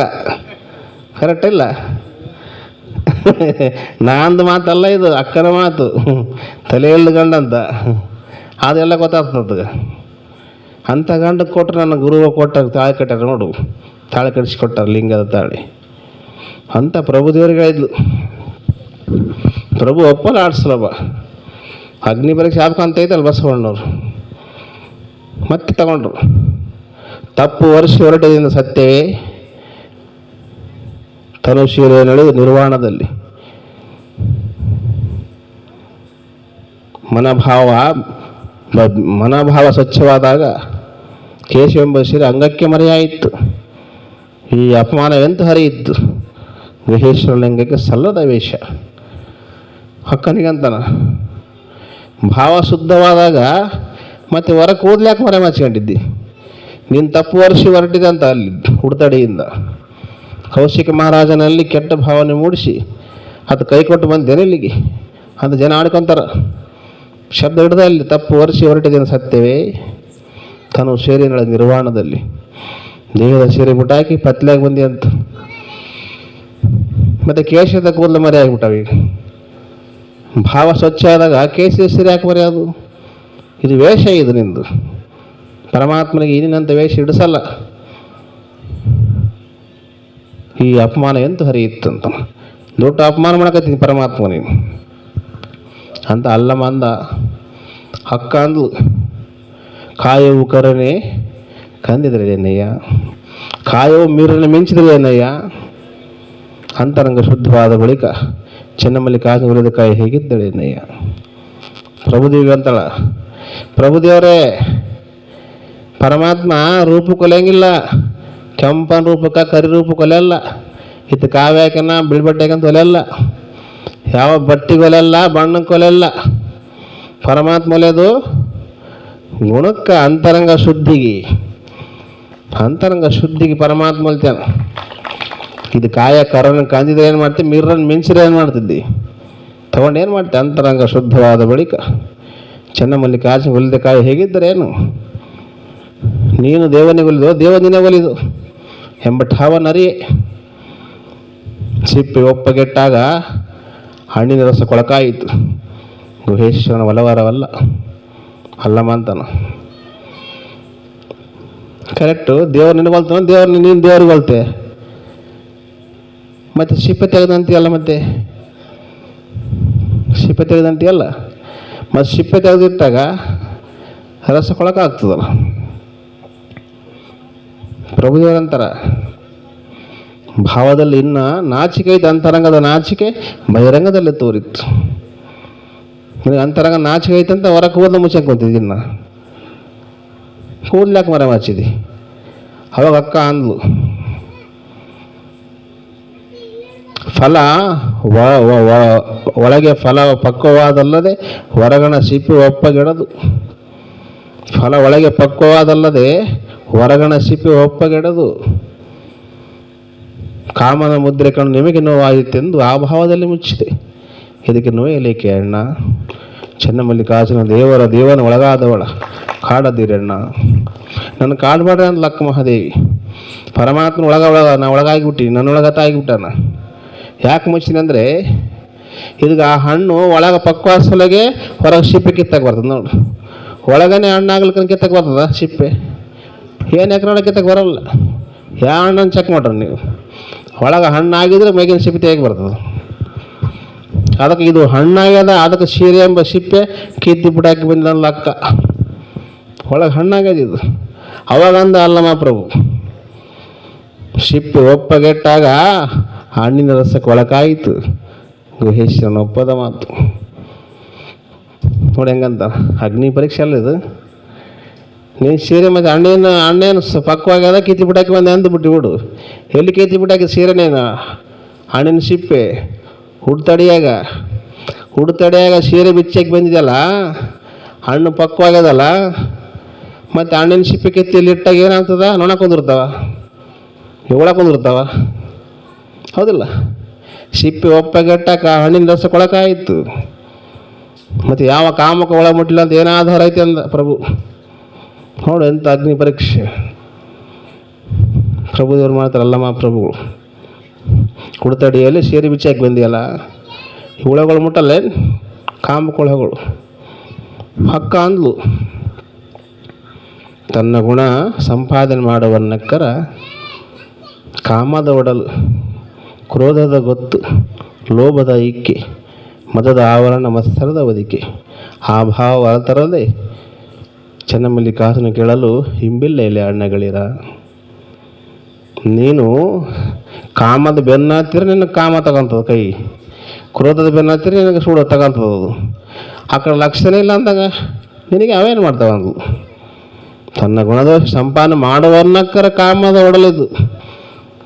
ಕರೆಕ್ಟ್ ಇಲ್ಲ. ನಂದು ಮಾತಲ್ಲ ಇದು, ಅಕ್ಕನ ಮಾತು. ತಲೆ ಇಲ್ಲದ ಗಂಡ ಅಂತ ಅದೆಲ್ಲ ಗೊತ್ತಾಗ್ತದೆ. ಅಂಥ ಗಂಡ ಕೊಟ್ಟರೆ ನನ್ನ ಗುರುವ ಕೊಟ್ಟಾಗ ತಾಳಿ ಕಟ್ಟಾರೆ ನೋಡು, ತಾಳಿ ಕಟ್ಟಿಸ್ಕೊಟ್ಟಾರೆ, ಲಿಂಗದ ತಾಳಿ ಅಂತ ಪ್ರಭುದೇವರಿಗೆ ಹೇಳಿದ್ಲು. ಪ್ರಭು ಒಪ್ಪಲ್ಲ ಆಡ್ಸಲಬ್ಬ. ಅಗ್ನಿ ಪರೀಕ್ಷೆ ಆಗ್ಬೇಕಂತ ಐತಲ್ಲ ಬಸವಣ್ಣವ್ರು, ಮತ್ತೆ ತಗೊಂಡ್ರು. ತಪ್ಪು ವರ್ಷ ಹೊರಟದಿಂದ ಸತ್ಯವೇ ತನುಶೀಲೆ ನಡೆದು ನಿರ್ವಾಣದಲ್ಲಿ. ಮನೋಭಾವ ಸ್ವಚ್ಛವಾದಾಗ ಕೇಶವೆಂಬ ಸೀರೆ ಅಂಗಕ್ಕೆ ಮರೆಯಾಯಿತು. ಈ ಅಪಮಾನವೆಂತ ಹರಿಯಿತ್ತು. ಗುಹೇಶ್ವರ ಲಿಂಗಕ್ಕೆ ಸಲ್ಲದ ವೇಷ. ಅಕ್ಕನಿಗಂತನ ಭಾವ ಶುದ್ಧವಾದಾಗ ಮತ್ತೆ ಹೊರ ಕೂದ್ಲ್ಯಾಕೆ ಮರೆ ಮಚ್ಕೊಂಡಿದ್ದಿ? ನೀನು ತಪ್ಪು ವರ್ಷಿ ಹೊರಟಿದೆ ಅಂತ ಅಲ್ಲಿ ಹುಡ್ತಡಿಯಿಂದ ಕೌಶಿಕ ಮಹಾರಾಜನಲ್ಲಿ ಕೆಟ್ಟ ಭಾವನೆ ಮೂಡಿಸಿ ಅದು ಕೈ ಕೊಟ್ಟು ಬಂದೇನೆ ಇಲ್ಲಿಗೆ ಅಂತ ಜನ ಆಡ್ಕೊತಾರ. ಶಬ್ದ ಹಿಡ್ದ ಅಲ್ಲಿ ತಪ್ಪು ವರ್ಷಿ ಹೊರಟಿದ್ದೇನೆ ಸತ್ಯವೇ ತನು ಸೇರಿನ ನಿರ್ವಾಣದಲ್ಲಿ. ದೇಹದ ಸೀರೆ ಮುಟ್ಟಾಕಿ ಪತ್ಲಾಗಿ ಬಂದಿ ಅಂತ. ಮತ್ತು ಕೇಶದ ಕೂದಲು ಮರೆ ಆಗಿಬಿಟ್ಟವ. ಈಗ ಭಾವ ಸ್ವಚ್ಛ ಆದಾಗ ಕೇಶದ ಸೀರೆ ಯಾಕೆ ಮರೆಯೋದು? ಇದು ವೇಷ, ಇದು ನಿಂದು. ಪರಮಾತ್ಮನಿಗೆ ಇನ್ನಿನಂಥ ವೇಷ ಹಿಡಿಸಲ್ಲ. ಈ ಅಪಮಾನ ಎಂತ ಹರಿಯಿತ್ತಂತ ದೊಡ್ಡ ಅಪಮಾನ ಮಾಡಕತ್ತೀನಿ ಪರಮಾತ್ಮನಿಗೆ ಅಂತ ಅಲ್ಲಮ್ಮ ಅಂದ. ಅಕ್ಕ ಅಂದ್ಲು, ಕಾಯವು ಕರನೆ ಕಂದಿದ್ರೆ ಏನಯ್ಯ, ಕಾಯವು ಮೀರನ್ನು ಮಿಂಚಿದ್ರೆ ಏನಯ್ಯ. ಅಂತರಂಗ ಶುದ್ಧವಾದ ಬಳಿಕ ಚೆನ್ನಮಲ್ಲಿಕಾರ್ಜುನ ಉಳಿದ ಕಾಯಿ ಹೇಗಿದ್ದಳೆ ಏನಯ್ಯ. ಪ್ರಭುದೇವಿ ಅಂತಳ, ಪ್ರಭುದೇವರೇ ಪರಮಾತ್ಮ ರೂಪ ಕೊಲೆಯಂಗಿಲ್ಲ. ಕೆಂಪನ ರೂಪಕ್ಕೆ ಕರಿ ರೂಪ ಕೊಲೆಯಲ್ಲ. ಇತ್ತು ಕಾವ್ಯಾಕನ ಬಿಳ್ಬಟ್ಟೆಗಂತ ಒಲೆಯಲ್ಲ. ಯಾವ ಬಟ್ಟಿಗೆ ಒಲೆಯಲ್ಲ, ಬಣ್ಣಕ್ಕೆ ಕೊಲೆಯಲ್ಲ. ಪರಮಾತ್ಮ ಒಲೆದು ಗುಣಕ್ಕೆ, ಅಂತರಂಗ ಶುದ್ಧಿಗೆ. ಅಂತರಂಗ ಶುದ್ಧಿಗೆ ಪರಮಾತ್ಮ ಒಲ್ತಾನ. ಇದು ಕಾಯ ಕರನ ಕಂದಿದ್ರೆ ಏನು ಮಾಡ್ತೀವಿ, ಮಿರ್ರನ್ನು ಮಿಂಚಿದ್ರೆ ಏನು ಮಾಡ್ತಿದ್ದಿ, ತಗೊಂಡು ಏನು ಮಾಡ್ತೀವಿ. ಅಂತರಂಗ ಶುದ್ಧವಾದ ಬಳಿಕ ಚೆನ್ನಮಲ್ಲಿಕಾರ್ಜುನ ಒಲಿದ ಕಾಯಿ ಹೇಗಿದ್ದರೆ ಏನು. ನೀನು ದೇವನಿಗೆ ಒಲಿದು, ದೇವ ನಿನ್ನೆ ಒಲಿದು ಎಂಬ ಠಾವನರಿಯೇ. ಸಿಪ್ಪೆ ಒಪ್ಪಗೆಟ್ಟಾಗ ಹಣ್ಣಿನ ರಸ ಕೊಳಕಾಯಿತು. ಗುಹೇಶ್ವರನ ಒಲವರವಲ್ಲ ಅಲ್ಲಮ್ಮ ಅಂತಾನ. ಕರೆಕ್ಟು. ದೇವ್ರು ನಿನಗೊಲ್ತಾನ, ದೇವ್ರು ನೀನು ದೇವ್ರಿಗೆ ಹೊಲ್ತೆ. ಮತ್ತು ಸಿಪ್ಪೆ ತೆಗೆದಂತೀಯಲ್ಲ, ಮತ್ತೆ ಸಿಪ್ಪೆ ತೆಗೆದಂತೀಯಲ್ಲ, ಮತ್ತು ಸಿಪ್ಪೆ ತೆಗೆದಿಟ್ಟಾಗ ರಸ ಕೊಳಕಾಗ್ತದಲ್ಲ. ಪ್ರಭುದೇವರಂತರ ಭಾವದಲ್ಲಿ ಇನ್ನು ನಾಚಿಕೆ ಐತೆ. ಅಂತರಂಗದ ನಾಚಿಕೆ ಬಹಿರಂಗದಲ್ಲಿ ತೋರಿತ್ತು. ನಿನಗೆ ಅಂತರಂಗ ನಾಚಿಕೆ ಐತಂತ ಹೊರ ಕೂದಲು ಮುಚ್ಚಕ್ಕೆ ಬಂತಿದ್ದಿ. ಇನ್ನು ಕೂದ್ಲಾಕೆ ಮರ ಮಾಚಿದಿ. ಅವಾಗ ಅಕ್ಕ ಅಂದ್ಲು, ಫಲ ಒಳಗೆ ಫಲ ಪಕ್ವವಾದಲ್ಲದೆ ಹೊರಗಣ ಸಿಪ್ಪೆ ಒಪ್ಪಗೆಡದು. ಫಲ ಒಳಗೆ ಪಕ್ವವಾದಲ್ಲದೆ ಹೊರಗಣ ಸಿಪ್ಪೆ ಒಪ್ಪಗೆಡದು. ಕಾಮನ ಮುದ್ರೆ ಕಂಡು ನಿಮಗೆ ನೋವಾಯಿತೆಂದು ಆ ಭಾವದಲ್ಲಿ ಮುಚ್ಚಿದೆ. ಇದಕ್ಕೆ ನೋಯಲೇಕೆ ಅಣ್ಣ. ಚೆನ್ನಮಲ್ಲಿಕಾರ್ಜುನ ದೇವನ ಒಳಗಾದವಳ ಕಾಡದಿರಣ್ಣ. ನನ್ನ ಕಾಡ್ಬೇಡ್ರಿ ಅಂದ ಲಕ್ಕ ಮಹಾದೇವಿ. ಪರಮಾತ್ಮನ ನಾ ಒಳಗಾಗಿಬಿಟ್ಟು ನನ್ನೊಳಗತ್ತಾಗಿಬಿಟ್ಟಾನ. ಯಾಕೆ ಮುಚ್ಚಿನ ಅಂದರೆ ಇದಕ್ಕೆ ಆ ಹಣ್ಣು ಒಳಗೆ ಪಕ್ವಾಸೊಳಗೆ ಹೊರಗೆ ಸಿಪ್ಪೆ ಕಿತ್ತಕ್ಕೆ ಬರ್ತದೆ ನೋಡು. ಒಳಗನೆ ಹಣ್ಣಾಗ್ಲಿಕ್ಕೆ ಕಿತ್ತಕ್ಕೆ ಬರ್ತದ ಸಿಪ್ಪೆ. ಏನು ಎಕರೆ ಕಿತ್ತಕ್ಕೆ ಬರಲ್ಲ. ಯಾವ ಹಣ್ಣನ್ನು ಚೆಕ್ ಮಾಡ್ರಿ ನೀವು. ಒಳಗೆ ಹಣ್ಣಾಗಿದ್ರೆ ಮೇಗಿನ ಸಿಪ್ಪೆ ತೆಗೆ ಬರ್ತದೆ. ಅದಕ್ಕೆ ಇದು ಹಣ್ಣಾಗ್ಯದ, ಅದಕ್ಕೆ ಸೀರೆ ಎಂಬ ಸಿಪ್ಪೆ ಕಿತ್ತಿ ಬಿಡಾಕಿ ಬಂದ ಅಕ್ಕ. ಒಳಗೆ ಹಣ್ಣಾಗ್ಯದ ಇದು. ಅವಾಗಂದ ಅಲ್ಲಮ್ಮ ಪ್ರಭು, ಸಿಪ್ಪೆ ಒಪ್ಪಗೆಟ್ಟಾಗ ಹಣ್ಣಿನ ರಸಕ್ಕೆ ಒಳಕಾಯಿತು. ಗುಹೇಶ್ವರನ ಒಪ್ಪದ ಮಾತು ನೋಡಿ ಹೆಂಗಂತ. ಅಗ್ನಿ ಪರೀಕ್ಷೆ ಅಲ್ಲ ಇದು. ನೀನು ಸೀರೆ ಮತ್ತು ಹಣ್ಣೇನು ಪಕ್ವಾಗ್ಯದ, ಕಿತ್ತಿ ಬಿಟ್ಟಾಕಿ ಬಂದೆ ಅಂದು ಬಿಟ್ಟು. ಎಲ್ಲಿ ಕಿತ್ತಿ ಬಿಟ್ಟಾಕಿ ಸೀರೆನೇನು? ಹಣ್ಣಿನ ಸಿಪ್ಪೆ ಹುಡ್ತಡಿಯಾಗ ಸೀರೆ ಬಿಚ್ಚಾಕಿ ಬಂದಿದೆಯಲ್ಲ, ಹಣ್ಣು ಪಕ್ವಾಗ್ಯದಲ್ಲ, ಮತ್ತು ಹಣ್ಣಿನ ಸಿಪ್ಪೆ ಕೆತ್ತಿಯಲ್ಲಿ ಇಟ್ಟಾಗ ಏನಾಗ್ತದ? ನೊಣ ಕುಂದಿರ್ತಾವ, ಹುಳ ಕುಂದಿರ್ತಾವ, ಹೌದಿಲ್ಲ? ಸಿಪ್ಪೆ ಒಪ್ಪಗೆಟ್ಟಾಕ ಹಣ್ಣಿನ ರಸ ಕೊಳಕಾಯಿತು. ಮತ್ತು ಯಾವ ಕಾಮಕ್ಕೆ ಒಳ ಮುಟ್ಟಿಲ್ಲ ಅಂತ ಏನಾಧಾರ ಐತೆ ಅಂದ ಪ್ರಭು. ನೋಡು ಎಂಥ ಅಗ್ನಿ ಪರೀಕ್ಷೆ ಪ್ರಭುದೇವ್ರು ಮಾಡ್ತಾರಲ್ಲ ಮಹಾಪ್ರಭುಗಳು. ಕುಡ್ತಡಿಯಲ್ಲಿ ಸೇರಿ ಬಿಚ್ಚಾಕಿ ಬಂದಿಯಲ್ಲ, ಹುಳಗಳು ಮುಟ್ಟಲ್ಲ, ಕಾಮಕೊಳಗಳು. ಅಕ್ಕ ಅಂದ್ಲು, ತನ್ನ ಗುಣ ಸಂಪಾದನೆ ಮಾಡುವನ್ನಕ್ಕರ ಕಾಮದ ಒಡಲು, ಕ್ರೋಧದ ಗೊತ್ತು, ಲೋಭದ ಇಕ್ಕೆ, ಮದದ ಆವರಣ, ಮತ್ಸರದ ಒದಿಕೆ, ಆ ಭಾವ ಹೊರತರದೆ ಚೆನ್ನಮಲ್ಲಿಕಾರ್ಜುನ ಕೇಳಲು ಹಿಂಬಿಲ್ಲ ಇಲ್ಲಿ ಅಣ್ಣಗಳಿರ. ನೀನು ಕಾಮದ ಬೆನ್ನು ಹತ್ತಿರ ನಿನಗೆ ಕಾಮ ತಗೊಂತದ ಕೈ, ಕ್ರೋಧದ ಬೆನ್ನು ಹತ್ತಿರ ನಿನಗೆ ಸುಡ ತಗೊಂತದದು. ಆ ಕಡೆ ಲಕ್ಷಣ ಇಲ್ಲ ಅಂದಾಗ ನಿನಗೆ ಅವೇನು ಮಾಡ್ತಾವ ಅಂದು. ತನ್ನ ಗುಣದೋಷ ಸಂಪಾದನೆ ಮಾಡುವನ್ನಕ್ಕರ ಕಾಮದ ಒಡಲಿದ್ದು,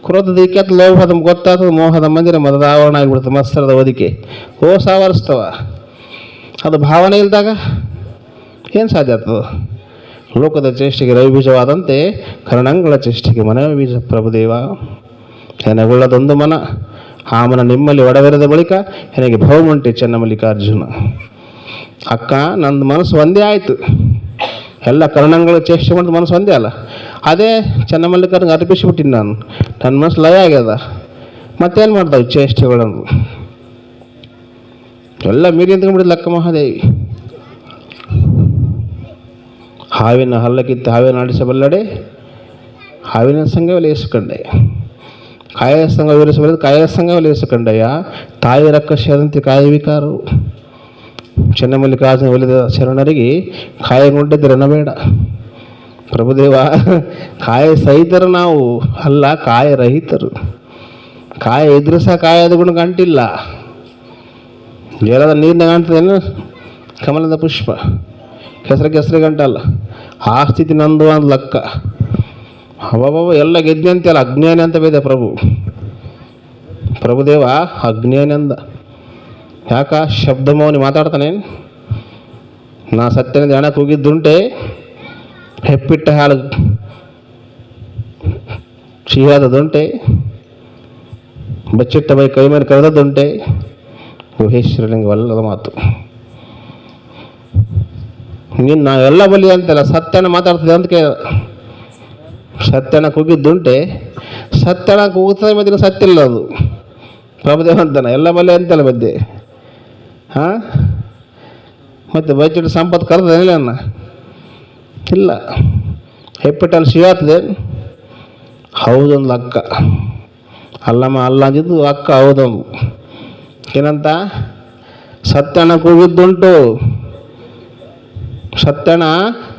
ಕ್ರೋಧದ ಇಕ್ಕೆತ್, ಲೋಭದ ಗೊತ್ತಾಗ್ತದೆ, ಮೋಹದ ಮಂದಿರ, ಮದದ ಆವರಣ ಆಗಿಬಿಡ್ತದೆ, ಮತ್ಸರದ ಒದಿಕೆ ಸಾವರಿಸ್ತವ. ಅದು ಭಾವನೆ ಇಲ್ದಾಗ ಏನು ಸಾಧ್ಯ ಆಗ್ತದೆ? ಲೋಕದ ಚೇಷ್ಟೆಗೆ ರವಿ ಬೀಜವಾದಂತೆ ಕರ್ಣಂಗಳ ಚೇಷ್ಟೆಗೆ ಮನವ ಬೀಜ ಪ್ರಭುದೇವ. ಹೆನಗುಳ್ಳದೊಂದು ಮನ, ಆ ಮನ ನಿಮ್ಮಲ್ಲಿ ಒಡವೆರೆದ ಬಳಿಕ ನನಗೆ ಭವಮುಂಟೆ ಚೆನ್ನಮಲ್ಲಿಕಾರ್ಜುನ. ಅಕ್ಕ, ನಂದು ಮನಸ್ಸು ಒಂದೇ ಆಯಿತು. ಎಲ್ಲ ಕರ್ಣಂಗಳ ಚೇಷ್ಟೆ ಮಾಡಿದ ಮನಸ್ಸು ಒಂದೇ ಅಲ್ಲ, ಅದೇ ಚೆನ್ನಮಲ್ಲಿಕಾರ್ಜುನ ಅರ್ಪಿಸಿಬಿಟ್ಟಿನಿ ನಾನು. ನನ್ನ ಮನಸ್ಸು ಲಯ ಆಗ್ಯದ. ಮತ್ತೇನು ಮಾಡ್ತಾವೆ ಚೇಷ್ಟೆಗಳನ್ನು? ಎಲ್ಲ ಮೀರಿ ನಿಂತ್ಕೊಂಡ್ಬಿಡಿದ್ಲು ಅಕ್ಕ ಮಹಾದೇವಿ. ಹಾವಿನ ಹಲ್ಲಕ್ಕಿತ್ತು ಹಾವಿನ ಆಡಿಸಬಲ್ಲಡೆ, ಹಾವಿನ ಸಂಘ ಲೇಸಿಕೊಂಡೆ, ಕಾಯ ಸಂಘ ವಿವರಿಸಬಲ್ಲದು ಕಾಯ ಸಂಘ ಲೇಸಿಕೊಂಡೆಯ. ತಾಯಿ ರಕ್ಕಸದಂತೆ ಕಾಯ ವಿಕಾರವು. ಚೆನ್ನಮಲ್ಲಿಕಾರ್ಜುನ ಒಲಿದ ಶರಣರಿಗೆ ಕಾಯಗೊಂಡಿದ್ದರನಬೇಡ ಪ್ರಭುದೇವ. ಕಾಯ ಸಹಿತರು ನಾವು ಅಲ್ಲ, ಕಾಯ ರಹಿತರು. ಕಾಯ ಇದ್ರೆ ಸಹ ಕಾಯದ ಗುಣ ಗಂಟಿಲ್ಲ. ಜಲದ ನೀರಿನ ಕಾಣ್ತದೇನು? ಕಮಲದ ಪುಷ್ಪ ಕೆಸರು ಗಂಟಲ್ಲ. ಆ ಸ್ಥಿತಿ ನಂದು ಒಂದು ಲೆಕ್ಕ. ಅಬ್ಬಬ್ಬ, ಎಲ್ಲ ಗೆದ್ದೆ ಅಲ್ಲ, ಅಜ್ಞಾನಿ ಅಂತ ಬೇದೆ ಪ್ರಭುದೇವ. ಅಜ್ಞಾನಿ ಅಂದ. ಯಾಕ ಶಬ್ದ ಮೌನಿ ಮಾತಾಡ್ತಾನೇನು? ನಾ ಸತ್ಯನಿಂದ ಹಣಕ್ಕೆ ಹೋಗಿದ್ದುಂಟೆ, ಹೆಪ್ಪಿಟ್ಟ ಹಾಳು ಸಿಹಿಯಾದದುಂಟೆ, ಬಚ್ಚಿಟ್ಟ ಬೈ ಕೈ ಮೇಲೆ ಕರೆದದ್ದುಂಟೆ. ಗುಹೇಶ್ವರನಿಗೆ ಒಲ್ಲದ ಮಾತು. ನೀನು ನಾವೆಲ್ಲ ಬಲಿ ಅಂತಲ್ಲ, ಸತ್ಯನ ಮಾತಾಡ್ತದೆ ಅಂತ ಕೇಳ. ಸತ್ಯನ ಕೂಗಿದ್ದುಂಟೆ, ಸತ್ಯನ ಕೂಗ್ತದೆ ಮಧ್ಯ ಸತ್ಯ ಇಲ್ಲ ಅದು. ಪ್ರಭುದೇವ ಅಂತಾನೆ ಎಲ್ಲ ಬಲಿ ಅಂತಲ್ಲ ಮಧ್ಯೆ. ಹಾಂ, ಮತ್ತು ಬಚ್ಚಿಟ್ಟು ಸಂಪತ್ತು ಕರೆದೇನಿಲ್ಲ ಅನ್ನ ಇಲ್ಲ. ಹೆಪ್ಪಿಟ್ಟಲ್ಲಿ ಸಿಗಾತದೆ. ಹೌದೊಂದು ಅಕ್ಕ ಅಲ್ಲಮ್ಮ ಅಲ್ಲ ಅಂದಿದ್ದು ಅಕ್ಕ ಹೌದೊಂದು. ಏನಂತ? ಸತ್ಯನ ಕೂಗಿದ್ದುಂಟು, ಸತ್ಯನ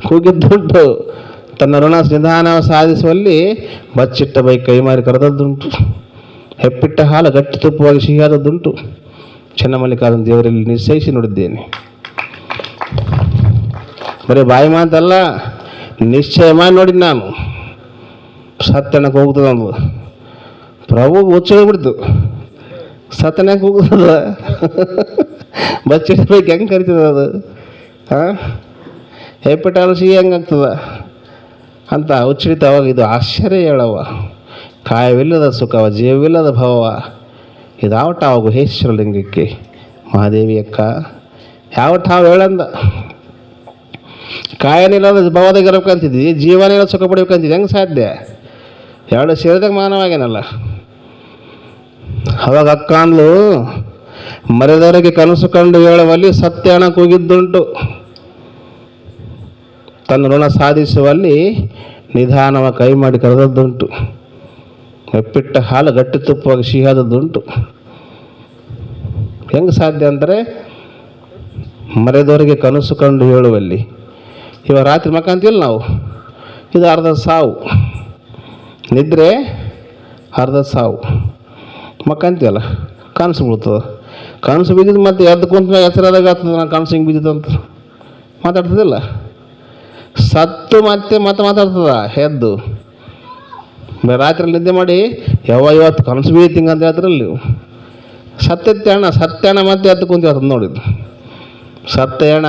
ಕೂಗಿದ್ದುಂಟು, ತನ್ನ ಋಣ ನಿಧಾನ ಸಾಧಿಸುವಲ್ಲಿ ಬಚ್ಚಿಟ್ಟ ಬೈ ಕೈ ಮಾರಿ ಕರೆದದ್ದುಂಟು. ಹೆಪ್ಪಿಟ್ಟ ಹಾಲು ಗಟ್ಟಿ ತುಪ್ಪವಾಗಿ ಸಿಹಿಯಾದದ್ದುಂಟು. ಚೆನ್ನಮಲ್ಲಿಕಾರ್ಜುನ ದೇವರಲ್ಲಿ ನಿಶ್ಚಯಿಸಿ ನೋಡಿದ್ದೇನೆ. ಬರೀ ಬಾಯಿ ಮಾತಲ್ಲ, ನಿಶ್ಚಯ ಮಾಡಿ ನೋಡಿದ್ದು ನಾನು. ಸತ್ಯನಕ್ಕೆ ಹೋಗ್ತದೆ ಅಂದು ಪ್ರಭು ಹುಚ್ಚೋಗ್ಬಿಡ್ತು. ಸತ್ಯನಕ್ಕೆ ಹೋಗ್ತದ ಬಚ್ಚಿಟ್ಟ ಬೈಕ್ ಹೆಂಗೆ ಕರಿತದ ಅದು? ಹಾಂ, ಹೆಪ್ಪಿಟ್ಟ ಸಿಹಿ ಹೆಂಗಾಗ್ತದ ಅಂತ ಹುಚ್ಚಿಡಿತ. ಅವಾಗ ಇದು ಆಶ್ಚರ್ಯ ಹೇಳವ. ಕಾಯವಿಲ್ಲದ ಸುಖವ, ಜೀವವಿಲ್ಲದ ಭವವ, ಇದಾವಟ ಅವ ಗುಹೇಶ್ವರ ಲಿಂಗಕ್ಕೆ ಮಹಾದೇವಿ ಅಕ್ಕ. ಯಾವಟ್ಟು ಹಾವು ಹೇಳಂದ. ಕಾಯನಿಲ್ಲದ ಭವದಾಗ ಇರಬೇಕಂತಿದ್ದಿ, ಜೀವನಿಲ್ಲ ಸುಖ ಪಡಿಬೇಕಂತಿದ್ದಿ, ಹೆಂಗೆ ಸಾಧ್ಯ? ಎರಡು ಸೇರಿದಾಗ ಮಾನವಾಗೇನಲ್ಲ. ಅವಾಗ ಅಕ್ಕ ಅಂದ್ಲು, ಮರೆದವರಿಗೆ ಕನಸು ಕಂಡು ಹೇಳುವಲ್ಲಿ ಸತ್ಯ ಹಣ ಕೂಗಿದ್ದುಂಟು, ತನ್ನ ಋಣ ಸಾಧಿಸುವಲ್ಲಿ ನಿಧಾನವ ಕೈ ಮಾಡಿ ಕರೆದದ್ದುಂಟು. ಹೆಪ್ಪಿಟ್ಟ ಹಾಲು ಗಟ್ಟಿ ತುಪ್ಪವಾಗಿ ಸಿಹಿಯಾದದ್ದುಂಟು. ಹೆಂಗೆ ಸಾಧ್ಯ ಅಂದರೆ ಮರೆದವರಿಗೆ ಕನಸು ಕಂಡು ಹೇಳುವಲ್ಲಿ. ಇವಾಗ ರಾತ್ರಿ ಮಕ್ಕಂತೀವಲ್ಲ ನಾವು, ಇದು ಅರ್ಧ ಸಾವು. ನಿದ್ರೆ ಅರ್ಧ ಸಾವು. ಮಕ್ಕಂತೀವಲ್ಲ, ಕನಸು ಬೀಳ್ತದೆ. ಕನಸು ಬಿದ್ದಿದ್ದು ಮತ್ತೆ ಎದ್ದು ಕುಂತ ಹೆಸರಾದಾಗ ಆಗ್ತದೆ, ನಾನು ಕನಸು ಹಿಂಗೆ ಬಿದ್ದಿದ್ದಂತ ಮಾತಾಡ್ತದಿಲ್ಲ. ಸತ್ತು ಮತ್ತೆ ಮಾತಾಡ್ತದ ಎದ್ದು. ರಾತ್ರಿ ನಿದ್ದೆ ಮಾಡಿ ಇವತ್ತು ಕನಸು ಬೀಳ್ತಿಂಗ ಅಂತ ಹೇಳ್ತಾರಲ್ಲ ನೀವು. ಸತ್ಯಣ್ಣ ಮತ್ತೆ ಎದ್ದು ಕುಂತ ನೋಡಿದ್ದು. ಸತ್ಯಣ್ಣ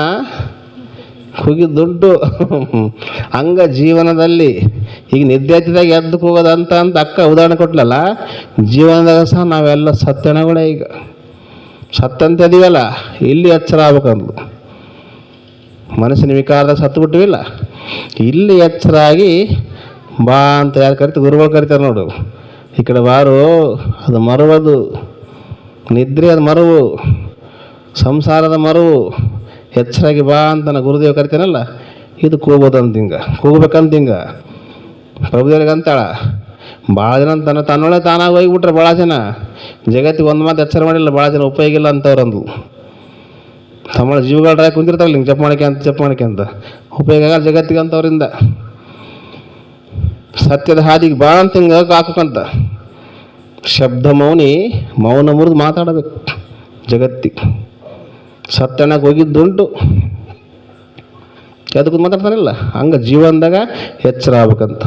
ಕೂಗಿದ್ದುಂಟು. ಹಂಗ ಜೀವನದಲ್ಲಿ ಈಗ ನಿದ್ದೆ ಹತ್ತಿದಾಗ ಎದ್ದು ಕೂಗೋದಂತ ಅಕ್ಕ ಉದಾಹರಣೆ ಕೊಟ್ಲಲ್ಲ, ಜೀವನದಾಗ ಸಹ ನಾವೆಲ್ಲ ಸತ್ಯನಗಳೇ. ಈಗ ಸತ್ತಂತ ಇದೀವಲ್ಲ, ಇಲ್ಲಿ ಎಚ್ಚರ ಆಗ್ಬೇಕಂದ್ಲು. ಮನಸ್ಸಿನ ವಿಕಾರದಾಗ ಸತ್ತು ಬಿಟ್ಟಿವಿಲ್ಲ, ಇಲ್ಲಿ ಎಚ್ಚರಾಗಿ ಬಾ ಅಂತ ಯಾರು ಕರಿತಾರೆ? ಗುರುಗಳು ಕರಿತಾರೆ ನೋಡು. ಈ ಕಡೆ ಬಾರು, ಅದು ಮರುವದು ನಿದ್ರೆ, ಅದು ಮರುವು ಸಂಸಾರದ ಮರುವು. ಎಚ್ಚರಾಗಿ ಬಾ ಅಂತ ನಾ ಗುರುದೇವ ಕರಿತಾನಲ್ಲ, ಇದು ಕೂಗೋದಂತ ಹಿಂಗೆ ಕೂಗ್ಬೇಕಂತ ಹಿಂಗೆ ಪ್ರಭುದೇವರಿಗೆ ಅಂತಾಳ. ಭಾಳ ಜನ ತನ್ನೊಳಗೆ ತಾನಾಗಿ ಹೋಗಿಬಿಟ್ರೆ ಭಾಳ ಜನ ಜಗತ್ತಿಗೆ ಒಂದು ಮಾತು ಎಚ್ಚರ ಮಾಡಿಲ್ಲ, ಭಾಳ ಜನ ಉಪಯೋಗ ಇಲ್ಲ ಅಂತವ್ರಂದು. ತಮ್ಮಳ ಜೀವಗಳಾಗಿ ಕುಂತಿರ್ತಾರಲ್ಲ ಹಿಂಗೆ ಜಪ್ ಮಾಡಿಕೆ ಅಂತ ಉಪಯೋಗ ಆಗಲ್ಲ ಜಗತ್ತಿಗೆ ಅಂತವ್ರಿಂದ. ಸತ್ಯದ ಹಾದಿಗೆ ಬಾ ಅಂತ ಹಿಂಗೆ ಹಾಕಬೇಕಂತ. ಶಬ್ದ ಮೌನಿ ಮೌನ ಮುರಿದು ಮಾತಾಡಬೇಕು ಜಗತ್ತಿಗೆ. ಸತ್ಯನಾಗ ಹೋಗಿದ್ದುಂಟು, ಅದಕ್ಕೂ ಮಾತಾಡ್ತಾನಿಲ್ಲ. ಹಂಗೆ ಜೀವನದಾಗ ಎಚ್ಚರ ಆಗ್ಬೇಕಂತ,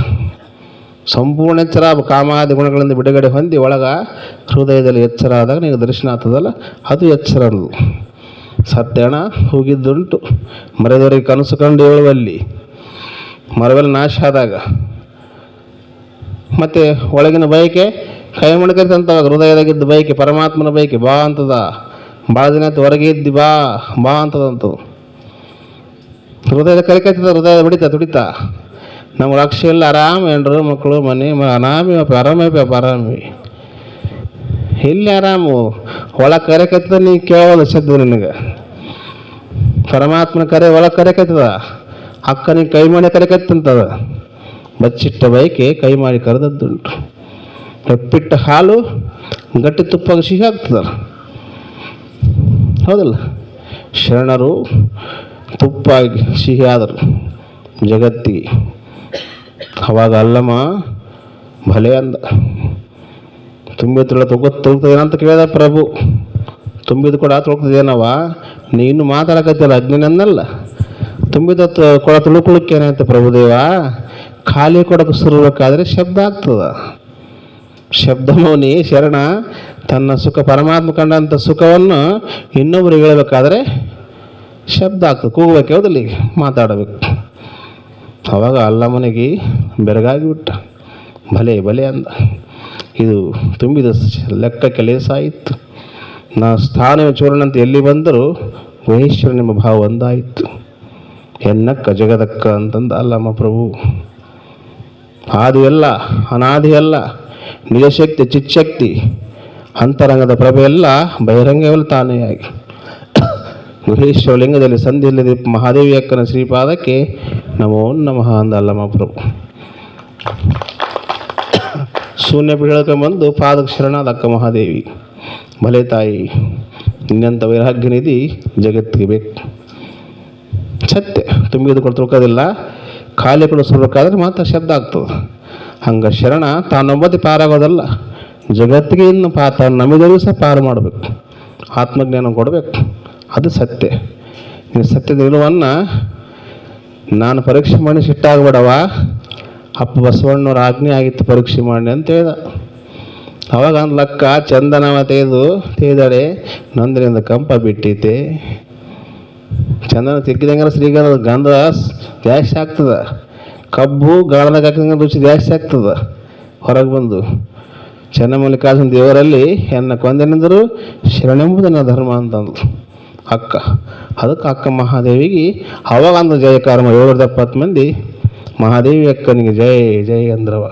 ಸಂಪೂರ್ಣ ಎಚ್ಚರ ಆಗ್ಬೇಕು. ಕಾಮಾದಿ ಗುಣಗಳಿಂದ ಬಿಡುಗಡೆ ಹೊಂದಿ ಒಳಗ ಹೃದಯದಲ್ಲಿ ಎಚ್ಚರ ಆದಾಗ ನಿನಗೆ ದರ್ಶನ ಆಗ್ತದಲ್ಲ, ಅದು ಎಚ್ಚರ ಅನ್ನೋದು. ಸತ್ಯಣ ಹೋಗಿದ್ದುಂಟು ಮರೆದವರಿಗೆ ಕನಸು ಕಂಡು ಹೇಳುವಲ್ಲಿ, ಮರವೆಲ್ಲ ನಾಶ ಆದಾಗ ಮತ್ತು ಒಳಗಿನ ಬಯಕೆ ಕೈ ಮಾಡ್ಕರಿತಂತವಾಗ ಹೃದಯದಾಗಿದ್ದ ಬಯಕೆ ಪರಮಾತ್ಮನ ಬಯಕೆ ಬಾ ಅಂತದ. ಭಾಳ ದಿನ ಆಯ್ತು ಹೊರಗೆ ಇದ್ದಿ ಬಾ ಬಾ ಅಂತದಂತು. ಹೃದಯದ ಕರಿಕೈತದ, ಹೃದಯದ ತುಡಿತಾ. ನಮ್ಗೆ ಲಕ್ಷ್ಯ ಇಲ್ಲ, ಆರಾಮ ಹೆಂಡ್ರು ಮಕ್ಕಳು ಮನೆ ಅನಾಮಿ ಆರಾಮಿ ಇಲ್ಲಿ ಆರಾಮು. ಒಳಗೆ ಕರೆಕೈತದ, ನೀ ಕೇಳೋದು ಶಬ್ದ ನಿನಗೆ. ಪರಮಾತ್ಮನ ಕರೆ ಒಳಗೆ ಕರೆಕೈತದ. ಅಕ್ಕ ನೀ ಕೈ ಮಾಡಿ ಕರೆಕೈತಂತದ. ಬಚ್ಚಿಟ್ಟ ಬೈಕೆ ಕೈ ಮಾಡಿ ಕರೆದದ್ದುಂಟು. ಹೆಪ್ಪಿಟ್ಟ ಹಾಲು ಗಟ್ಟಿ ತುಪ್ಪಾಗ ಸಿಹಿ ಆಗ್ತದಲ್ಲ, ಹೌದಲ್ಲ? ಶರಣರು ತುಪ್ಪಾಗಿ ಸಿಹಿ ಆದರು ಜಗತ್ತಿಗೆ. ಅವಾಗ ಅಲ್ಲಮ್ಮ ಭಲೆ ಅಂದ. ತುಂಬಿದ ತೊಳ್ತದೇನ ಅಂತ ಕೇಳಿದ ಪ್ರಭು. ತುಂಬಿದ ಕೂಡ ತೊಳ್ತದೇನವ? ನೀನು ಮಾತಾಡಕತ್ತಿಲ್ಲ ಅಜ್ಞನನ್ನಲ್ಲ. ತುಂಬಿದ ಕೊಡ ತುಳುಕುಳಕ್ಕೇನಂತ ಪ್ರಭುದೇವ, ಖಾಲಿ ಕೊಡಕ್ಕೆ ಸುರಬೇಕಾದ್ರೆ ಶಬ್ದ ಆಗ್ತದ. ಶಬ್ದ ಮೌನಿ ಶರಣ ತನ್ನ ಸುಖ ಪರಮಾತ್ಮ ಕಂಡಂಥ ಸುಖವನ್ನು ಇನ್ನೊಬ್ರಿಗೆ ಹೇಳಬೇಕಾದ್ರೆ ಶಬ್ದ ಆಗ್ತದೆ, ಕೂಗಬೇಕು, ಹೌದಲ್ಲಿ ಮಾತಾಡಬೇಕು. ಅವಾಗ ಅಲ್ಲಮ್ಮನಿಗೆ ಬೆರಗಾಗಿಬಿಟ್ಟ. ಭಲೆ ಅಂದ. ಇದು ತುಂಬಿದ ಲೆಕ್ಕಕ್ಕೆ ಲೇಸಾಯಿತು. ನಾ ಸ್ಥಾನವೇ ಚೂರಣಂತೆ ಎಲ್ಲಿ ಬಂದರೂ ಮಹೇಶ್ವರ ನಿಮ್ಮ ಭಾವ ಒಂದಾಯಿತು. ಎನ್ನಕ್ಕ ಜಗದಕ್ಕ ಅಂತಂದ ಅಲ್ಲಮ್ಮ ಪ್ರಭು. ಆದಿಯಲ್ಲ ಅನಾದಿಯಲ್ಲ, ನಿಜಶಕ್ತಿ ಚಿಚ್ಚಕ್ತಿ, ಅಂತರಂಗದ ಪ್ರಭೆಯೆಲ್ಲ ಬಹಿರಂಗವೆಲ್ಲ ತಾನೇ ಆಗಿ ಮಹೇಶ್ವರ ಲಿಂಗದಲ್ಲಿ ಸಂಧಿಯಲ್ಲಿ ಮಹಾದೇವಿ ಅಕ್ಕನ ಶ್ರೀಪಾದಕ್ಕೆ ನಮೋ ನಮಃ ಅಂದ ಅಲ್ಲಮ್ಮ ಪ್ರಭು. ಶೂನ್ಯ ಬೀಳ್ಕೊಂಬಂದು ಪಾದಕ್ಕೆ ಶರಣಾದ ಅಕ್ಕ ಮಹಾದೇವಿ. ಭಲೆ ತಾಯಿ, ಇನ್ನಂಥ ವೈರಾಗ್ಯ ನಿಧಿ ಜಗತ್ತಿಗೆ ಬೇಕು. ಸತ್ಯ ತುಂಬಿದು ಕೂಡ ತಿಳ್ಕೋದಿಲ್ಲ, ಖಾಲಿ ಕೂಡ ಸುರಬೇಕಾದ್ರೆ ಮಾತ್ರ ಶಬ್ದ ಆಗ್ತದೆ. ಹಂಗೆ ಶರಣ ತಾನೊಬ್ಬತಿ ಪಾರಾಗೋದಲ್ಲ, ಜಗತ್ತಿಗೆ ಇನ್ನು ನಮ್ಮಿದರಿಗೂ ಸಹ ಪಾರು ಮಾಡಬೇಕು, ಆತ್ಮಜ್ಞಾನ ಕೊಡಬೇಕು. ಅದು ಸತ್ಯ. ನೀನು ಸತ್ಯದ ನಿಲುವನ್ನು ನಾನು ಪರೀಕ್ಷೆ ಮಾಡಿ ಸಿಟ್ಟಾಗಬೇಡವ, ಅಪ್ಪ ಬಸವಣ್ಣವ್ರ ಆಜ್ಞೆ ಆಗಿತ್ತು ಪರೀಕ್ಷೆ ಮಾಡಿ ಅಂತ ಹೇಳ್ದ. ಅವಾಗ ಲಕ್ಕ ಚಂದನವ ತೇದಡೆ ನಂದರಿಂದ ಕಂಪ ಬಿಟ್ಟೈತೆ. ಚಂದನ ತಿಕ್ಕಿದಂಗೆ ಶ್ರೀಗಂಧದ ಗಂಧ ಜಾಸ್ತಿ ಆಗ್ತದೆ. ಕಬ್ಬು ಗಾಳದಾಗ ಹಾಕಿದಂಗೆ ರುಚಿ ಜಾಸ್ತಿ ಆಗ್ತದೆ. ಹೊರಗೆ ಬಂದು ಚೆನ್ನಮಲ್ಲಿಕಾರ್ಜುನ ದೇವರಲ್ಲಿ ಎನ್ನ ಕೊಂದನೆಂದರು ಶರಣೆಂಬುದು ನನ್ನ ಧರ್ಮ ಅಂತಂದು ಅಕ್ಕ. ಅದಕ್ಕೆ ಅಕ್ಕ ಮಹಾದೇವಿಗೆ ಅವಾಗ ಅಂದ ಜಯಕಾರ 770 ಮಂದಿ ಮಹಾದೇವಿ ಅಕ್ಕನಿಗೆ ಜಯ ಜಯ ಅಂದ್ರವ.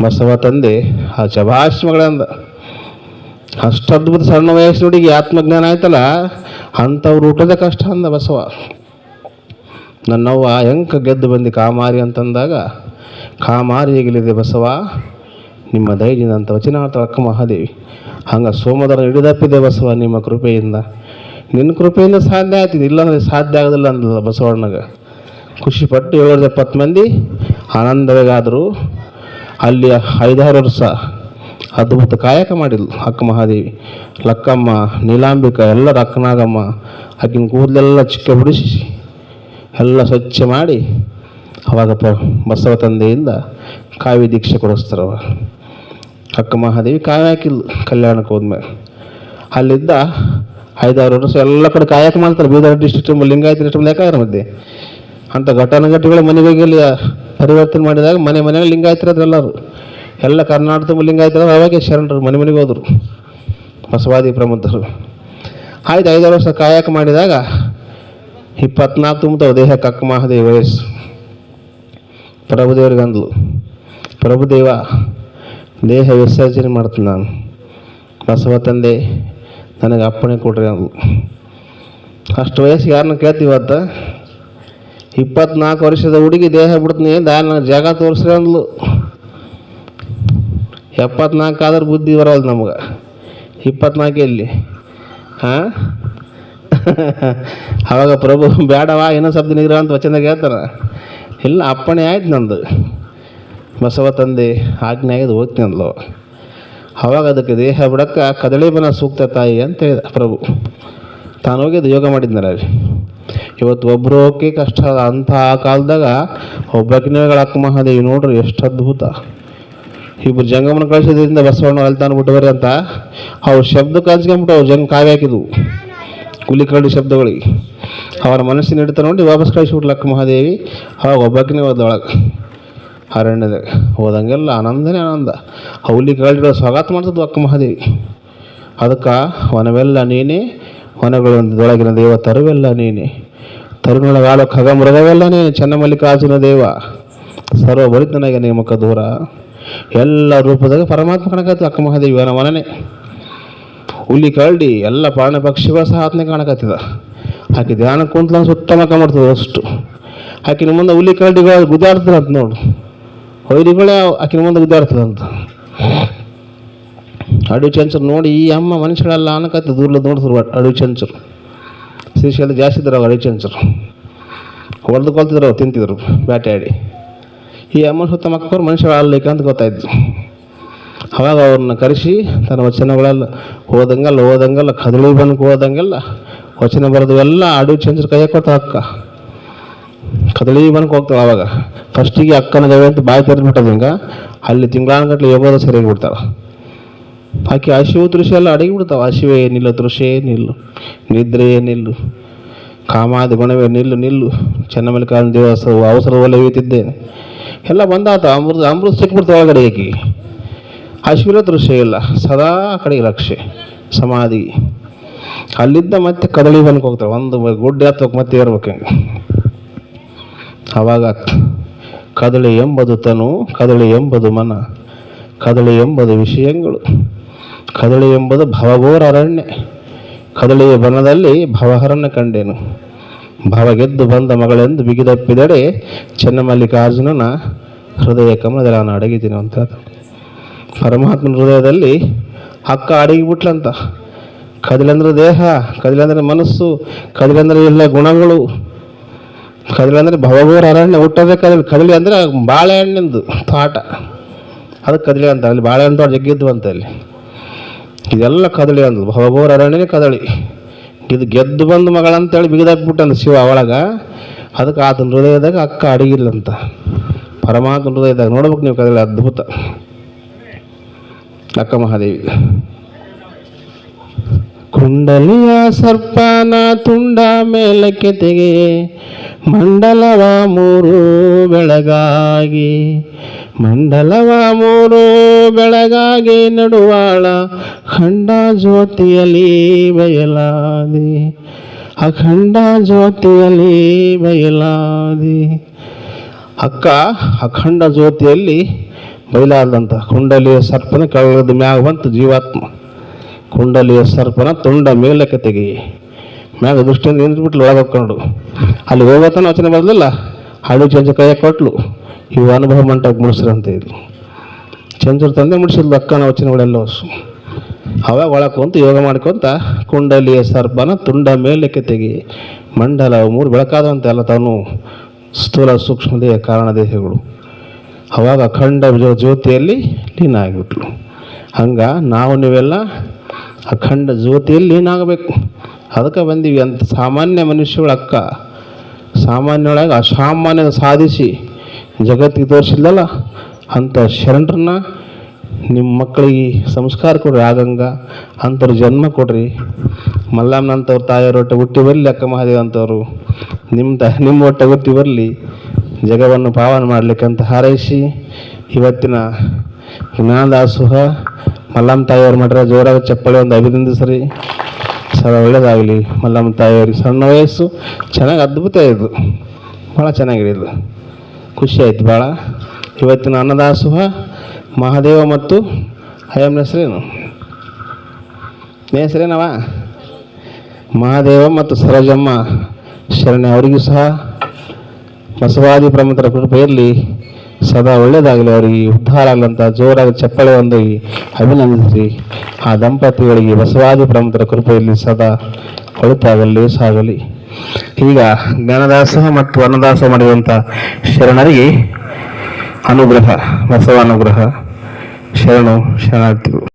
ಬಸವ ತಂದೆ ಆ ಶಭಾಷ್ಮಗಳಂದ. ಅಷ್ಟು ಅದ್ಭುತ ಸಣ್ಣ ವಯಸ್ಸು ಹುಡುಗಿ ಆತ್ಮಜ್ಞಾನ ಆಯ್ತಲ್ಲ, ಅಂಥವ್ರು ಊಟದ ಕಷ್ಟ ಅಂದ ಬಸವ. ನನ್ನವ್ವ ಹೆಂಗೆ ಗೆದ್ದು ಬಂದು ಕಾಮಾರಿ ಅಂತಂದಾಗ, ಕಾಮಾರಿ ಹೇಗಲಿದೆ ಬಸವ ನಿಮ್ಮ ಧೈರ್ಯದಿಂದ ಅಂತ ವಚನಾರ್ಥ ಅಕ್ಕ ಮಹಾದೇವಿ. ಹಂಗೆ ಸೋಮದರ ಹಿಡಿದಪ್ಪಿದೆ ಬಸವ ನಿಮ್ಮ ಕೃಪೆಯಿಂದ. ನಿನ್ನ ಕೃಪೆಯಿಂದ ಸಾಧ್ಯ ಆಗ್ತಿದೆ, ಇಲ್ಲಾಂದರೆ ಸಾಧ್ಯ ಆಗೋದಿಲ್ಲ ಅಂದಲ್ಲ ಬಸವಣ್ಣಗೆ. ಖುಷಿಪಟ್ಟು 770 ಮಂದಿ ಆನಂದವಾಗಾದರು. ಅಲ್ಲಿ 5-6 ವರ್ಷ ಅದ್ಭುತ ಕಾಯಕ ಮಾಡಿದ್ಲು ಅಕ್ಕ ಮಹಾದೇವಿ. ಲಕ್ಕಮ್ಮ, ನೀಲಾಂಬಿಕ, ಎಲ್ಲರ ಅಕ್ಕನಾಗಮ್ಮ ಆಕಿನ ಕೂದಲೆಲ್ಲ ಚಿಕ್ಕ ಬಿಡಿಸಿ ಎಲ್ಲ ಸ್ವಚ್ಛ ಮಾಡಿ ಅವಾಗ ಬಸವ ತಂದೆಯಿಂದ ಕಾವ್ಯ ದೀಕ್ಷೆ ಕೊಡಿಸ್ತಾರವ. ಅಕ್ಕ ಮಹಾದೇವಿ ಕಾವ್ಯ ಹಾಕಿದ್ಲು ಕಲ್ಯಾಣಕ್ಕೆ ಹೋದ್ಮೇಲೆ. ಅಲ್ಲಿದ್ದ 5-6 ವರ್ಷ ಎಲ್ಲ ಕಡೆ ಕಾಯಕ ಮಾಡ್ತಾರೆ. ಬೀದರ್ ಡಿಸ್ಟ್ರಿಕ್ಟ್ ಲಿಂಗಾಯತ ಡಿಸ್ಟ್ರಿಕ್ಟ್ ಲೆಕ್ಕಾದ್ರೆ ಮಧ್ಯೆ ಅಂಥ ಘಟಾನುಘಟಿಗಳು ಮನೆಗೆ ಹೋಗಿ ಪರಿವರ್ತನೆ ಮಾಡಿದಾಗ ಮನೆಗೆ ಲಿಂಗಾಯತರದ್ರು ಎಲ್ಲರೂ. ಎಲ್ಲ ಕರ್ನಾಟಕದ ಲಿಂಗಾಯತರು ಅವಾಗೆ ಶರಣರು ಮನೆಗೆ ಹೋದರು, ಬಸವಾದಿ ಪ್ರಮುಖರು. ಆಯ್ತು 5-6 ವರ್ಷ ಕಾಯಕ ಮಾಡಿದಾಗ 24 ತುಂಬುತ್ತವೆ ದೇಹಕ್ಕೆ. ಅಕ್ಕ ಮಹಾದೇವಿ ವಯಸ್ಸು. ಪ್ರಭುದೇವ್ರಿಗೆ ಅಂದ್ಲು, ಪ್ರಭುದೇವ ದೇಹ ವಿಸರ್ಜನೆ ಮಾಡ್ತೀನಿ ನಾನು, ಬಸವ ತಂದೆ ನನಗೆ ಅಪ್ಪಣೆ ಕೊಡ್ರಿ ಅಂದ್ಲು. ಅಷ್ಟು ವಯಸ್ಸಿಗೆ ಯಾರನ್ನ ಕೇಳ್ತೀವತ್ತ? 24 ವರ್ಷದ ಹುಡುಗಿ ದೇಹ ಬಿಡ್ತೀನಿ ನಾನು ಜಾಗ ತೋರಿಸ್ರಿ ಅಂದ್ಲು. 74 ಆದ್ರೆ ಬುದ್ಧಿ ಬರೋದು ನಮ್ಗೆ, 24 ಎಲ್ಲಿ? ಹಾಂ ಅವಾಗ ಪ್ರಭು ಬೇಡವಾ ಇನ್ನೊಂದು ಶಬ್ದ ನಿಗ್ರಹ ಅಂತ ವಚನದಾಗ ಹೇಳ್ತಾರ. ಇಲ್ಲ, ಅಪ್ಪಣೆ ಆಯ್ತು ನಂದು, ಬಸವ ತಂದೆ ಆಜ್ಞೆ ಆಗಿದ್ದು ಹೋಗ್ತೀನಿ ಅಂದ್ಲು. ಅವಾಗ ಅದಕ್ಕೆ ದೇಹ ಬಿಡಕ್ಕೆ ಕದಳಿ ಬನ ಸೂಕ್ತ ತಾಯಿ ಅಂತ ಹೇಳಿದ ಪ್ರಭು. ತಾನು ಹೋಗಿದ್ದು ಯೋಗ ಮಾಡಿದ್ನಲ್ಲ. ಇವತ್ತು ಒಬ್ಬರು ಹೋಗಿ ಕಷ್ಟ ಅದ. ಅಂಥ ಕಾಲದಾಗ ಒಬ್ಬಕಿನಗಳ ಅಕ್ಕ ಮಹಾದೇವಿ ನೋಡ್ರಿ ಎಷ್ಟು ಅದ್ಭುತ. ಇಬ್ಬರು ಜಂಗಮನ ಕಳಿಸೋದ್ರಿಂದ ಬಸವಣ್ಣ ಅಲ್ಲಿ ತಾನು ಬಿಟ್ಟವರಿ ಅಂತ ಅವ್ರು ಶಬ್ದಕ್ಕೆ ಹಂಚ್ಕೊಂಡ್ಬಿಟ್ಟು ಅವ್ರು ಕಾವ್ಯ ಹಾಕಿದ್ವು ಹುಲಿಕರಡಿ ಶಬ್ದಗಳಿಗೆ. ಅವರ ಮನಸ್ಸಿನ ಹಿಡಿತ ನೋಡಿ ವಾಪಸ್ ಕಳಿಸ್ಬಿಟ್ಲು ಅಕ್ಕ ಮಹಾದೇವಿ. ಅವಾಗ ಒಬ್ಬಕಿನೇ ಹೋದೊಳಗೆ ಅರಣ್ಯದಾಗ ಹೋದಂಗೆಲ್ಲ ಆನಂದನೇ ಆನಂದ. ಹುಲಿ ಕರಡಿಗಳು ಸ್ವಾಗತ ಮಾಡ್ತಿದ್ವು ಅಕ್ಕ ಮಹಾದೇವಿ. ಅದಕ್ಕೆ ವನವೆಲ್ಲ ನೀನೇ, ವನಗಳೊಳಗಿನ ದೇವ ತರುವೆಲ್ಲ ನೀನೆ, ತರುಣೊಳಗಾಳು ಖಗ ಮೃಗವೆಲ್ಲ ನೀನೆ, ಚನ್ನಮಲ್ಲಿಕಾರ್ಜುನ ದೇವ ಸರ್ವ ಬರಿತನಾಗ ನೇಮಕ ದೂರ. ಎಲ್ಲ ರೂಪದಾಗ ಪರಮಾತ್ಮ ಕಾಣಕತ್ತಿ ಅಕ್ಕ ಮಹಾದೇವಿ ವನನೇ. ಹುಲಿ ಕರಡಿ ಎಲ್ಲ ಪ್ರಾಣ ಪಕ್ಷಿಗಳು ಸಹ ಆತ್ನೇ ಕಾಣಕತ್ತಿದ. ಆಕೆ ಧ್ಯಾನ ಕುಂತ್ಲ ಸುತ್ತ ಮಕ್ಕ ಮಾಡ್ತದೆ ಅಷ್ಟು. ಆಕಿನ ಮುಂದೆ ಹುಲಿ ಕರಡಿಗಳು ಗುದ್ದಾಡ್ತದಂತ ನೋಡು, ಹೊಯ್ರಿಗಳೇ ಆಕಿನ ಮುಂದೆ ಗುದ್ದಾಡ್ತದಂತ. ಅಡವಿ ಚಂಚರು ನೋಡಿ ಈ ಅಮ್ಮ ಮನುಷ್ಯರೆಲ್ಲ ಅನ್ನಕತ್ತೆ ದೂರ್ಲದ ನೋಡ್ತಾರೆ. ಅಡವಿ ಚಂಚರು ಶ್ರೀಶೈಲ ಜಾಸ್ತಿ ಇದ್ರು ಅವು ಅಡವಿ ಚಂಚರು. ಹೊಡೆದು ಕೊಲ್ತಿದ್ರು ಅವ್ರು, ತಿಂತಿದ್ರು ಬೇಟೆ ಆಡಿ. ಈ ಅಮ್ಮ ಸುತ್ತ ಮಕ್ಕಳು ಮನುಷ್ಯರು ಅಲ್ಲೈಕ ಅಂತ ಗೊತ್ತಾಯ್ತು. ಅವಾಗ ಅವ್ರನ್ನ ಕರೆಸಿ ತನ್ನ ವಚನಗಳೆಲ್ಲ ಓದಂಗೆಲ್ಲ ಕದಳಿ ಬನಕ್ಕೆ ಹೋದಂಗೆಲ್ಲ ವಚನ ಬರೆದವೆಲ್ಲ ಅಡವಿ ಚಂಚರು ಕೈ ಕೊಟ್ಟ ಅಕ್ಕ ಕದಳಿ ಬನಕ್ಕೆ ಹೋಗ್ತಾಳೆ. ಅವಾಗ ಫಸ್ಟಿಗೆ ಅಕ್ಕನ ಗವೆ ಅಂತ ಬಾಯಿ ತೆರೆದ್ಬಿಟ್ಟದ. ಹಿಂಗೆ ಅಲ್ಲಿ ತಿಂಗಳಾನ್ಗಟ್ಲೆ ಯೋಗದ ಸರಿಯಾಗಿ ಬಿಡ್ತಾಳೆ. ಆಕೆ ಹಸಿವು ತೃಷಿ ಎಲ್ಲ ಅಡಗಿ ಬಿಡ್ತಾವೆ. ಹಸಿವೆ ನಿಲ್ಲು, ತೃಷೆ ನಿಲ್ಲು, ನಿದ್ರೆ ನಿಲ್ಲು, ಕಾಮಾದಿ ಗುಣವೇ ನಿಲ್ಲು, ಚನ್ನಮಲ್ಲಿಕಾರ್ಜುನ ದೇವಸ ಅವಸರ ಒಲೆಯುತ್ತಿದ್ದೇನೆ ಎಲ್ಲ ಬಂದಾತ. ಅಮೃತ ಸಿಕ್ಬಿಡ್ತಾವೆ ಒಳಗಡೆ. ಆಕಿ ಹಸಿವಿಲ್ಲ, ತೃಷೆ ಇಲ್ಲ, ಸದಾ ಕಡೆಗೆ ಲಕ್ಷ್ಯ ಸಮಾಧಿ. ಅಲ್ಲಿದ್ದ ಮತ್ತೆ ಕದಳಿ ಬನಕ್ಕೆ ಹೋಗ್ತಾವೆ. ಒಂದು ಗುಡ್ಡೆ ಹತ್ತೋಕೆ ಮತ್ತೆ ಏರ್ಬೇಕು. ಆವಾಗ ಕದಳಿ ಎಂಬುದು ತನು, ಕದಳಿ ಎಂಬುದು ಮನ, ಕದಳಿ ಎಂಬುದು ವಿಷಯಗಳು, ಕದಳಿ ಎಂಬುದು ಭವಘೋರ ಅರಣ್ಯ. ಕದಳಿಯ ಬನದಲ್ಲಿ ಭವಹರಣ್ಯ ಕಂಡೇನು, ಭವ ಗೆದ್ದು ಬಂದ ಮಗಳೆಂದು ಬಿಗಿದಪ್ಪಿದಡೆ ಚನ್ನಮಲ್ಲಿಕಾರ್ಜುನನ ಹೃದಯ ಕಮಲದಲ್ಲಿ ನಾನು ಅಡಗಿದ್ದೀನಿ ಅಂತ. ಪರಮಾತ್ಮನ ಹೃದಯದಲ್ಲಿ ಅಕ್ಕ ಅಡಗಿಬಿಟ್ಲಂತ. ಕದಲಂದ್ರೆ ದೇಹ, ಕದಲಂದ್ರೆ ಮನಸ್ಸು, ಕದಲಂದ್ರೆ ಎಲ್ಲ ಗುಣಗಳು, ಕದಲಿ ಅಂದರೆ ಭವಘೋರ ಅರಣ್ಯ. ಹುಟ್ಟೋದೇ ಕದಲಿ ಅಂದರೆ ಬಾಳೆಹಣ್ಣಿಂದು ತೋಟ, ಅದಕ್ಕೆ ಕದಲಿ ಅಂತ. ಅಲ್ಲಿ ಬಾಳೆಹಣ್ಣು ತೋಟ ಜಗ್ಗಿದ್ದು ಅಂತ. ಅಲ್ಲಿ ಇದೆಲ್ಲ ಕದಳಿ ಅಂದ್ಲು. ಭವಘೋರ ಅರಣ್ಯನೇ ಕದಳಿ. ಇದು ಗೆದ್ದು ಬಂದು ಮಗಳಂತೇಳಿ ಬಿಗಿದಾಕ್ಬಿಟ್ಟಂದು ಶಿವ ಒಳಗ. ಅದಕ್ಕೆ ಆತನ ಹೃದಯದಾಗ ಅಕ್ಕ ಅಡಗಿಲ್ಲಂತ. ಪರಮಾತ್ಮ ಹೃದಯದಾಗ ನೋಡ್ಬೇಕು ನೀವು ಕದಳಿ, ಅದ್ಭುತ ಅಕ್ಕ ಮಹಾದೇವಿ. ಕುಂಡಲಿಯ ಸರ್ಪನ ತುಂಡ ಮೇಲಕ್ಕೆ ತೆಗೆ, ಮಂಡಲವ ಮೂರು ಬೆಳಗಾಗಿ, ಮಂಡಲವ ಮೂರು ಬೆಳಗಾಗಿ ನಡುವಾಳ ಖಂಡ ಜ್ಯೋತಿಯಲ್ಲಿ ಬಯಲಾದಿ, ಅಖಂಡ ಜ್ಯೋತಿಯಲ್ಲಿ ಬಯಲಾದಿ. ಅಕ್ಕ ಅಖಂಡ ಜ್ಯೋತಿಯಲ್ಲಿ ಬಯಲಾದಂತ. ಕುಂಡಲಿಯ ಸರ್ಪನ ಕಳ್ಳದ ಮ್ಯಾಗ ಬಂತು ಜೀವಾತ್ಮ. ಕುಂಡಲಿಯ ಸರ್ಪನ ತುಂಡ ಮೇಲಕ್ಕೆ ತೆಗಿ, ಮ್ಯಾಗ ದೃಷ್ಟಿಯಿಂದ ನಿಂತ್ಬಿಟ್ಲು ಒಳಗೆ ಹೋಗ್ಕೊಂಡು. ಅಲ್ಲಿ ಹೋಗೋತನ ವಚನ ಬರಲಿಲ್ಲ. ಹಳ್ಳಿ ಚಂಚು ಕೈಯಾಗ ಕೊಟ್ಲು, ಇವು ಅನುಭವ ಮಂಟಕ್ಕೆ ಮುಡಿಸ್ರಂತ ಇದ್ಲು. ಚಂಚೂರು ತಂದೆ ಮುಡಿಸಿದ್ಲು ಅಕ್ಕನ ವಚನಗಳೆಲ್ಲ ಹೊಸು. ಅವಾಗ ಒಳಗೆ ಕುಂತು ಯೋಗ ಮಾಡ್ಕೊತ ಕುಂಡಲಿಯ ಸರ್ಪನ ತುಂಡ ಮೇಲಕ್ಕೆ ತೆಗಿ, ಮಂಡಲ ಮೂರು ಬೆಳಕಾದಂತೆ ಎಲ್ಲ ತಾನು ಸ್ಥೂಲ ಸೂಕ್ಷ್ಮ ದೇಹ ಕಾರಣ ದೇಹಗಳು. ಅವಾಗ ಅಖಂಡ ಜ್ಯೋತಿಯಲ್ಲಿ ಲೀನ ಆಗಿಬಿಟ್ಲು. ಹಂಗೆ ನಾವು ನೀವೆಲ್ಲ ಅಖಂಡ ಜ್ಯೋತಿಯಲ್ಲಿ ಲೀನ ಆಗಬೇಕು. ಅದಕ್ಕೆ ಬಂದೀವಿ ಅಂತ. ಸಾಮಾನ್ಯ ಮನುಷ್ಯಗಳ ಅಕ್ಕ ಸಾಮಾನ್ಯೊಳಗೆ ಅಸಾಮಾನ್ಯ ಸಾಧಿಸಿ ಜಗತ್ತಿಗೆ ತೋರಿಸಿಲ್ಲಲ್ಲ ಅಂಥ ಶರಣರನ್ನ ನಿಮ್ಮ ಮಕ್ಕಳಿಗೆ ಸಂಸ್ಕಾರ ಕೊಡ್ರಿ. ಆಗಂಗ ಅಂಥವ್ರ ಜನ್ಮ ಕೊಡ್ರಿ. ಮಲ್ಲಮ್ಮನಂಥವ್ರು ತಾಯಿಯವ್ರ ಹೊಟ್ಟೆ ಹುಟ್ಟಿ ಬರಲಿ, ಅಕ್ಕ ಮಹಾದೇವ ಅಂಥವ್ರು ನಿಮ್ಮ ಹೊಟ್ಟೆ ಹುಟ್ಟಿ ಬರಲಿ, ಜಗವನ್ನು ಪಾವನ ಮಾಡಲಿಕ್ಕೆ ಅಂತ ಹಾರೈಸಿ ಇವತ್ತಿನ ಜ್ಞಾನದಾಸೋಹ ಮಲ್ಲಮ್ಮ ತಾಯಿಯವ್ರ ಮಠದ ಜೋರಾಗಿ ಚಪ್ಪಳಿ ಒಂದು ಅಭಿನಂದಿಸ್ರಿ. ಸದಾ ಒಳ್ಳೇದಾಗಲಿ. ಮಲ್ಲಮ್ಮ ತಾಯಿಯವ್ರಿಗೆ ಸಣ್ಣ ವಯಸ್ಸು ಚೆನ್ನಾಗಿ ಅದ್ಭುತ ಇದು, ಭಾಳ ಚೆನ್ನಾಗಿದೆ ಇದು, ಖುಷಿ ಆಯ್ತು ಭಾಳ. ಇವತ್ತಿನ ಅನ್ನದಾಸೋಹ ಮಹಾದೇವ ಮತ್ತು ಅಯ್ಯಮ್ಮನ ಹೆಸರೇನು? ಹೆಸರೇನವ? ಮಹಾದೇವ ಮತ್ತು ಸರೋಜಮ್ಮ ಶರಣ್ಯ ಅವರಿಗೂ ಸಹ ಬಸವಾದಿ ಪ್ರಮುಖರ ಕೃಪೆ ಇರಲಿ, ಸದಾ ಒಳ್ಳೆಯದಾಗಲಿ, ಅವರಿಗೆ ಉದ್ಧಾರ ಆಗಲಂತ ಜೋರಾಗಿ ಚಪ್ಪಳೆ ಒಂದು ಅಭಿನಂದಿಸಿ ಆ ದಂಪತಿಗಳಿಗೆ ಬಸವಾದಿ ಪ್ರಮುಖರ ಕೃಪೆ ಇರಲಿ, ಸದಾ ಒಳಿತಾಗಲಿ, ಸಾಗಲಿ. ಈಗ ಜ್ಞಾನದಾಸೋಹ ಮತ್ತು ಅನ್ನದಾಸೋಹ ಮಾಡಿರುವಂಥ ಶರಣರಿಗೆ ಅನುಗ್ರಹ, ಬಸವ ಅನುಗ್ರಹ, ಶರಣು ಶರಣಾರ್ಥಿಗಳು.